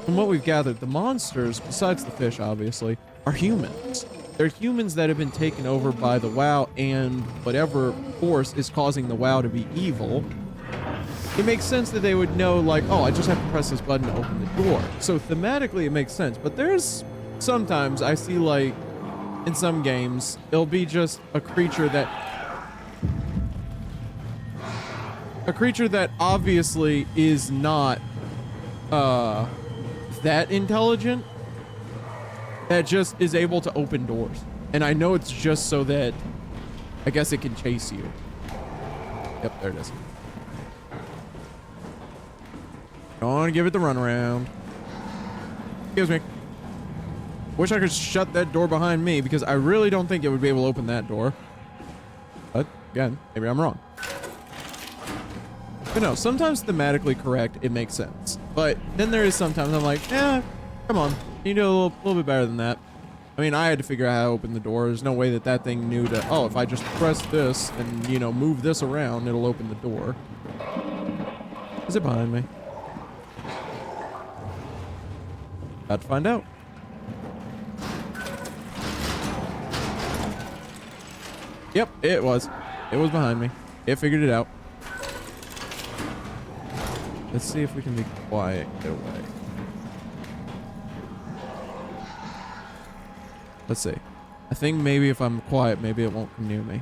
from what we've gathered, the monsters, besides the fish, obviously, are humans. They're humans that have been taken over by the WoW and whatever force is causing the WoW to be evil. It makes sense that they would know, like, oh, I just have to press this button to open the door. So thematically, it makes sense. But there's sometimes I see, like, in some games, it'll be just a creature that obviously is not that intelligent, that just is able to open doors. And I know it's just so that I guess it can chase you. Yep, there it is. Don't want to give it the runaround. Excuse me. Wish I could shut that door behind me because I really don't think it would be able to open that door. But again, maybe I'm wrong. But no, sometimes thematically correct, it makes sense. But then there is sometimes I'm like, eh, come on. You do a little bit better than that. I mean, I had to figure out how to open the door. There's no way that that thing knew to, oh, if I just press this and, you know, move this around, it'll open the door. Is it behind me? About to find out. Yep, it was. It was behind me. It figured it out. Let's see if we can be quiet. Get away. Let's see. I think maybe if I'm quiet, maybe it won't come near me.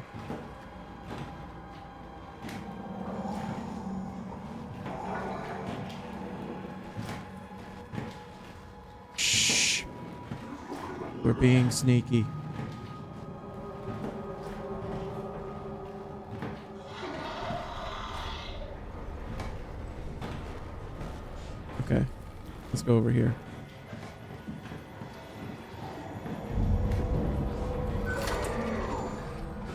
Shh. We're being sneaky. Okay, let's go over here.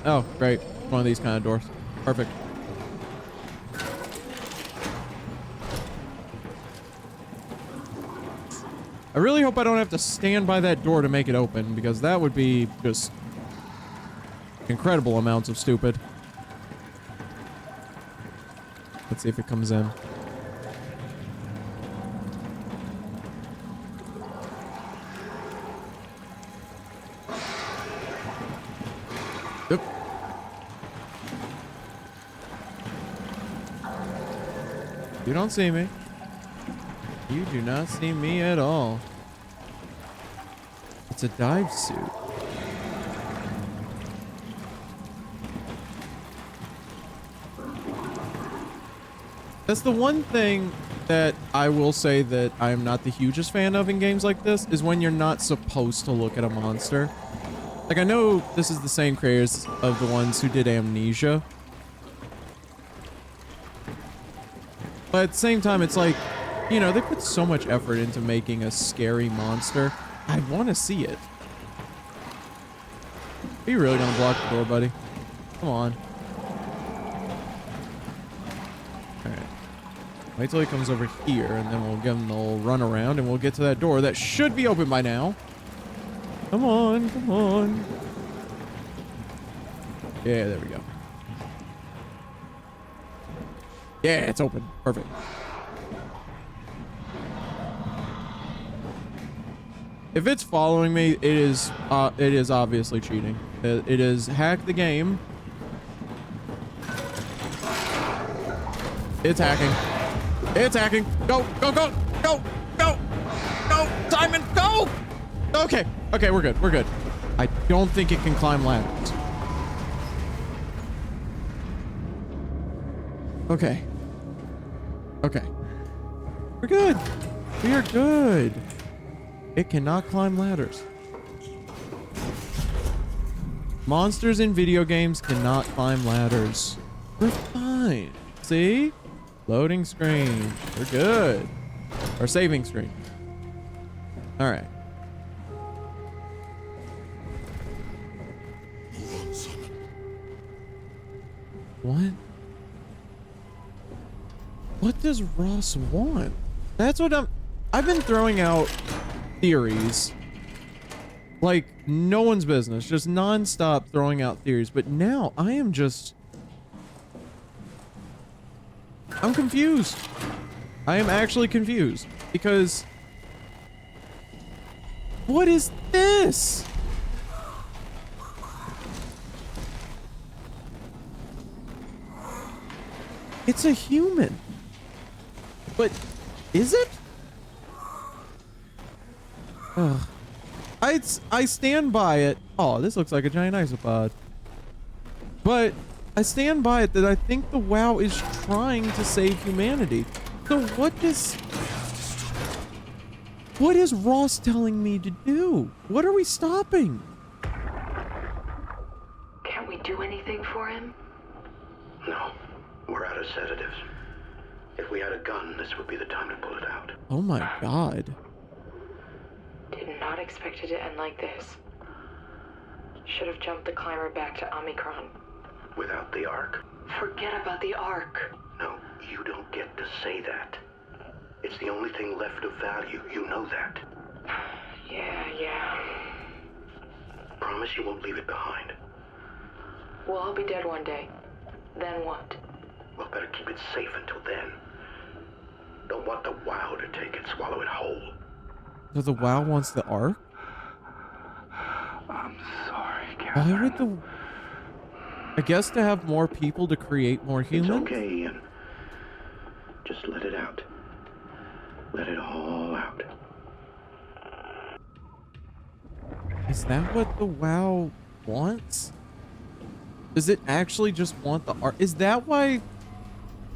Oh, great. One of these kind of doors. Perfect. I really hope I don't have to stand by that door to make it open, because that would be just incredible amounts of stupid. Let's see if it comes in. Yep. You don't see me. You do not see me at all. It's a dive suit. That's the one thing that I will say that I am not the hugest fan of in games like this, is when you're not supposed to look at a monster. Like, I know this is the same creators of the ones who did Amnesia. But at the same time, it's like, you know, they put so much effort into making a scary monster. I want to see it. Are you really gonna block the door, buddy? Come on. Alright. Wait till he comes over here, and then we'll give him the little run around, and we'll get to that door that should be open by now. Come on, come on. Yeah, there we go. Yeah, it's open. Perfect. If it's following me, it is obviously cheating. It is hack the game. It's hacking. It's hacking. Go, go, go, go, go, go, Simon, go! Okay, okay, we're good, we're good. I don't think it can climb ladders. Okay. Okay. We're good. We are good. It cannot climb ladders. Monsters in video games cannot climb ladders. We're fine. See? Loading screen. We're good. Or saving screen. All right. What? What does Ross want? That's what I've been throwing out theories. Like, no one's business. Just non-stop throwing out theories. But now, I am just... I'm confused. I am actually confused. Because... what is this? It's a human. But is it? Ugh. I stand by it. Oh, this looks like a giant isopod. But I stand by it that I think the WoW is trying to save humanity. So what is Ross telling me to do? What are we stopping? Can't we do anything for him? No, we're out of sedatives. If we had a gun, this would be the time to pull it out. Oh my god. Did not expect it to end like this. Should have jumped the climber back to Omicron. Without the Ark? Forget about the Ark. No, you don't get to say that. It's the only thing left of value. You know that. Yeah. Promise you won't leave it behind. We'll all be dead one day. Then what? Well, better keep it safe until then. Don't want the WoW to take it, swallow it whole. So the WoW wants the Ark? I'm sorry, Why would the... I guess to have more people to create more humans? It's okay, Ian. Just let it out. Let it all out. Is that what the WoW wants? Does it actually just want the Ark? Is that why...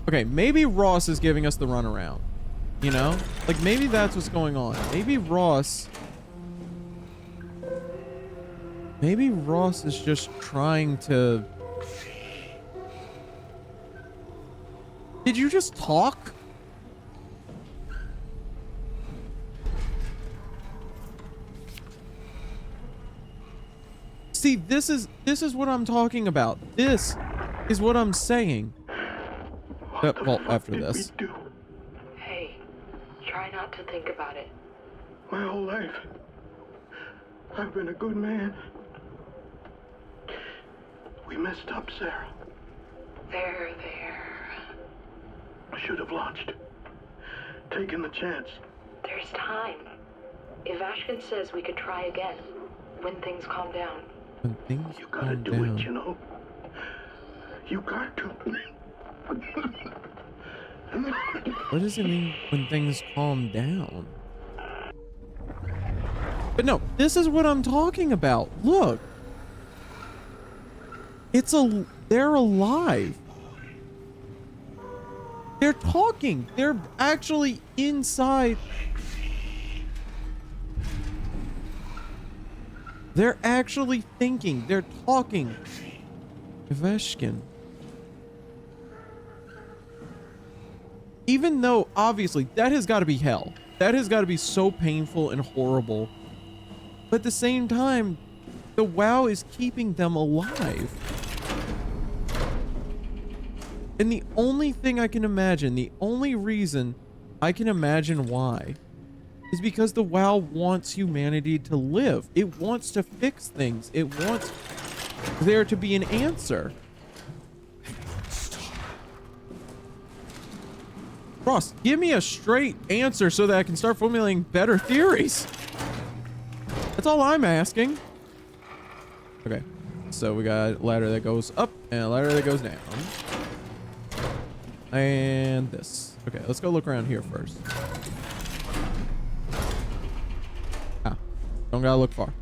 Okay, maybe Ross is giving us the runaround. You know? Like, maybe that's what's going on. Maybe Ross is just trying to... Did you just talk? See, this is what I'm talking about. This is what I'm saying. Well, after this. Hey, try not to think about it. My whole life, I've been a good man. We messed up, Sarah. There. I should have launched. Taken the chance. There's time. If Ashkin says we could try again, when things calm down. When things You gotta calm do down. it, you know. You got to. What does it mean when things calm down? But no, this is what I'm talking about. Look. They're alive. They're talking. They're actually inside. They're actually thinking. They're talking. Iveshkin. Even though, obviously, that has got to be hell. That has got to be so painful and horrible. But at the same time, the WoW is keeping them alive. And the only thing I can imagine, the only reason I can imagine why, is because the WoW wants humanity to live. It wants to fix things. It wants there to be an answer. Ross, give me a straight answer so that I can start formulating better theories. That's all I'm asking. Okay, so we got a ladder that goes up and a ladder that goes down. And this. Okay, let's go look around here first. Ah, don't gotta look far.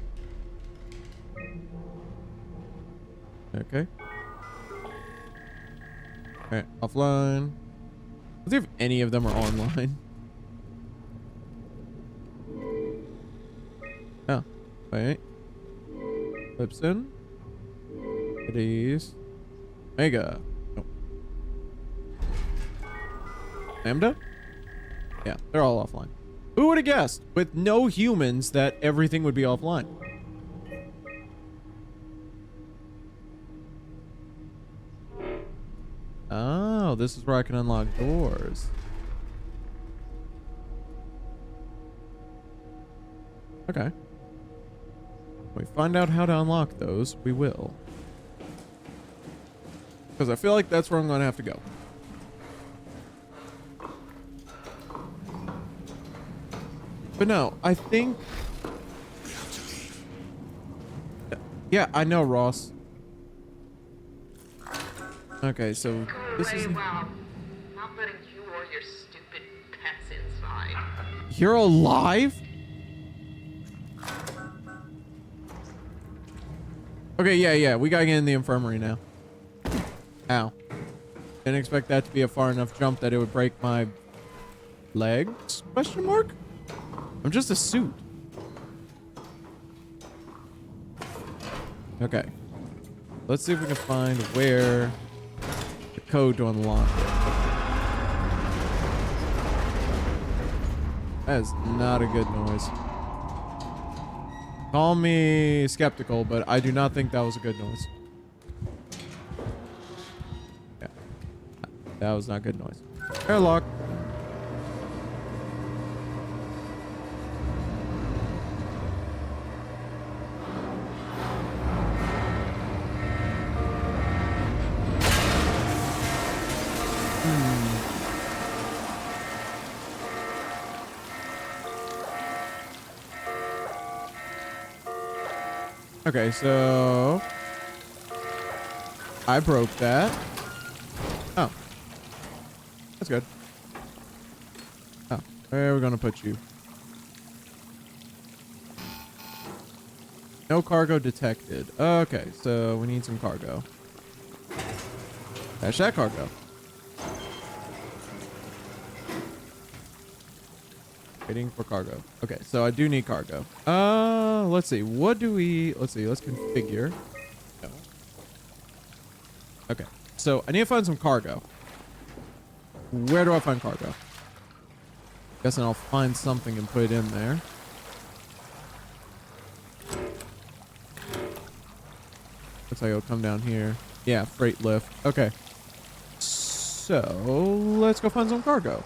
Okay. Alright, offline. Let's see if any of them are online. Oh, wait. Lipson. These. Mega. Nope. Lambda? Yeah, they're all offline. Who would have guessed with no humans that everything would be offline? this is where I can unlock doors. Okay. When we find out how to unlock those, we will. Because I feel like that's where I'm going to have to go. But no, I think... Yeah, I know, Ross. Okay, so this is... Not letting you or your stupid pets inside. You're alive? Okay, yeah, we gotta get in the infirmary now. Ow. Didn't expect that to be a far enough jump that it would break my legs? Question mark? I'm just a suit. Okay. Let's see if we can find where the code to unlock it. That is not a good noise. Call me skeptical, but I do not think that was a good noise. Yeah. That was not good noise. Airlock. Okay, so I broke that. Oh, that's good. Oh, where are we gonna put you? No cargo detected. Okay, so we need some cargo. Dash that cargo. Waiting for cargo. Okay, so I do need cargo. Let's see. What do we... Let's see. Let's configure. No. Okay, so I need to find some cargo. Where do I find cargo? Guessing I'll find something and put it in there. Looks like it'll come down here. Yeah, freight lift. Okay. So, let's go find some cargo.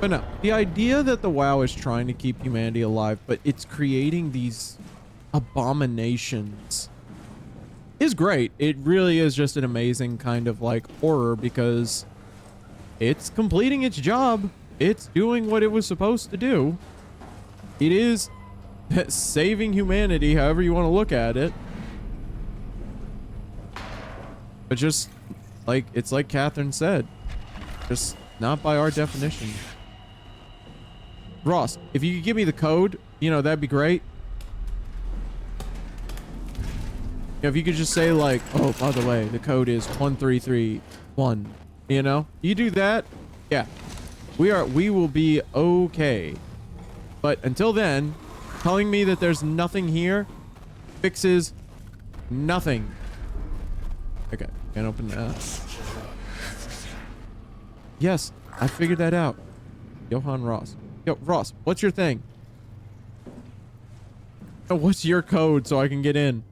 But no, the idea that the WoW is trying to keep humanity alive, but it's creating these abominations is great. It really is just an amazing kind of like horror because it's completing its job. It's doing what it was supposed to do. It is saving humanity, however you want to look at it. But just like, it's like Catherine said, just not by our definition. Ross, if you could give me the code, you know, that'd be great. You know, if you could just say like, oh, by the way, the code is 1331, you know, you do that. Yeah, we will be okay. But until then, telling me that there's nothing here fixes nothing. Okay, can't open that. Yes, I figured that out. Johann Ross. Yo, Ross, what's your thing? Oh, what's your code so I can get in?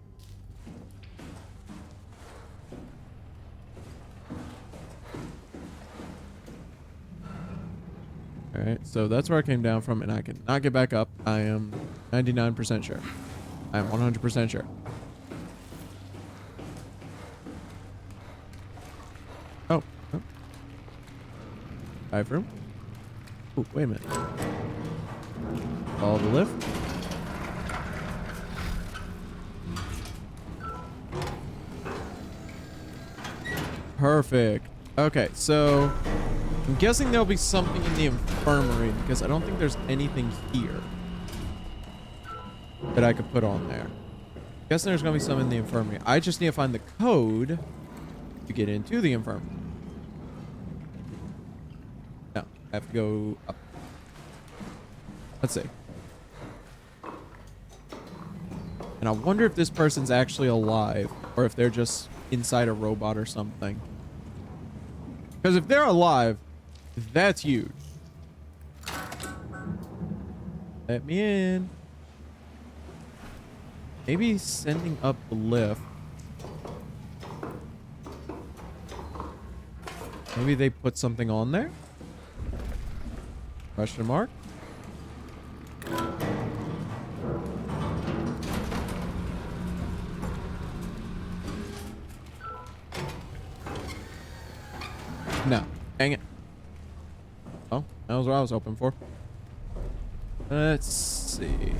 All right, so that's where I came down from, and I can not get back up. I am 99% sure. I am 100% sure. Oh. Dive room. Oh, wait a minute. Follow the lift. Perfect. Okay, so I'm guessing there'll be something in the infirmary because I don't think there's anything here that I could put on there. Guessing there's gonna be some in the infirmary. I just need to find the code to get into the infirmary. No, I have to go up. Let's see. And I wonder if this person's actually alive or if they're just inside a robot or something. Because if they're alive, that's huge. Let me in. Maybe sending up the lift. Maybe they put something on there? Question mark? No. Dang it. Oh, that was what I was hoping for. Let's see.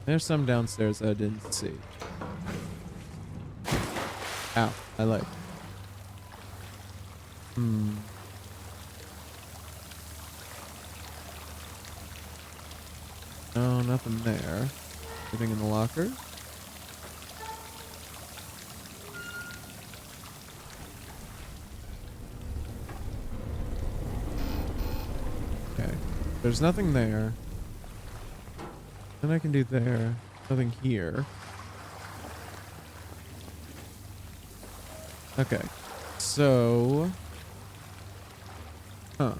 There's some downstairs that I didn't see. Ow, my leg. No, nothing there. Anything in the locker? Okay. There's nothing there. Nothing I can do there. Nothing here. Okay. So... Huh.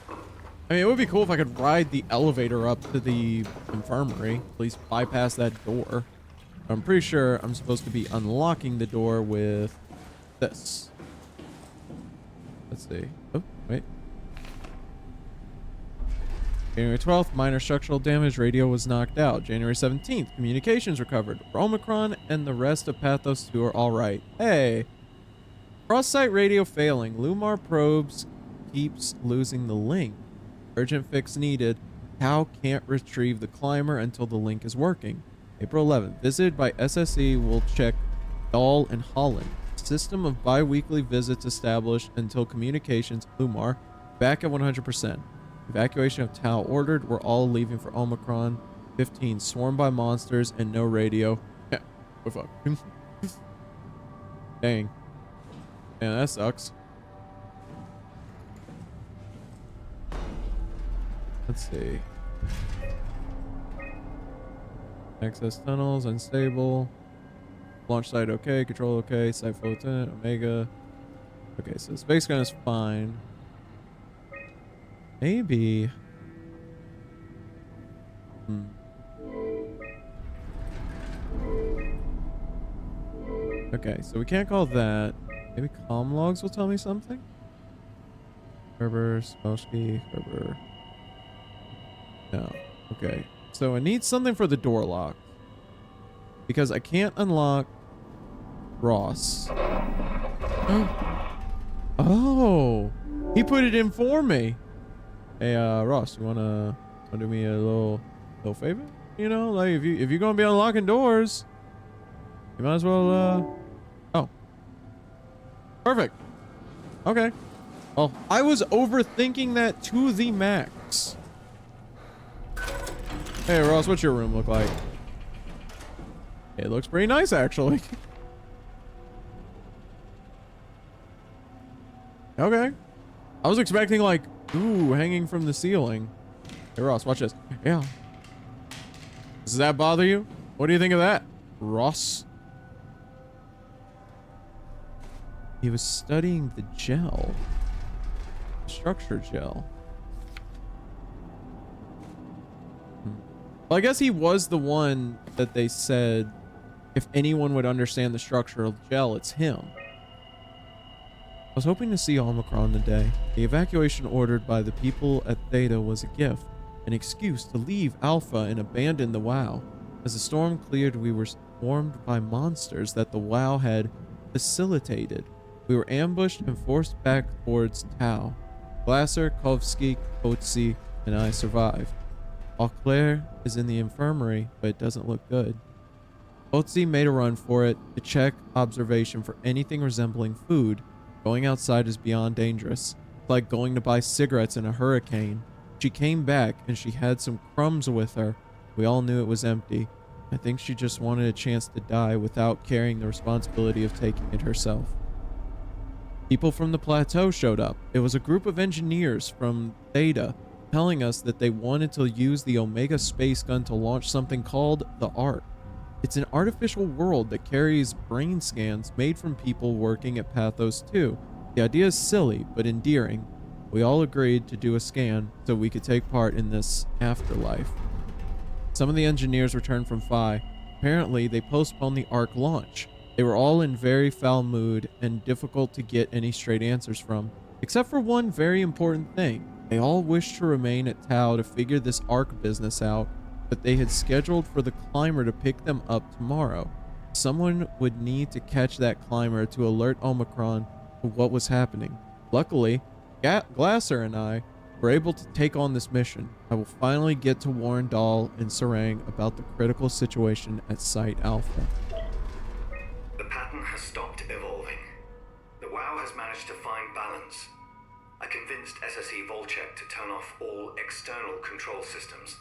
I mean, it would be cool if I could ride the elevator up to the infirmary. At least bypass that door. I'm pretty sure I'm supposed to be unlocking the door with this. Let's see. Oh, wait. January 12th, minor structural damage. Radio was knocked out. January 17th, communications recovered. Omicron and the rest of Pathos 2 are all right. Hey. Cross-site radio failing. Lumar probes keeps losing the link. Urgent fix needed. Tau can't retrieve the climber until the link is working. April 11th, visited by SSE will check Dahl and Holland. System of bi-weekly visits established until communications. Lumar back at 100%. Evacuation of Tau ordered. We're all leaving for Omicron. 15, swarmed by monsters and no radio. Yeah, what the fuck? Dang. Yeah, that sucks. Let's see. Access tunnels, unstable. Launch site okay, control okay, site floatant, Omega. Okay, so the space gun is fine. Maybe. Okay, so we can't call that. Maybe comm logs will tell me something? Herber, Smolsky, Herber. No. Okay. So I need something for the door lock. Because I can't unlock Ross. Oh! He put it in for me! Hey, Ross, you wanna do me a little favor? You know, like if you're gonna be unlocking doors, you might as well, oh. Perfect. Okay. Well, I was overthinking that to the max. Hey, Ross, what's your room look like? It looks pretty nice, actually. Okay. I was expecting, like, ooh, hanging from the ceiling. Hey, Ross, watch this. Yeah. Does that bother you? What do you think of that, Ross? He was studying the gel. The structure gel. Well, I guess he was the one that they said if anyone would understand the structure of gel, it's him. I was hoping to see Omicron today. The evacuation ordered by the people at Theta was a gift, an excuse to leave Alpha and abandon the WoW. As the storm cleared, we were swarmed by monsters that the WoW had facilitated. We were ambushed and forced back towards Tau. Glasser, Kovsky, Kotzi, and I survived. Eau Claire is in the infirmary, but it doesn't look good. Kotzi made a run for it to check observation for anything resembling food. Going outside is beyond dangerous. It's like going to buy cigarettes in a hurricane. She came back and she had some crumbs with her. We all knew it was empty. I think she just wanted a chance to die without carrying the responsibility of taking it herself. People from the plateau showed up. It was a group of engineers from Theta telling us that they wanted to use the Omega space gun to launch something called the Ark. It's an artificial world that carries brain scans made from people working at Pathos 2. The idea is silly, but endearing. We all agreed to do a scan so we could take part in this afterlife. Some of the engineers returned from Phi. Apparently, they postponed the Ark launch. They were all in very foul mood and difficult to get any straight answers from, except for one very important thing. They all wished to remain at Tau to figure this Ark business out, but they had scheduled for the climber to pick them up tomorrow. Someone would need to catch that climber to alert Omicron to what was happening. Luckily, Glasser and I were able to take on this mission. I will finally get to warn Dahl and Sarang about the critical situation at Site Alpha. The pattern has stopped evolving. The WoW has managed to find balance. I convinced SSE Volcheck to turn off all external control systems,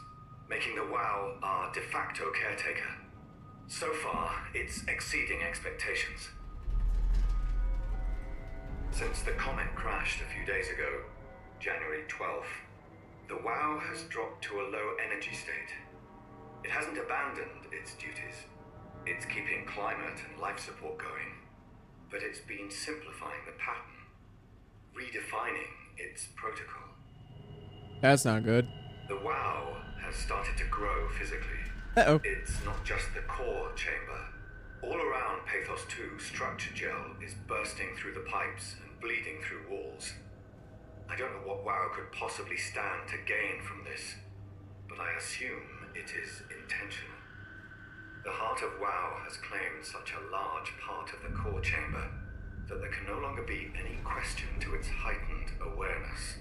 making the WoW our de facto caretaker. So far, it's exceeding expectations. Since the comet crashed a few days ago, January 12th, the WoW has dropped to a low energy state. It hasn't abandoned its duties. It's keeping climate and life support going, but it's been simplifying the pattern, redefining its protocol. That's not good. The WoW has started to grow physically. Uh-oh. It's not just the core chamber. All around Pathos 2, structure gel is bursting through the pipes and bleeding through walls. I don't know what WoW could possibly stand to gain from this, but I assume it is intentional. The heart of WoW has claimed such a large part of the core chamber that there can no longer be any question to its heightened awareness.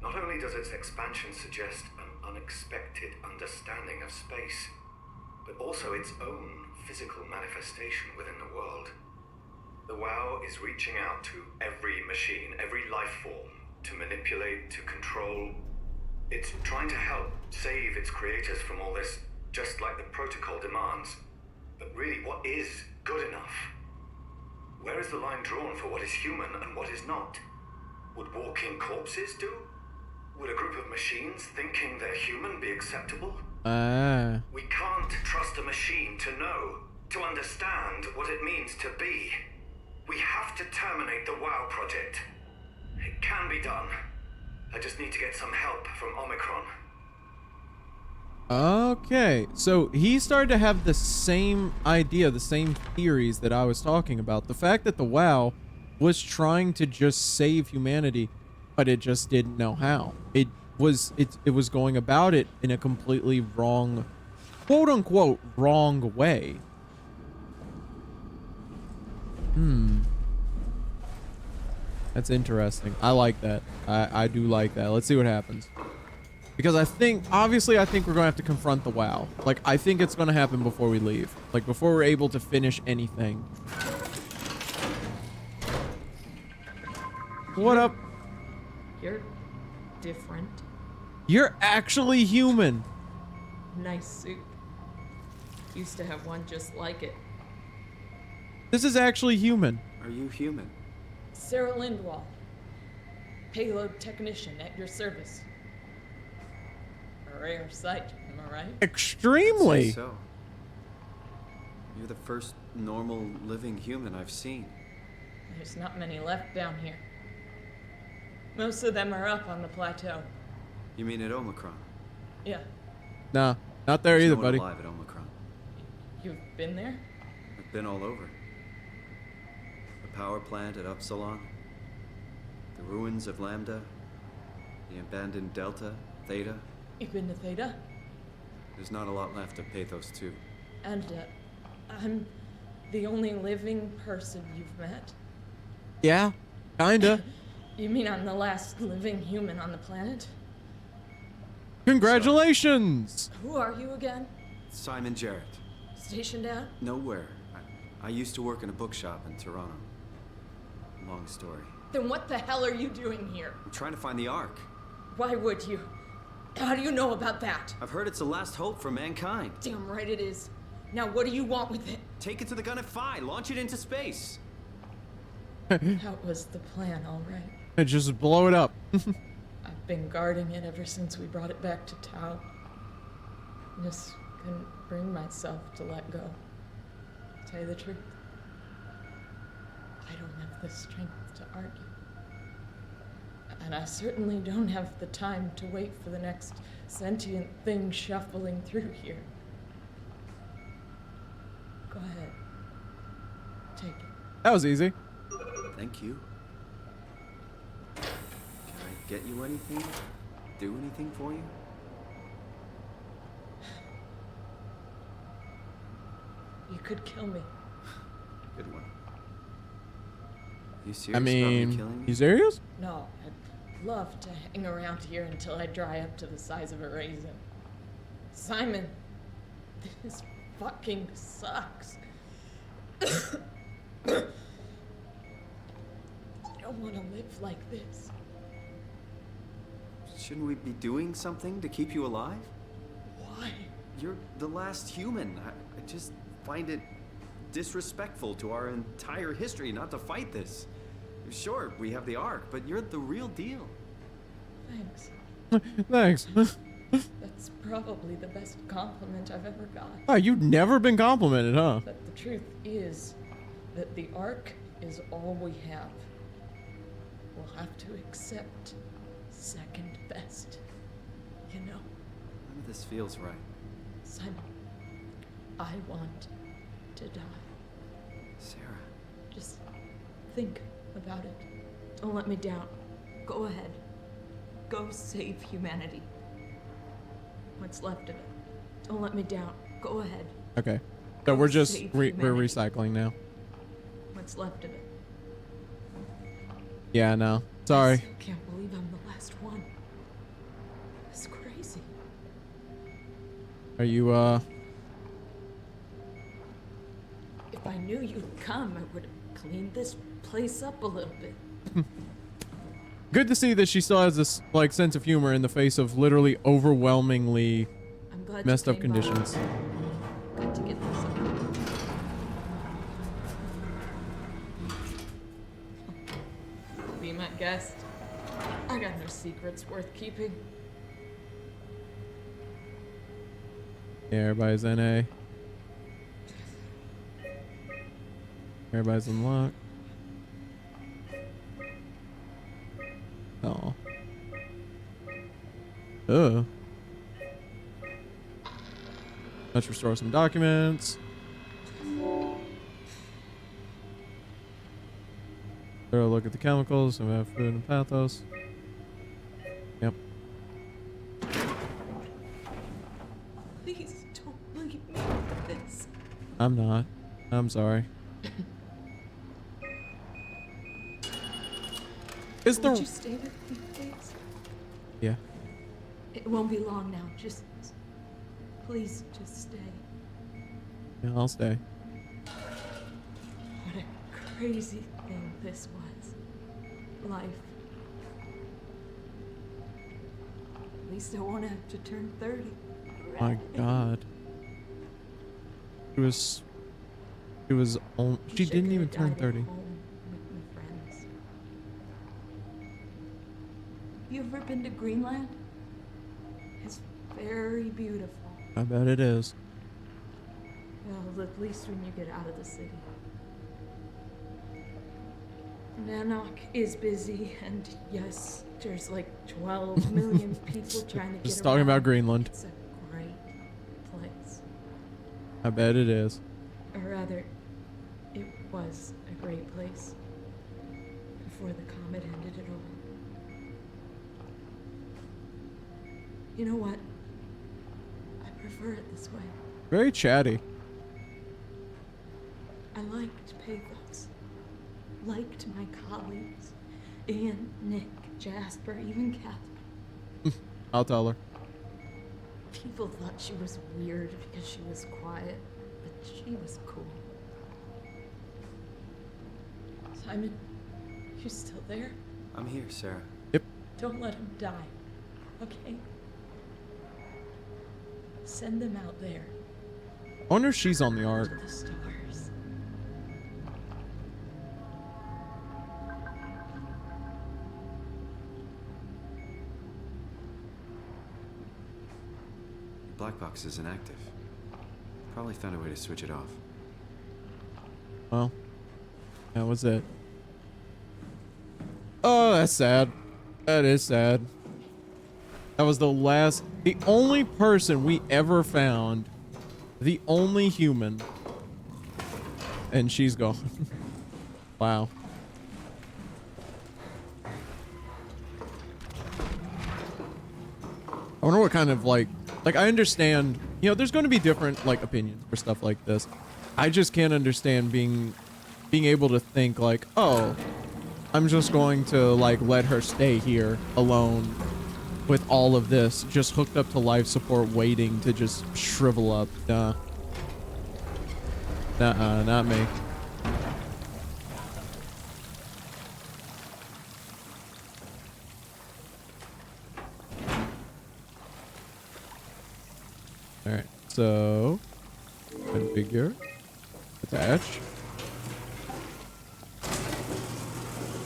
Not only does its expansion suggest an unexpected understanding of space, but also its own physical manifestation within the world. The WoW is reaching out to every machine, every life form, to manipulate, to control. It's trying to help save its creators from all this, just like the protocol demands. But really, what is good enough? Where is the line drawn for what is human and what is not? Would walking corpses do? Would a group of machines thinking they're human be acceptable? We can't trust a machine to know, to understand what it means to be. We have to terminate the WoW project. It can be done. I just need to get some help from Omicron. Okay, so he started to have the same idea, the same theories that I was talking about. The fact that the WoW was trying to just save humanity, but it just didn't know how. It was going about it in a completely wrong, quote unquote, wrong way. That's interesting. I like that. I do like that. Let's see what happens. Because I think we're gonna have to confront the WoW. Like, I think it's gonna happen before we leave. Like, before we're able to finish anything. What up? You're different. You're actually human. Nice suit. Used to have one just like it. This is actually human. Are you human? Sarah Lindwall. Payload technician at your service. A rare sight, am I right? Extremely. I'd say so. You're the first normal living human I've seen. There's not many left down here. Most of them are up on the plateau. You mean at Omicron? Yeah. Nah, not there There's either, no one buddy. alive at Omicron. You've been there? I've been all over. The power plant at Upsilon, the ruins of Lambda, the abandoned Delta, Theta. You've been to Theta? There's not a lot left of Pathos 2. And, I'm the only living person you've met? Yeah, kinda. You mean I'm the last living human on the planet? Congratulations! Who are you again? Simon Jarrett. Stationed out? Nowhere. I used to work in a bookshop in Toronto. Long story. Then what the hell are you doing here? I'm trying to find the Ark. Why would you? How do you know about that? I've heard it's the last hope for mankind. Damn right it is. Now what do you want with it? Take it to the gun at Phi. Launch it into space. That was the plan, all right. And just blow it up. I've been guarding it ever since we brought it back to Tau. Just couldn't bring myself to let go. To tell you the truth, I don't have the strength to argue. And I certainly don't have the time to wait for the next sentient thing shuffling through here. Go ahead. Take it. That was easy. Thank you. Can I get you anything? Do anything for you? You could kill me. Good one. You serious I about me mean, killing you? you serious? No, I'd love to hang around here until I dry up to the size of a raisin. Simon, this fucking sucks. I don't want to live like this. Shouldn't we be doing something to keep you alive? Why? You're the last human. I just find it disrespectful to our entire history not to fight this. Sure, we have the Ark, but you're the real deal. Thanks. Thanks. That's probably the best compliment I've ever got. Oh, you've never been complimented, huh? But the truth is that the Ark is all we have. We'll have to accept second best. You know? None of this feels right. Simon, I want to die. Sarah. Just think about it. Don't let me down. Go ahead. Go save humanity. What's left of it. Don't let me down. Go ahead. Okay. So we're just save we're humanity. recycling now. What's left of it. Yeah, no. I Sorry. still can't believe I'm the last one. It's crazy. Are you If I knew you'd come, I would have cleaned this place up a little bit. good to see that she still has this like sense of humor in the face of literally overwhelmingly I'm glad messed you up came by. conditions. Got to get this up. Be my guest. I got no secrets worth keeping. Yeah, everybody's NA. Everybody's unlocked. Oh. Ugh. Let's restore some documents. Thorough look at the chemicals. So we have food and pathos. Yep. Please don't leave me like this. I'm not. I'm sorry. Is Would the you stay with me, please? yeah. It won't be long now. Just please, just stay. Yeah, I'll stay. What a crazy thing this was. Life. At least I won't have to turn 30. My God. She was she didn't even turn 30. Home with my friends. You ever been to Greenland? It's very beautiful. I bet it is. Well, at least when you get out of the city. Nanook is busy, and yes, there's like 12 million people trying to get Just talking around. about Greenland. It's a great place. I bet it is. Or rather, it was a great place before the comet ended it all. You know what? I prefer it this way. Very chatty. I liked Pathos. Liked my colleagues. Ian, Nick, Jasper, even Catherine. I'll tell her. People thought she was weird because she was quiet, but she was cool. Simon, you still there? I'm here, Sarah. Yep. Don't let him die, okay? Send them out there I wonder if she's on the Ark. to the stars. Black box is inactive. Probably found a way to switch it off. Well, that was it. Oh, that's sad. That is sad. That was the only person we ever found. The only human. And she's gone. Wow. I wonder what kind of like I understand, you know, there's going to be different like opinions for stuff like this. I just can't understand being able to think like, oh, I'm just going to like let her stay here alone with all of this just hooked up to life support waiting to just shrivel up. Nah. Nuh-uh, not me. Alright, so configure, attach,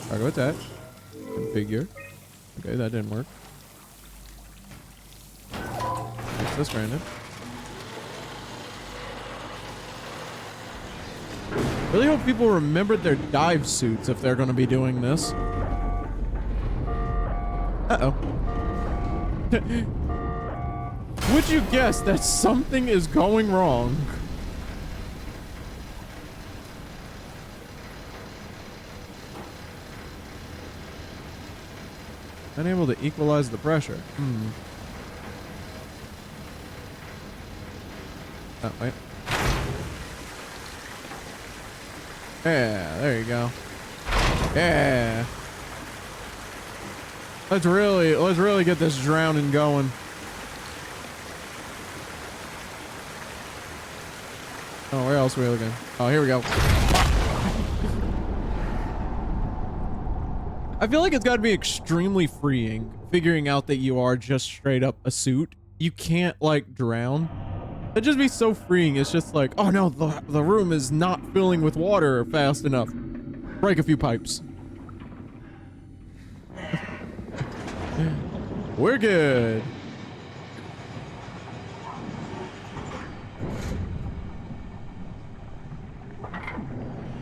cargo attach, configure. Okay, that didn't work. Access granted. Really hope people remembered their dive suits if they're going to be doing this. Uh-oh. Would you guess that something is going wrong? Unable to equalize the pressure. Oh, wait. Yeah, there you go. Yeah. Let's really get this drowning going. Oh, where else are we looking? Oh, here we go. I feel like it's got to be extremely freeing figuring out that you are just straight up a suit. You can't like drown. It'd just be so freeing. It's just like, oh no, the room is not filling with water fast enough. Break a few pipes. We're good.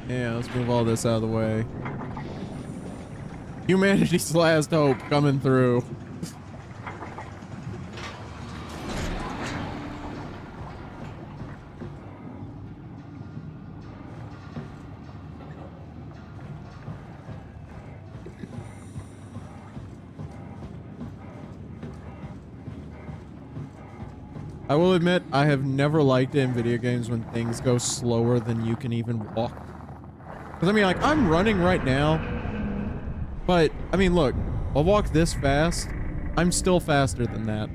Yeah, let's move all this out of the way. Humanity's last hope coming through. I will admit, I have never liked it in video games when things go slower than you can even walk. Because, I mean, like, I'm running right now. But, I mean, look. I'll walk this fast. I'm still faster than that.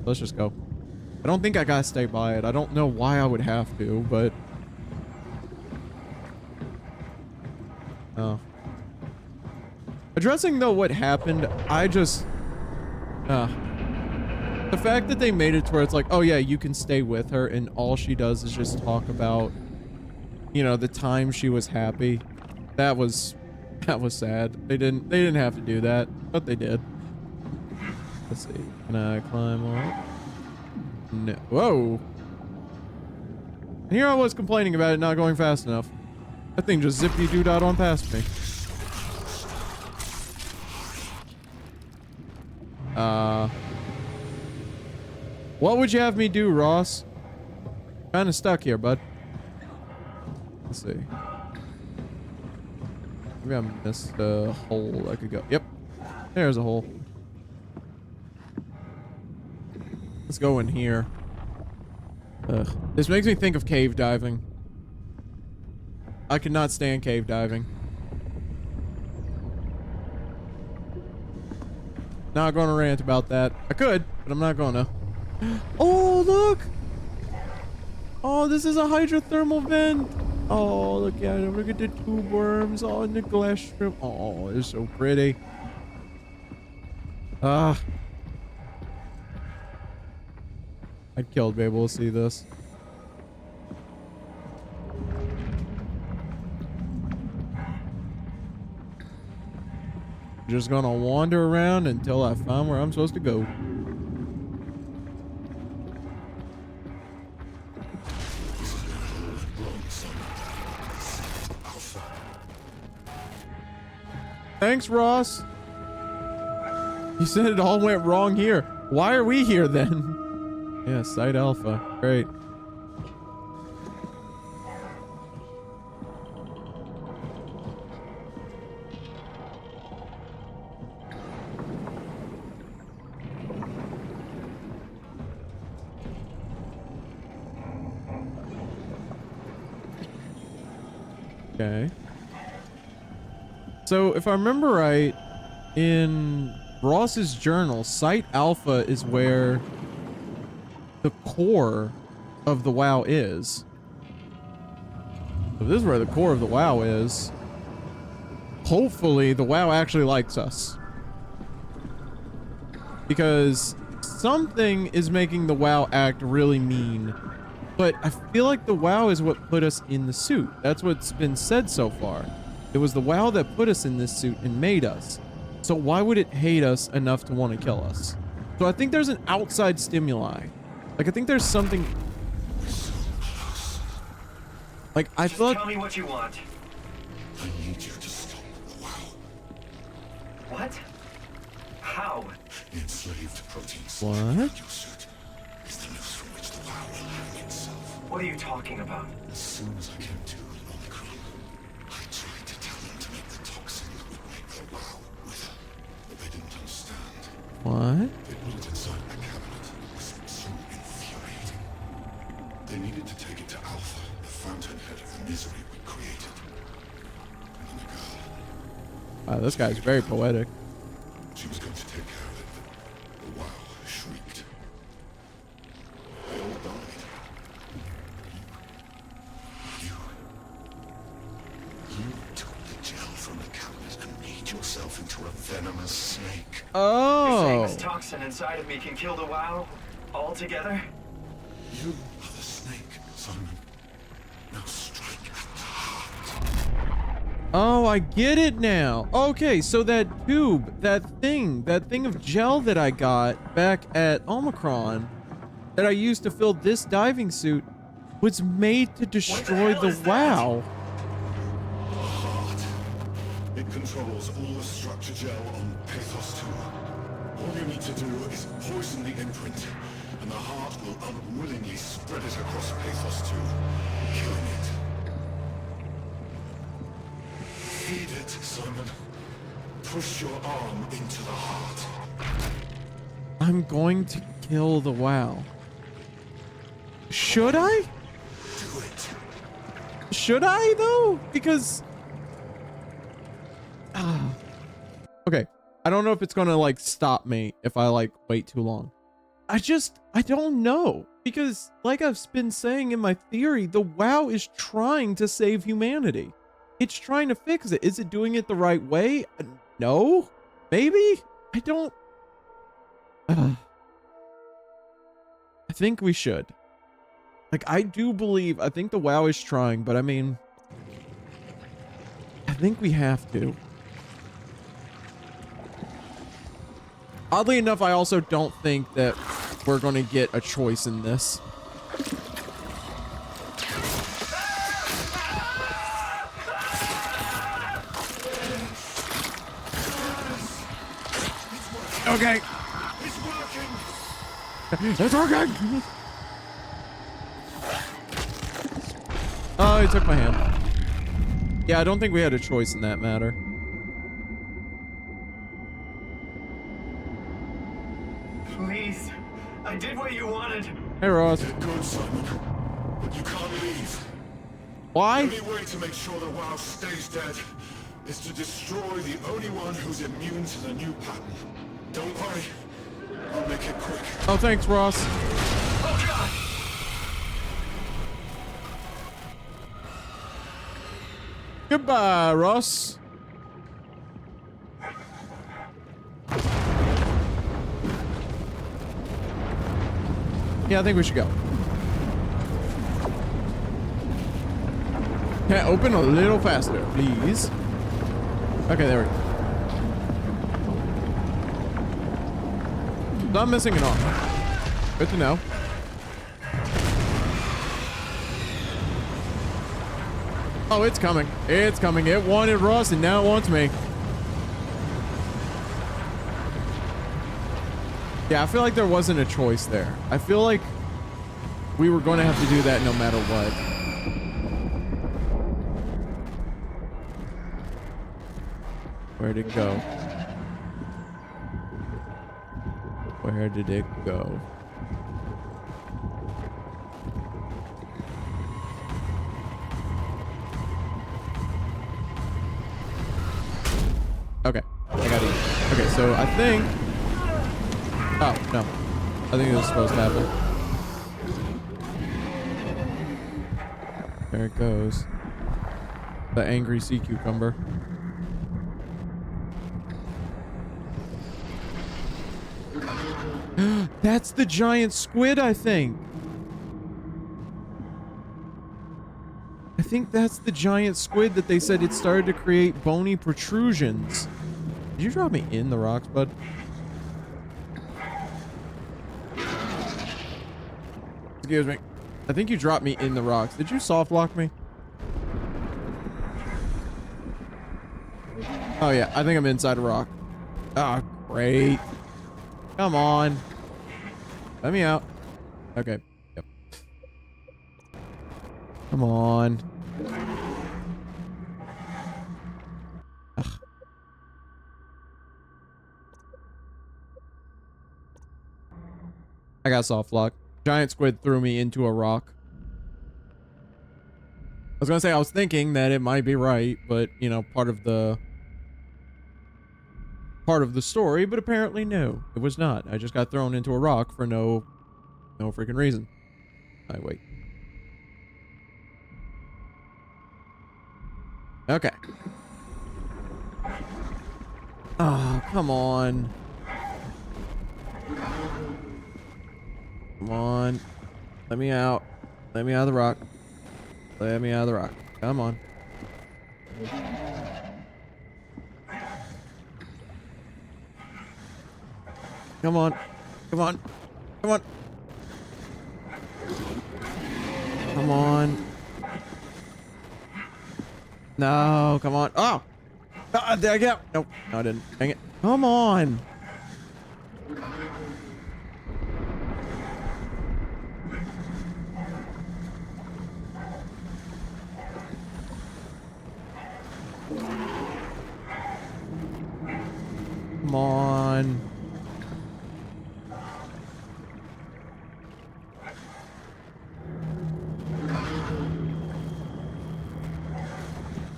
Let's just go. I don't think I gotta stay by it. I don't know why I would have to, but... Oh. Addressing, though, what happened, I just... The fact that they made it to where it's like, oh yeah, you can stay with her, and all she does is just talk about, you know, the time she was happy. That was sad. They didn't have to do that, but they did. Let's see. Can I climb up? No. Whoa. And here I was complaining about it not going fast enough. That thing just zippy-doo-dah on past me. What would you have me do, Ross? Kind of stuck here, bud. Let's see. Maybe I missed a hole I could go. Yep. There's a hole. Let's go in here. Ugh. This makes me think of cave diving. I cannot stand cave diving. Not gonna rant about that. I could, but I'm not gonna. Oh, look! Oh, this is a hydrothermal vent. Oh, look at it. Look at the tube worms on the glass strip. Oh, it's so pretty. Ah. I'd kill to be able to see this. Just gonna wander around until I find where I'm supposed to go. Thanks, Ross. You said it all went wrong here. Why are we here then? Yeah, Site Alpha. Great. Okay. So if I remember right, in Ross's journal, Site Alpha is where the core of the WoW is. So this is where the core of the WoW is. Hopefully the WoW actually likes us. Because something is making the WoW act really mean. But I feel like the WoW is what put us in the suit. That's what's been said so far. It was the WoW that put us in this suit and made us. So why would it hate us enough to want to kill us? So I think there's an outside stimuli. Like, I think there's something... Like, I feel like... Tell me what you want. I need you to stop the WoW. What? How? The enslaved proteins. What? Your suit is the noose from which the WoW will hang itself. What are you talking about? As soon as I came to Omicron, I tried to tell them to make the toxin that would make the WoW wither, but they didn't understand. What? They put it inside my cabinet. It was so infuriating. They needed to take it to Alpha, the fountainhead of misery we created. And then the girl. Wow, this guy's very poetic. She was going to take care of it, but the WoW shrieked. They all died. You took the gel from the cabinet and made yourself into a venomous snake. Oh. You're saying this toxin inside of me can kill the WoW altogether? You are the snake, Simon. Now strike at the heart. Oh, I get it now. Okay, so that tube, that thing of gel that I got back at Omicron that I used to fill this diving suit was made to destroy the WoW. The heart. It controls all the structure gel on Pathos 2. All you need to do is poison the imprint, and the heart will unwillingly spread it across Pathos 2, killing it. Feed it, Simon. Push your arm into the heart. I'm going to kill the WoW. Should I? Do it. Should I though? Because okay, I don't know if it's gonna like stop me if I like wait too long. I don't know, because like I've been saying in my theory, the WoW is trying to save humanity. It's trying to fix it. Is it doing it the right way? No, maybe. I don't. I think we should. Like, I do believe, I think the WoW is trying, but I mean, I think we have to. Oddly enough, I also don't think that we're going to get a choice in this. Okay. It's working. It's working. Oh, he took my hand. Yeah, I don't think we had a choice in that matter. Please. I did what you wanted. Hey, Ross. You're good, Simon. But you can't leave. Why? The only way to make sure the WoW stays dead is to destroy the only one who's immune to the new pattern. Don't worry. I'll make it quick. Oh, thanks, Ross. Oh, God. Goodbye, Ross. Yeah, I think we should go. Can I open a little faster, please? Okay, there we go. Not missing at all. Good to know. Oh, it's coming. It's coming. It wanted Ross, and now it wants me. Yeah, I feel like there wasn't a choice there. I feel like we were going to have to do that no matter what. Where'd it go? Where did it go? Okay, I got it. Okay, so I think... Oh, no. I think it was supposed to happen. There it goes. The angry sea cucumber. That's the giant squid, I think. I think that's the giant squid that they said it started to create bony protrusions. Did you drop me in the rocks, bud? Excuse me. I think you dropped me in the rocks. Did you soft lock me? Oh yeah, I think I'm inside a rock. Ah, great. Come on. Let me out. Okay. Yep. Come on. Ugh. I got soft lock. Giant squid threw me into a rock. I was gonna say I was thinking that it might be right, but you know, part of the story, but apparently no, it was not. I just got thrown into a rock for no freaking reason. Alright, wait. Okay. Oh, come on. Come on. Let me out. Let me out of the rock. Let me out of the rock. Come on. Come on. Come on. Come on. Come on. No, come on. Oh! Did I get? Nope. No, I didn't. Dang it. Come on. Come on.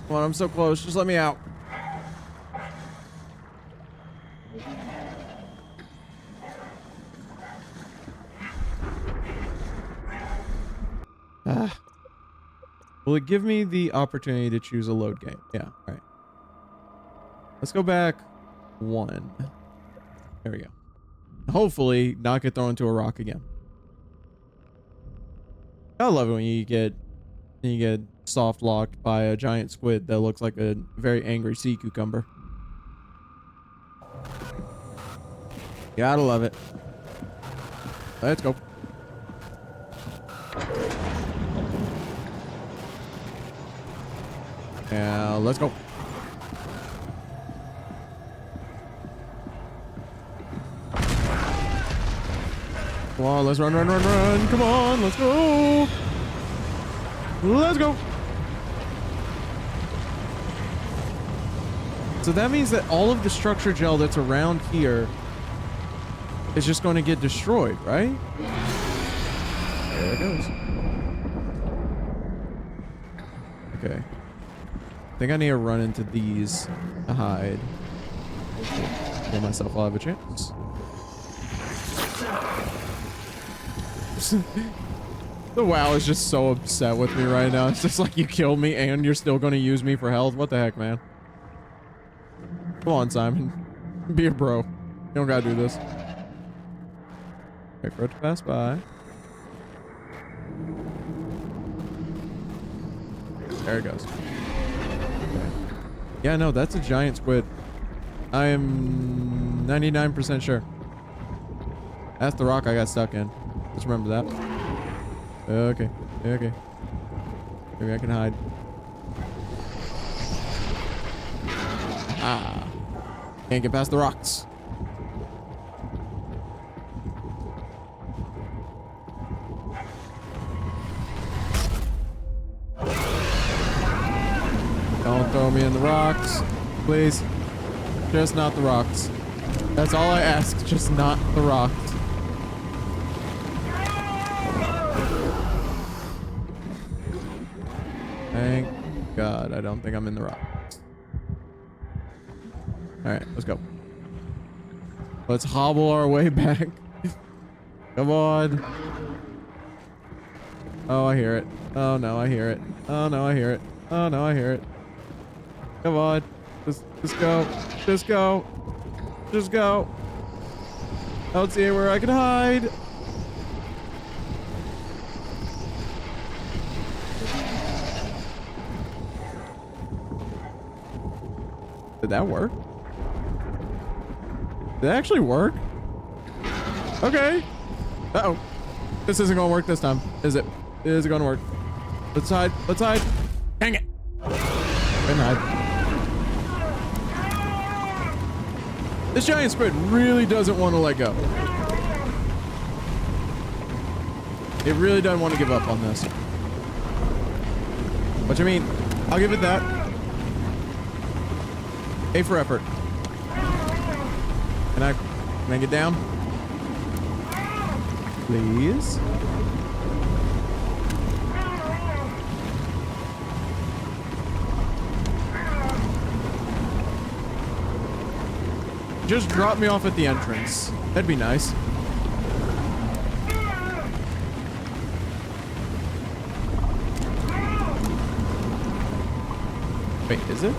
Come on, I'm so close. Just let me out. Will it give me the opportunity to choose a load game? Yeah, all right. Let's go back one. There we go. Hopefully not get thrown into a rock again. I love it when you get soft locked by a giant squid that looks like a very angry sea cucumber. Gotta love it. Let's go. Yeah, let's go. Come on, let's run, run, run, run. Come on, let's go. Let's go. So that means that all of the structure gel that's around here is just going to get destroyed, right? There it goes. Okay. I think I need to run into these to hide. Give myself a lot of a chance. The WoW is just so upset with me right now. It's just like, you killed me and you're still going to use me for health. What the heck, man? Come on, Simon. Be a bro. You don't gotta do this. Wait for it to pass by. There it goes. Okay. Yeah, no, that's a giant squid. I am 99% sure. That's the rock I got stuck in. Just remember that. Okay. Okay. Maybe I can hide. Ah. Can't get past the rocks. Don't throw me in the rocks. Please. Just not the rocks. That's all I ask. Just not the rocks. Thank God. I don't think I'm in the rocks. Alright, let's go. Let's hobble our way back. Come on. Oh, I hear it. Oh no, I hear it. Oh no, I hear it. Oh no, I hear it. Come on. Just go. Just go. Just go. I don't see anywhere I can hide. Did that work? Did it actually work? Okay. Uh-oh. This isn't gonna work this time, is it? Is it gonna work? Let's hide. Let's hide. Dang it. Couldn't hide. This giant squid really doesn't want to let go. It really doesn't want to give up on this. What you mean? I'll give it that. A for effort. Can I get down? Please. Just drop me off at the entrance. That'd be nice. Wait, is it?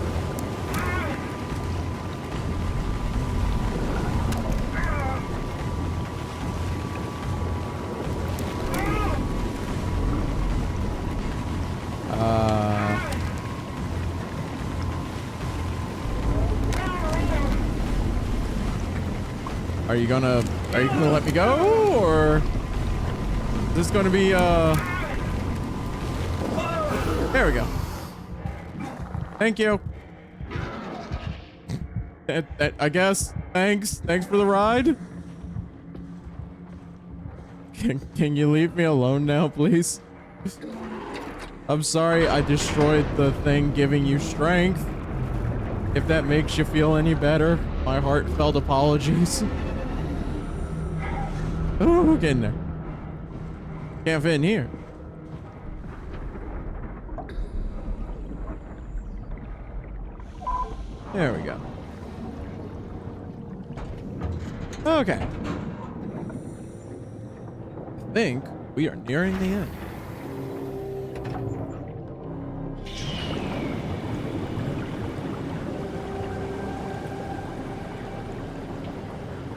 Are you gonna let me go, or is this gonna be there we go. Thank you. I guess. Thanks for the ride. Can you leave me alone now, please? I'm sorry I destroyed the thing giving you strength. If that makes you feel any better, my heartfelt apologies. Oh, get in there. Can't fit in here. There we go. Okay. I think we are nearing the end.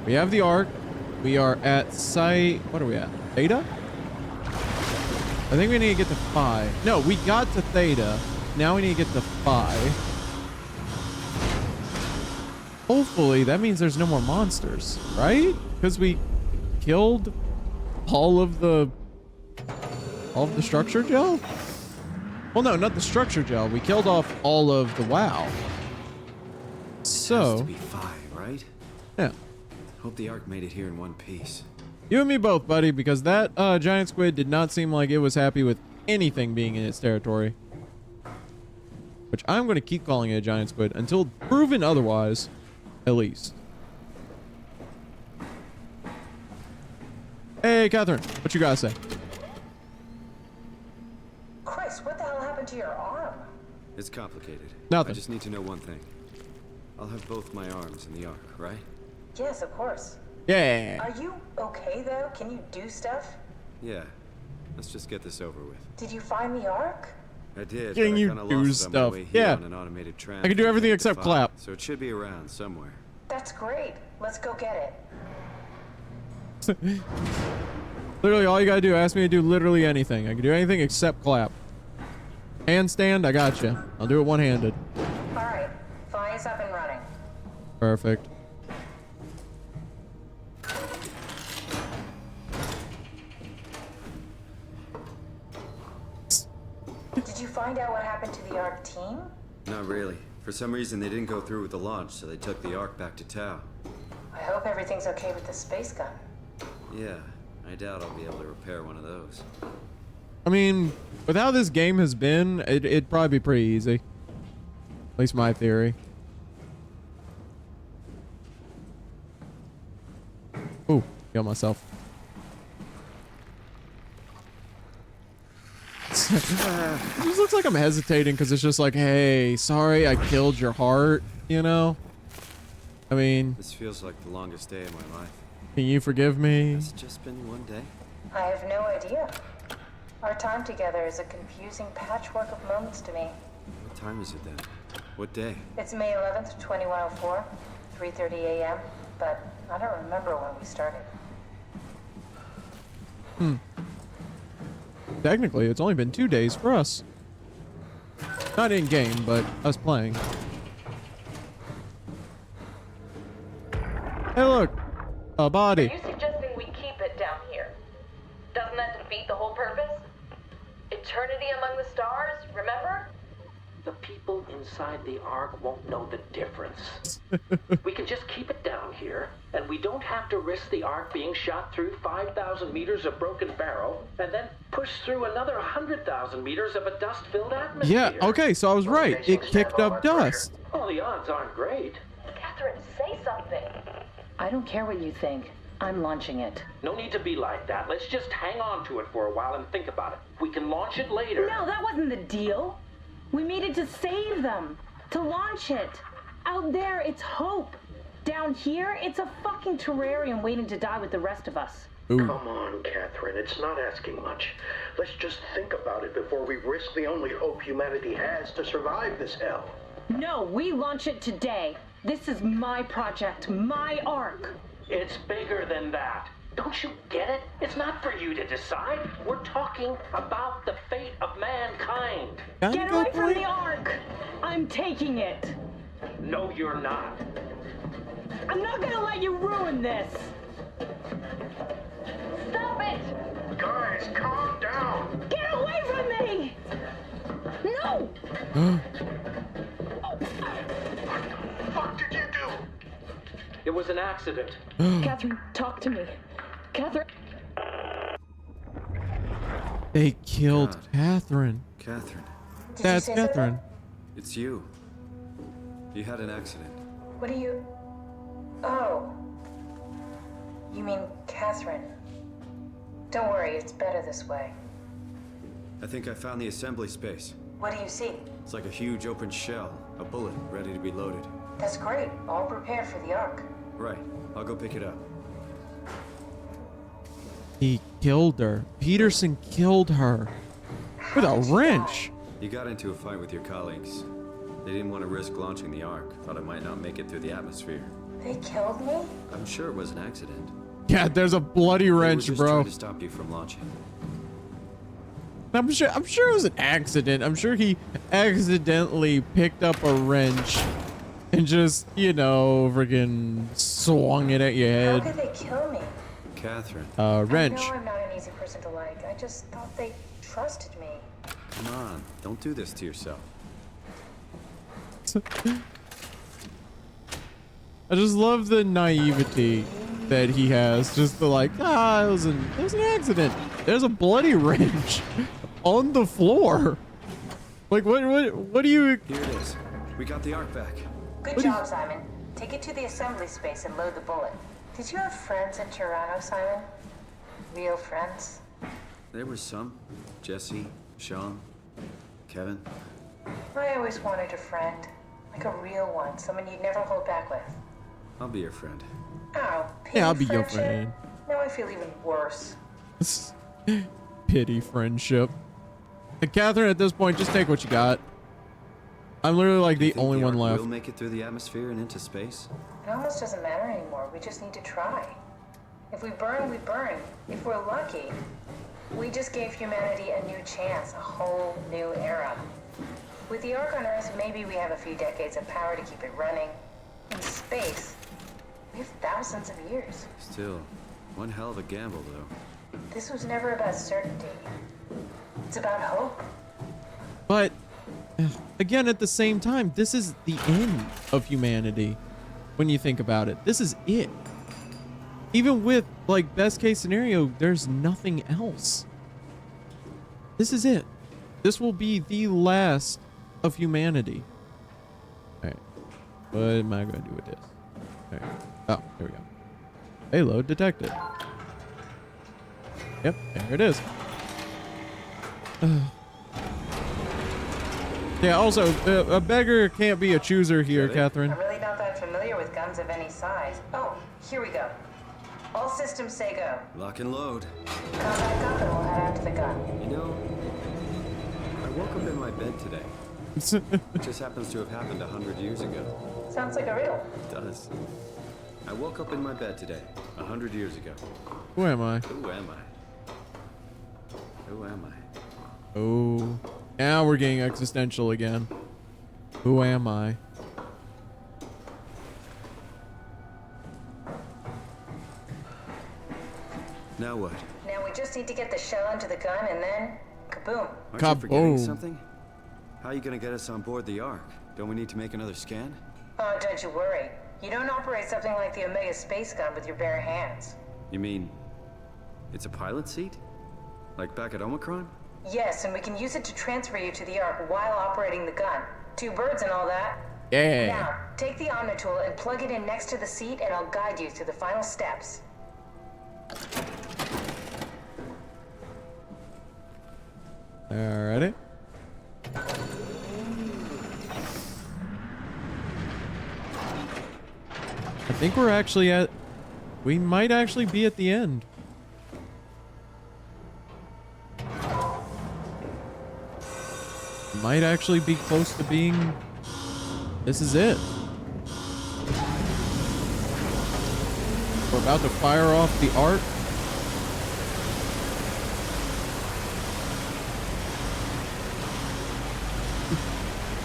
We have the Ark. We are at site. What are we at? Theta? I think we need to get to Phi. No, we got to Theta. Now we need to get to Phi. Hopefully that means there's no more monsters, right? Because we killed all of the structure gel? Well, no, not the structure gel. We killed off all of the WoW. So. Has to be Phi, right? Yeah. Hope the Ark made it here in one piece. You and me both, buddy, because that giant squid did not seem like it was happy with anything being in its territory. Which I'm going to keep calling it a giant squid until proven otherwise, at least. Hey, Catherine, what you gotta say? Chris, what the hell happened to your arm? It's complicated. Nothing. I just need to know one thing. I'll have both my arms in the Ark, right? Yes, of course. Yeah. Are you okay, though? Can you do stuff? Yeah. Let's just get this over with. Did you find the Ark? I did. Can but you I kinda do lost it on my stuff? way here Yeah. on an automated tram I can do everything except Phi, clap. So it should be around somewhere. That's great. Let's go get it. Literally, all you gotta do, ask me to do literally anything. I can do anything except clap. Handstand, I got you. I'll do it one-handed. All right. Phi is up and running. Perfect. Did you find out what happened to the Ark team? Not really. For some reason, they didn't go through with the launch, so they took the Ark back to Tau. I hope everything's okay with the space gun. Yeah, I doubt I'll be able to repair one of those. I mean, with how this game has been, it'd probably be pretty easy. least my theory. Ooh, killed myself. It just looks like I'm hesitating because it's just like, hey, sorry I killed your heart, you know? I mean... This feels like the longest day of my life. Can you forgive me? Has it just been one day? I have no idea. Our time together is a confusing patchwork of moments to me. What time is it then? What day? It's May 11th, 2104, 3:30 a.m., but I don't remember when we started. Technically, it's only been 2 days for us. Not in game, but us playing. Hey, look, a body. Are you suggesting we keep it down here? Doesn't that defeat the whole purpose? Eternity among the stars, remember? The people inside the Ark won't know the difference. We can just keep it down here, and we don't have to risk the Ark being shot through 5,000 meters of broken barrel, and then push through another 100,000 meters of a dust-filled atmosphere. Yeah, okay, so I was right. It kicked up dust. Well, the odds aren't great. Catherine, say something. I don't care what you think. I'm launching it. No need to be like that. Let's just hang on to it for a while and think about it. We can launch it later. No, that wasn't the deal. We needed to save them. To launch it. Out there, it's hope. Down here, it's a fucking terrarium waiting to die with the rest of us. Ooh. Come on, Catherine. It's not asking much. Let's just think about it before we risk the only hope humanity has to survive this hell. No, we launch it today. This is my project, my Ark. It's bigger than that. Don't you get it? It's not for you to decide. We're talking about the fate of mankind. Get away from the Ark! I'm taking it. No, you're not. I'm not gonna let you ruin this. Stop it! Guys, calm down. Get away from me! No! What the fuck did you do? It was an accident. Catherine, talk to me. Catherine. They killed Catherine. Catherine. That's Catherine. It's you. You had an accident. What do you... Oh. You mean Catherine. Don't worry, it's better this way. I think I found the assembly space. What do you see? It's like a huge open shell, a bullet ready to be loaded. That's great. All prepared for the Ark. Right. I'll go pick it up. He killed her. Peterson killed her. With a wrench. You got into a fight with your colleagues. They didn't want to risk launching the Ark. Thought it might not make it through the atmosphere. They killed me? I'm sure it was an accident. Yeah, there's a bloody wrench, they were just bro. trying to stop you from launching. I'm sure it was an accident. I'm sure he accidentally picked up a wrench and just, you know, friggin' swung it at your head. How could they kill me? Catherine. Wrench. I know I'm not an easy person to like. I just thought they trusted me. Come on, don't do this to yourself. I just love the naivety that he has. Just the like, it was an accident. There's a bloody wrench on the floor. Like, what do you... Here it is. We got the Ark back. Good job, Simon. Take it to the assembly space and load the bullet. Did you have friends in Toronto, Simon? Real friends? There were some. Jesse, Sean, Kevin. I always wanted a friend. Like a real one. Someone you'd never hold back with. I'll be your friend. Oh, pity Yeah, I'll be your friendship? friend. Now I feel even worse. Pity friendship. And Catherine, at this point, just take what you got. I'm literally like the only one left. We'll make it through the atmosphere and into space. It almost doesn't matter anymore. We just need to try. If we burn, we burn. If we're lucky, we just gave humanity a new chance, a whole new era. With the Ark on Earth, maybe we have a few decades of power to keep it running. In space, we have thousands of years. Still, one hell of a gamble, though. This was never about certainty. It's about hope. But again, at the same time, this is the end of humanity. When you think about it, this is it. Even with like best case scenario, there's nothing else. This is it. This will be the last of humanity. Alright. What am I going to do with this? Alright. Oh, there we go. Payload detected. Yep, there it is. Yeah, also, a beggar can't be a chooser here, Catherine. I'm really not that familiar with guns of any size. Oh, here we go. All systems say go. Lock and load. Come back up and we'll head out to the gun. You know, I woke up in my bed today. It just happens to have happened 100 years ago. Sounds like a riddle. It does. I woke up in my bed today, 100 years ago. Who am I? Who am I? Who am I? Oh, now we're getting existential again. Who am I? Now what? Now we just need to get the shell into the gun and then kaboom. Aren't you forgetting something? How are you gonna get us on board the Ark? Don't we need to make another scan? Oh, don't you worry. You don't operate something like the Omega space gun with your bare hands. You mean it's a pilot seat? Like back at Omicron? Yes, and we can use it to transfer you to the Ark while operating the gun. 2 birds and all that. Yeah. Now, take the Omnitool and plug it in next to the seat and I'll guide you through the final steps. Alrighty. I think we're actually at... We might actually be at the end. Might actually be close to being... This is it. We're about to fire off the Ark.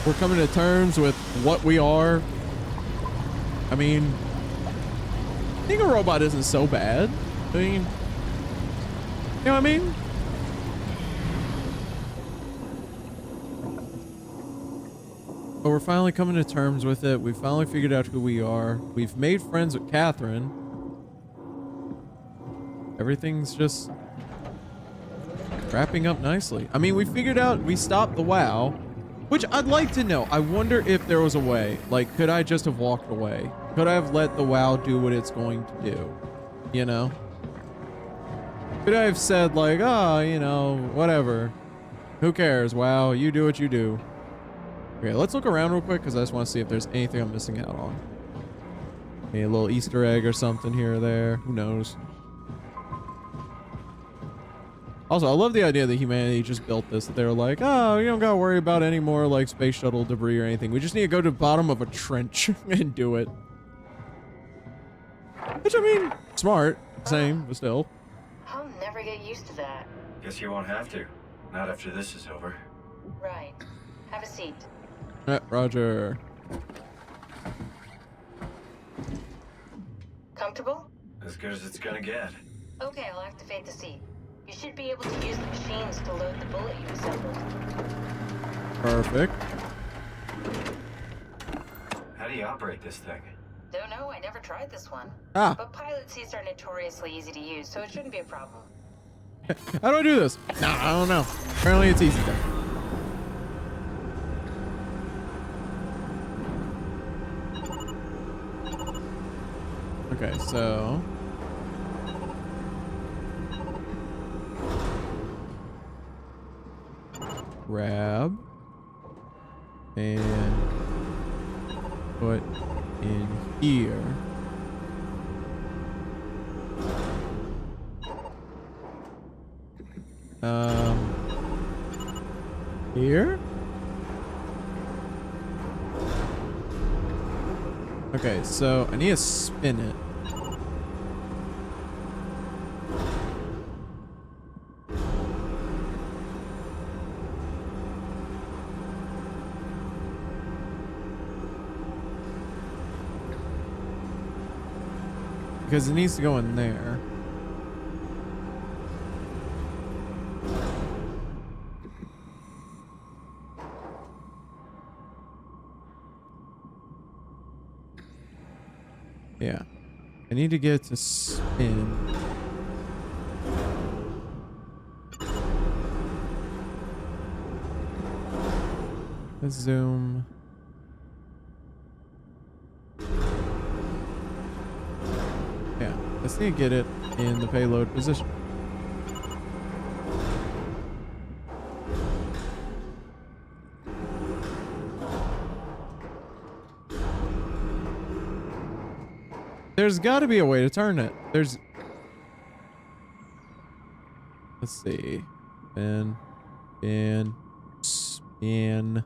We're coming to terms with what we are. I mean, being a robot isn't so bad. I mean, you know what I mean? But we're finally coming to terms with it. We finally figured out who we are. We've made friends with Catherine. Everything's just wrapping up nicely. I mean, we figured out we stopped the WoW, which I'd like to know. I wonder if there was a way. Like, could I just have walked away? Could I have let the WoW do what it's going to do? You know? Could I have said, like, oh, you know, whatever. Who cares? WoW, you do what you do. Okay, let's look around real quick because I just want to see if there's anything I'm missing out on. Okay, a little Easter egg or something here or there. Who knows? Also, I love the idea that humanity just built this. That they were like, oh, you don't gotta worry about any more like space shuttle debris or anything. We just need to go to the bottom of a trench and do it. Which, I mean, smart. Same, but still. I'll never get used to that. Guess you won't have to. Not after this is over. Right. Have a seat. Roger. Comfortable? As good as it's gonna get. Okay, I'll activate the seat. You should be able to use the machines to load the bullet you assembled. Perfect. How do you operate this thing? Don't know, I never tried this one. Ah. But pilot seats are notoriously easy to use, so it shouldn't be a problem. How do I do this? No, I don't know. Apparently it's easy though. Okay, so... grab and put in here. Here? Okay, so I need to spin it. Because it needs to go in there. Yeah. I need to get it to spin. Let's zoom. Let's see, get it in the payload position. There's got to be a way to turn it. There's... Let's see. Spin. Spin. Spin.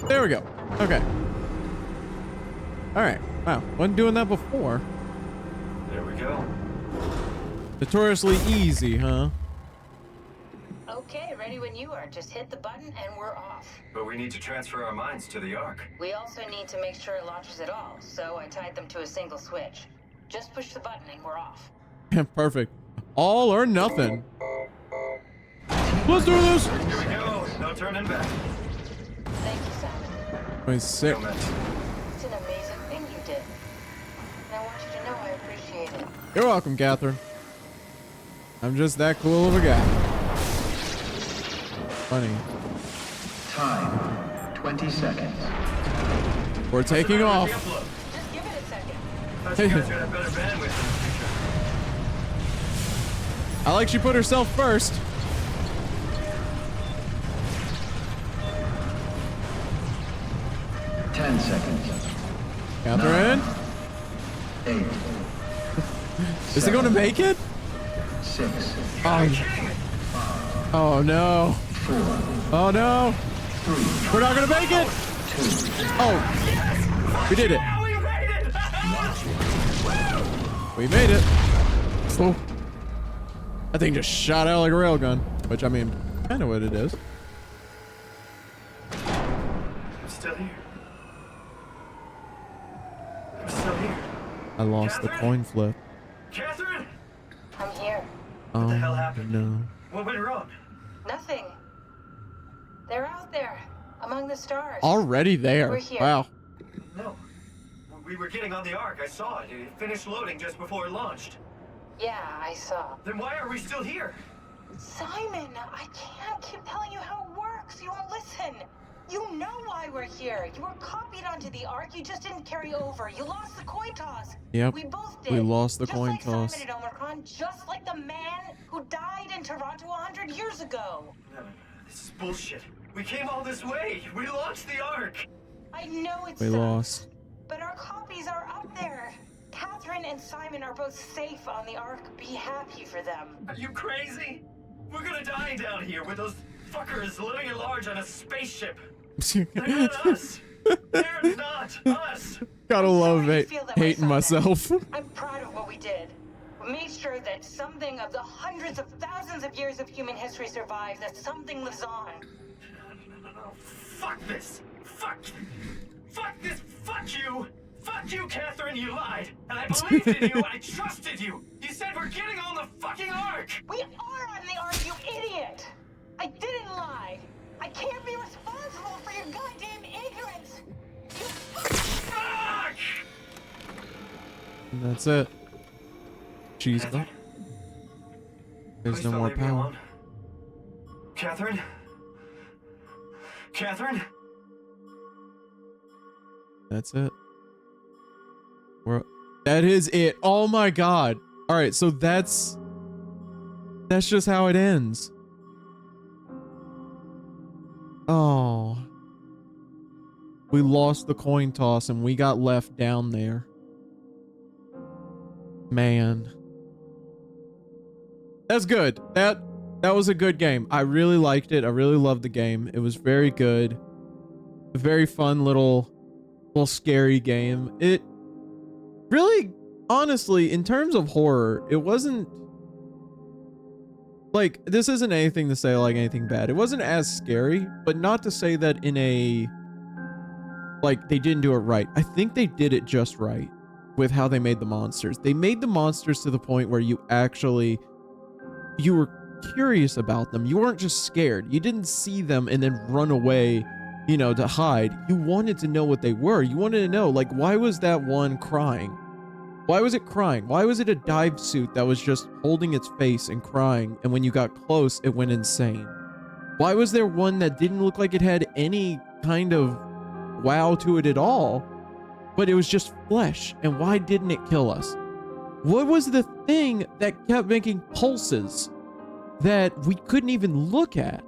There we go. Okay. All right. Wow. Wasn't doing that before. There we go. Notoriously easy, huh? Okay, ready when you are. Just hit the button and we're off. But we need to transfer our minds to the Ark. We also need to make sure it launches at all, so I tied them to a single switch. Just push the button and we're off. Perfect. All or nothing. Let's do this. Here we go. No turning back. Thank you, Simon. 26. It's an amazing thing you did. And I want you to know I appreciate it. You're welcome, Catherine. I'm just that cool of a guy. Funny. Time, 20 seconds. We're taking off. Just give it a second. Thought you guys would have better bandwidth in the future. I like she put herself first. Seconds. Catherine? 8. Is it going to make it? 6. Oh no. 4. Oh no. 3. We're not going to make it. 2. Oh. We did it. We made it. Oh. That thing just shot out like a railgun. Which, I mean, kind of what it is. I'm still here. I lost the coin flip. Catherine? I'm here. What the hell happened? No. What went wrong? Nothing. They're out there, among the stars. Already there. We're here. Wow. No. We were getting on the Ark. I saw it. It finished loading just before it launched. Yeah, I saw. Then why are we still here? Simon, I can't keep telling you how it works. You won't listen. You know why we're here. You were copied onto the Ark. You just didn't carry over. You lost the coin toss. Yep. We both did. We lost the coin like toss. Simon at Omicron, just like the man who died in Toronto 100 years ago. No, this is bullshit. We came all this way. We launched the Ark. I know it's We lost. but our copies are up there. Catherine and Simon are both safe on the Ark. Be happy for them. Are you crazy? We're gonna die down here with those fuckers living at large on a spaceship. They're not us. They're not us. Gotta love it. feel that way, Hating Simon. myself. I'm proud of what we did. We made sure that something of the hundreds of thousands of years of human history survives, that something lives on. No, fuck this. Fuck this. Fuck you. Fuck you, Catherine. You lied. And I believed in you. I trusted you. You said we're getting on the fucking Ark. We are on the Ark, you idiot! I didn't lie. I can't be responsible for your goddamn ignorance. You Fuck! And that's it. Cheese go. There's Please no don't more leave me power. alone. Catherine? Catherine? That's it. That is it. Oh my god. All right, so that's just how it ends. Oh. We lost the coin toss and we got left down there. Man. That's good. That was a good game. I really liked it. I really loved the game. It was very good. A very fun little scary game. It really, honestly, in terms of horror, it wasn't like, this isn't anything to say like anything bad. It wasn't as scary, but not to say that in a, like, they didn't do it right. I think they did it just right with how they made the monsters. They made the monsters to the point where you were curious about them. You weren't just scared. You didn't see them and then run away, you know, to hide. You wanted to know what they were. You wanted to know, like, why was that one crying? Why was it crying? Why was it a dive suit that was just holding its face and crying, and when you got close, it went insane? Why was there one that didn't look like it had any kind of wow to it at all, but it was just flesh. And why didn't it kill us? What was the thing that kept making pulses that we couldn't even look at?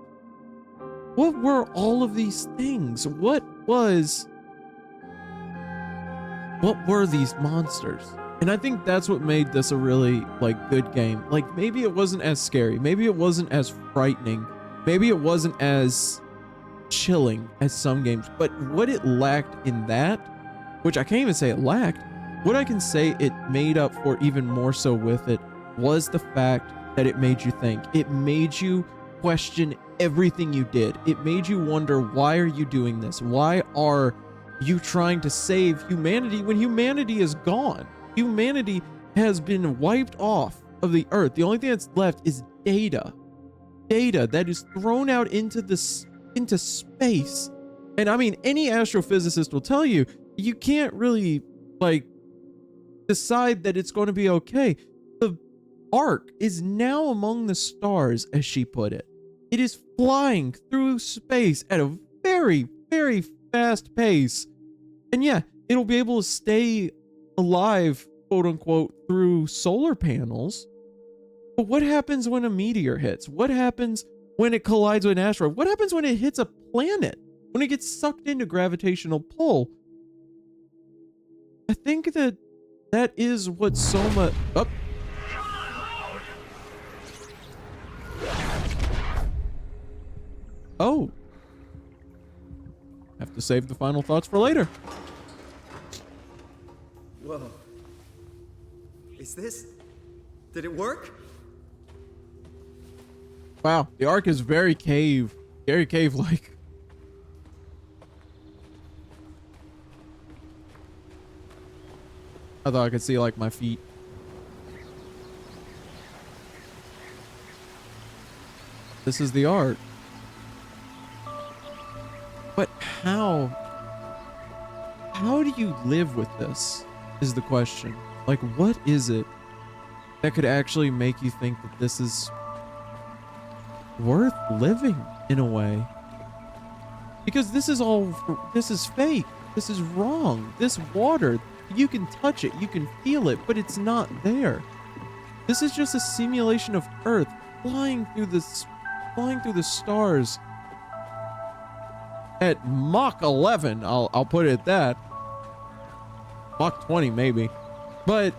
What were all of these things? What were these monsters? And I think that's what made this a really like good game. Like maybe it wasn't as scary, maybe it wasn't as frightening, maybe it wasn't as chilling as some games, but what it lacked in that, which I can't even say it lacked, what I can say it made up for even more so with it, was the fact that it made you think. It made you question everything you did. It made you wonder, why are you doing this? Why are you trying to save humanity when humanity is gone? Humanity has been wiped off of the earth. The only thing that's left is data. Data that is thrown out into space. And I mean, any astrophysicist will tell you, you can't really like decide that it's going to be okay. The Ark is now among the stars, as she put it. It is flying through space at a very, very fast pace. And yeah, it'll be able to stay alive, quote unquote, through solar panels. But what happens when a meteor hits? What happens when it collides with an asteroid? What happens when it hits a planet? When it gets sucked into gravitational pull? I think that is what SOMA... Oh. Oh. Have to save the final thoughts for later. Whoa. Is this... Did it work? Wow, the Ark is very cave-like. I thought I could see like my feet. This is the Ark. But how do you live with this is the question. Like, what is it that could actually make you think that this is worth living in a way? Because this is fake. This is wrong. This water, you can touch it, you can feel it, but it's not there. This is just a simulation of Earth flying through the stars at Mach 11. I'll put it at that. Mach 20 maybe. But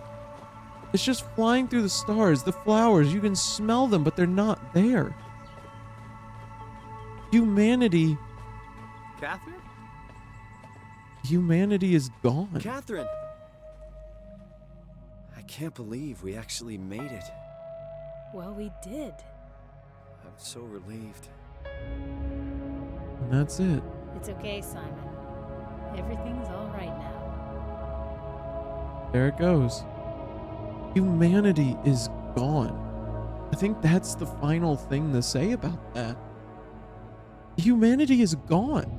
it's just flying through the stars. The flowers, you can smell them, but they're not there. Humanity... Catherine? Humanity is gone. Catherine! I can't believe we actually made it. Well, we did. I'm so relieved. And that's it. It's okay, Simon. Everything's all right now. There it goes. Humanity is gone. I think that's the final thing to say about that. Humanity is gone.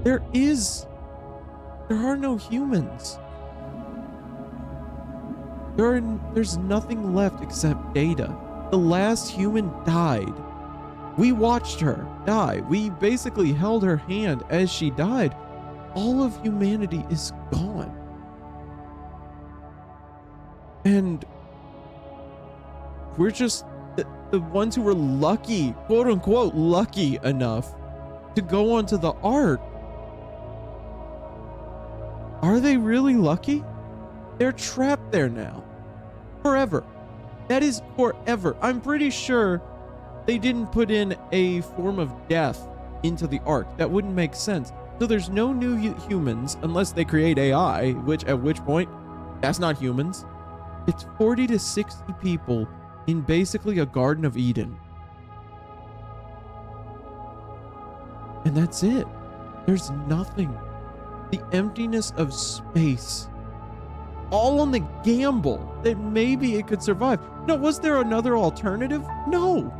There are no humans. There's nothing left except data. The last human died. We watched her die. We basically held her hand as she died. All of humanity is gone. And we're just the ones who were lucky, quote unquote, lucky enough to go onto the Ark. Are they really lucky? They're trapped there now. Forever. That is forever. I'm pretty sure they didn't put in a form of death into the Ark. That wouldn't make sense. So there's no new humans unless they create AI, at which point, that's not humans. It's 40 to 60 people in basically a Garden of Eden. And that's it. There's nothing. The emptiness of space. All on the gamble that maybe it could survive. No, was there another alternative? No,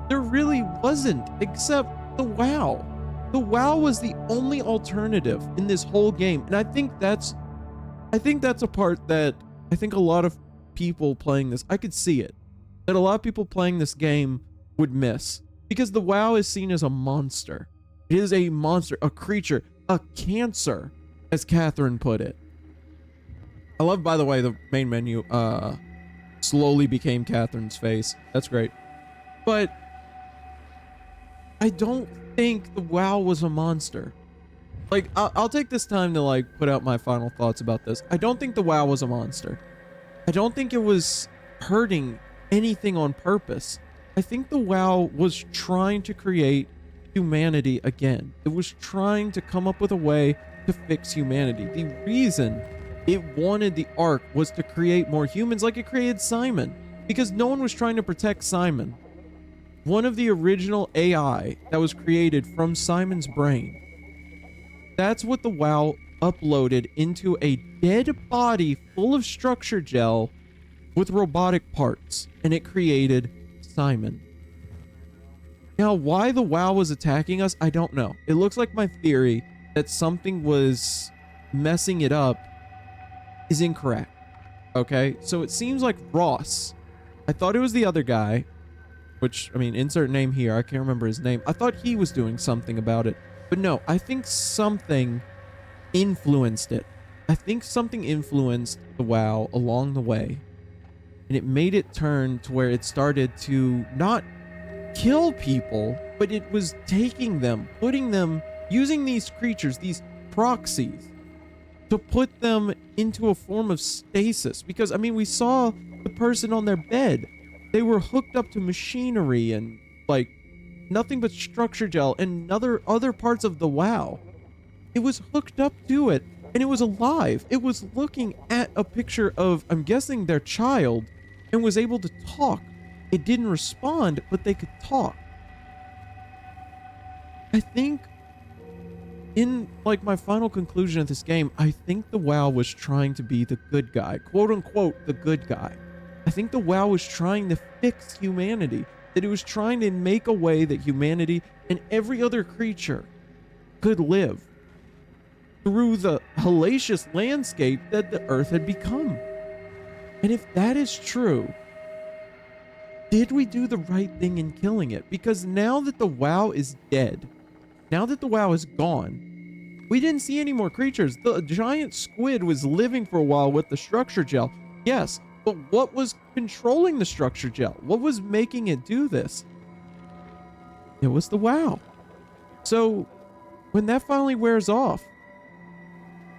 there really wasn't, except the WoW. The WoW was the only alternative in this whole game. And I think that's a part that I think a lot of people playing this, I could see it, that a lot of people playing this game would miss, because the WoW is seen as a monster. It is a monster, a creature, a cancer, as Catherine put it. I love, by the way, the main menu slowly became Catherine's face. That's great. But I don't think the WoW was a monster. Like, I'll take this time to, like, put out my final thoughts about this. I don't think the WoW was a monster. I don't think it was hurting anything on purpose. I think the WoW was trying to create humanity again. It was trying to come up with a way to fix humanity. The reason it wanted the Ark was to create more humans, like it created Simon, because no one was trying to protect Simon. One of the original AI that was created from Simon's brain. That's what the WoW uploaded into a dead body full of structure gel with robotic parts, and it created Simon. Now, why the WoW was attacking us, I don't know. It looks like my theory that something was messing it up is incorrect. Okay, so it seems like Ross, I thought it was the other guy, which, I mean, insert name here, I can't remember his name. I thought he was doing something about it, but no, I think something influenced it. I think something influenced the WoW along the way, and it made it turn to where it started to not kill people, but it was taking them, putting them, using these creatures, these proxies, to put them into a form of stasis. Because, I mean, we saw the person on their bed. They were hooked up to machinery and, like, nothing but structure gel and other parts of the WoW. It was hooked up to it, and it was alive. It was looking at a picture of, I'm guessing, their child, and was able to talk. It didn't respond, but they could talk. I think, in, like, my final conclusion of this game, I think the WoW was trying to be the good guy. Quote unquote, the good guy. I think the WoW was trying to fix humanity. That it was trying to make a way that humanity and every other creature could live through the hellacious landscape that the Earth had become. And if that is true, did we do the right thing in killing it? Because now that the WoW is dead, now that the WoW is gone, we didn't see any more creatures. The giant squid was living for a while with the structure gel. Yes, but what was controlling the structure gel? What was making it do this? It was the WoW. So when that finally wears off,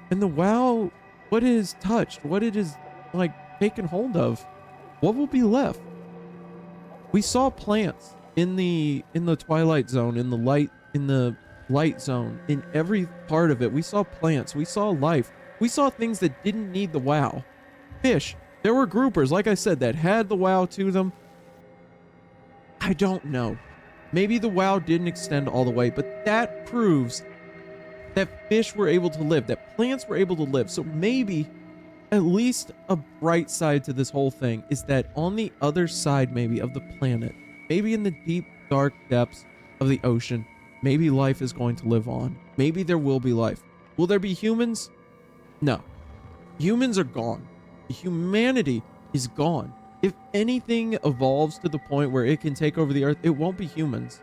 and the WoW, what it has touched, what it is, like, taken hold of, what will be left? We saw plants in the Twilight Zone, in the light zone, in every part of it. We saw plants, we saw life, we saw things that didn't need the WoW. Fish, there were groupers, like I said, that had the WoW to them. I don't know. Maybe the WoW didn't extend all the way, but that proves that fish were able to live, that plants were able to live. So maybe at least a bright side to this whole thing is that on the other side, maybe, of the planet, maybe in the deep, dark depths of the ocean, maybe life is going to live on. Maybe there will be life. Will there be humans? No. Humans are gone. Humanity is gone. If anything evolves to the point where it can take over the Earth, it won't be humans.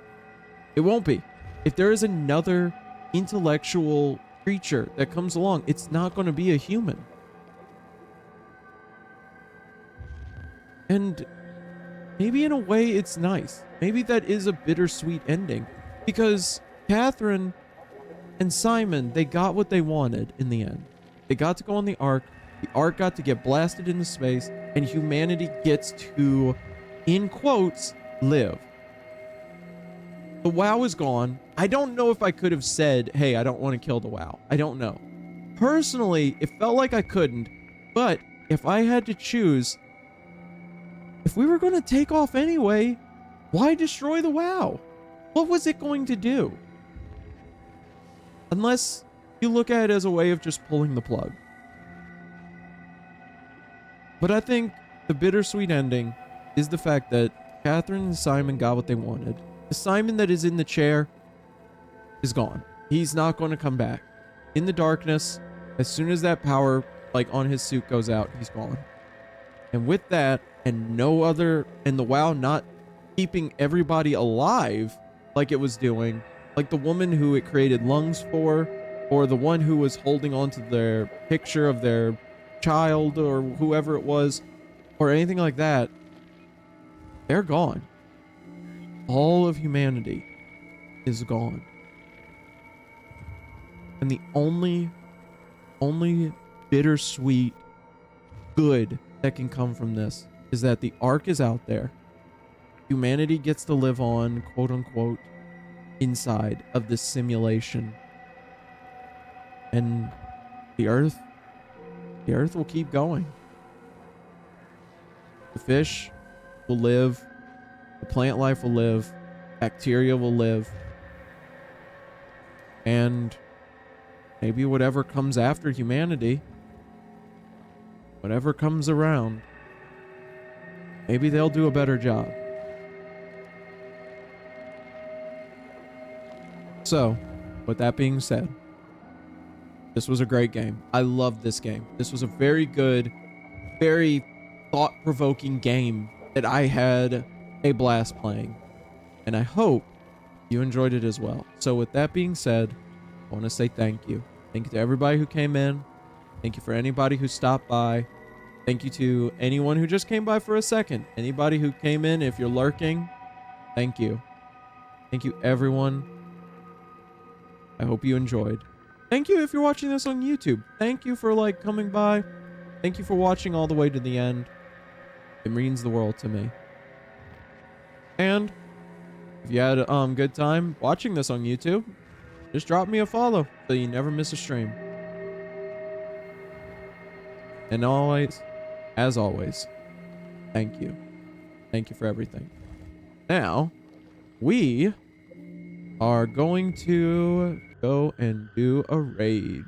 It won't be. If there is another intellectual creature that comes along, it's not going to be a human. And maybe in a way it's nice. Maybe that is a bittersweet ending, because Catherine and Simon, they got what they wanted in the end. They got to go on the Ark. The Ark got to get blasted into space, and humanity gets to, in quotes, live. The WoW is gone. I don't know if I could have said, hey, I don't want to kill the WoW. I don't know. Personally, it felt like I couldn't, but if I had to choose, if we were going to take off anyway, why destroy the WoW? What was it going to do? Unless you look at it as a way of just pulling the plug. But I think the bittersweet ending is the fact that Catherine and Simon got what they wanted. The Simon that is in the chair is gone. He's not going to come back. In the darkness, as soon as that power, like, on his suit goes out, he's gone. And with that, and no other, and the WoW not keeping everybody alive like it was doing, like the woman who it created lungs for, or the one who was holding on to their picture of their child or whoever it was, or anything like that, they're gone. All of humanity is gone. And the only bittersweet good that can come from this is that the Ark is out there. Humanity gets to live on, quote unquote, inside of this simulation. And the Earth will keep going. The fish will live. The plant life will live. Bacteria will live. And maybe whatever comes after humanity, whatever comes around, maybe they'll do a better job. So, with that being said, this was a great game. I loved this game. This was a very good, very thought-provoking game that I had a blast playing. And I hope you enjoyed it as well. So with that being said, I want to say thank you. Thank you to everybody who came in. Thank you for anybody who stopped by. Thank you to anyone who just came by for a second. Anybody who came in, if you're lurking, thank you. Thank you, everyone. I hope you enjoyed. Thank you if you're watching this on YouTube. Thank you for coming by. Thank you for watching all the way to the end. It means the world to me. And if you had a good time watching this on YouTube, just drop me a follow so you never miss a stream. And always, as always, thank you. Thank you for everything. Now, we are going to go and do a raid.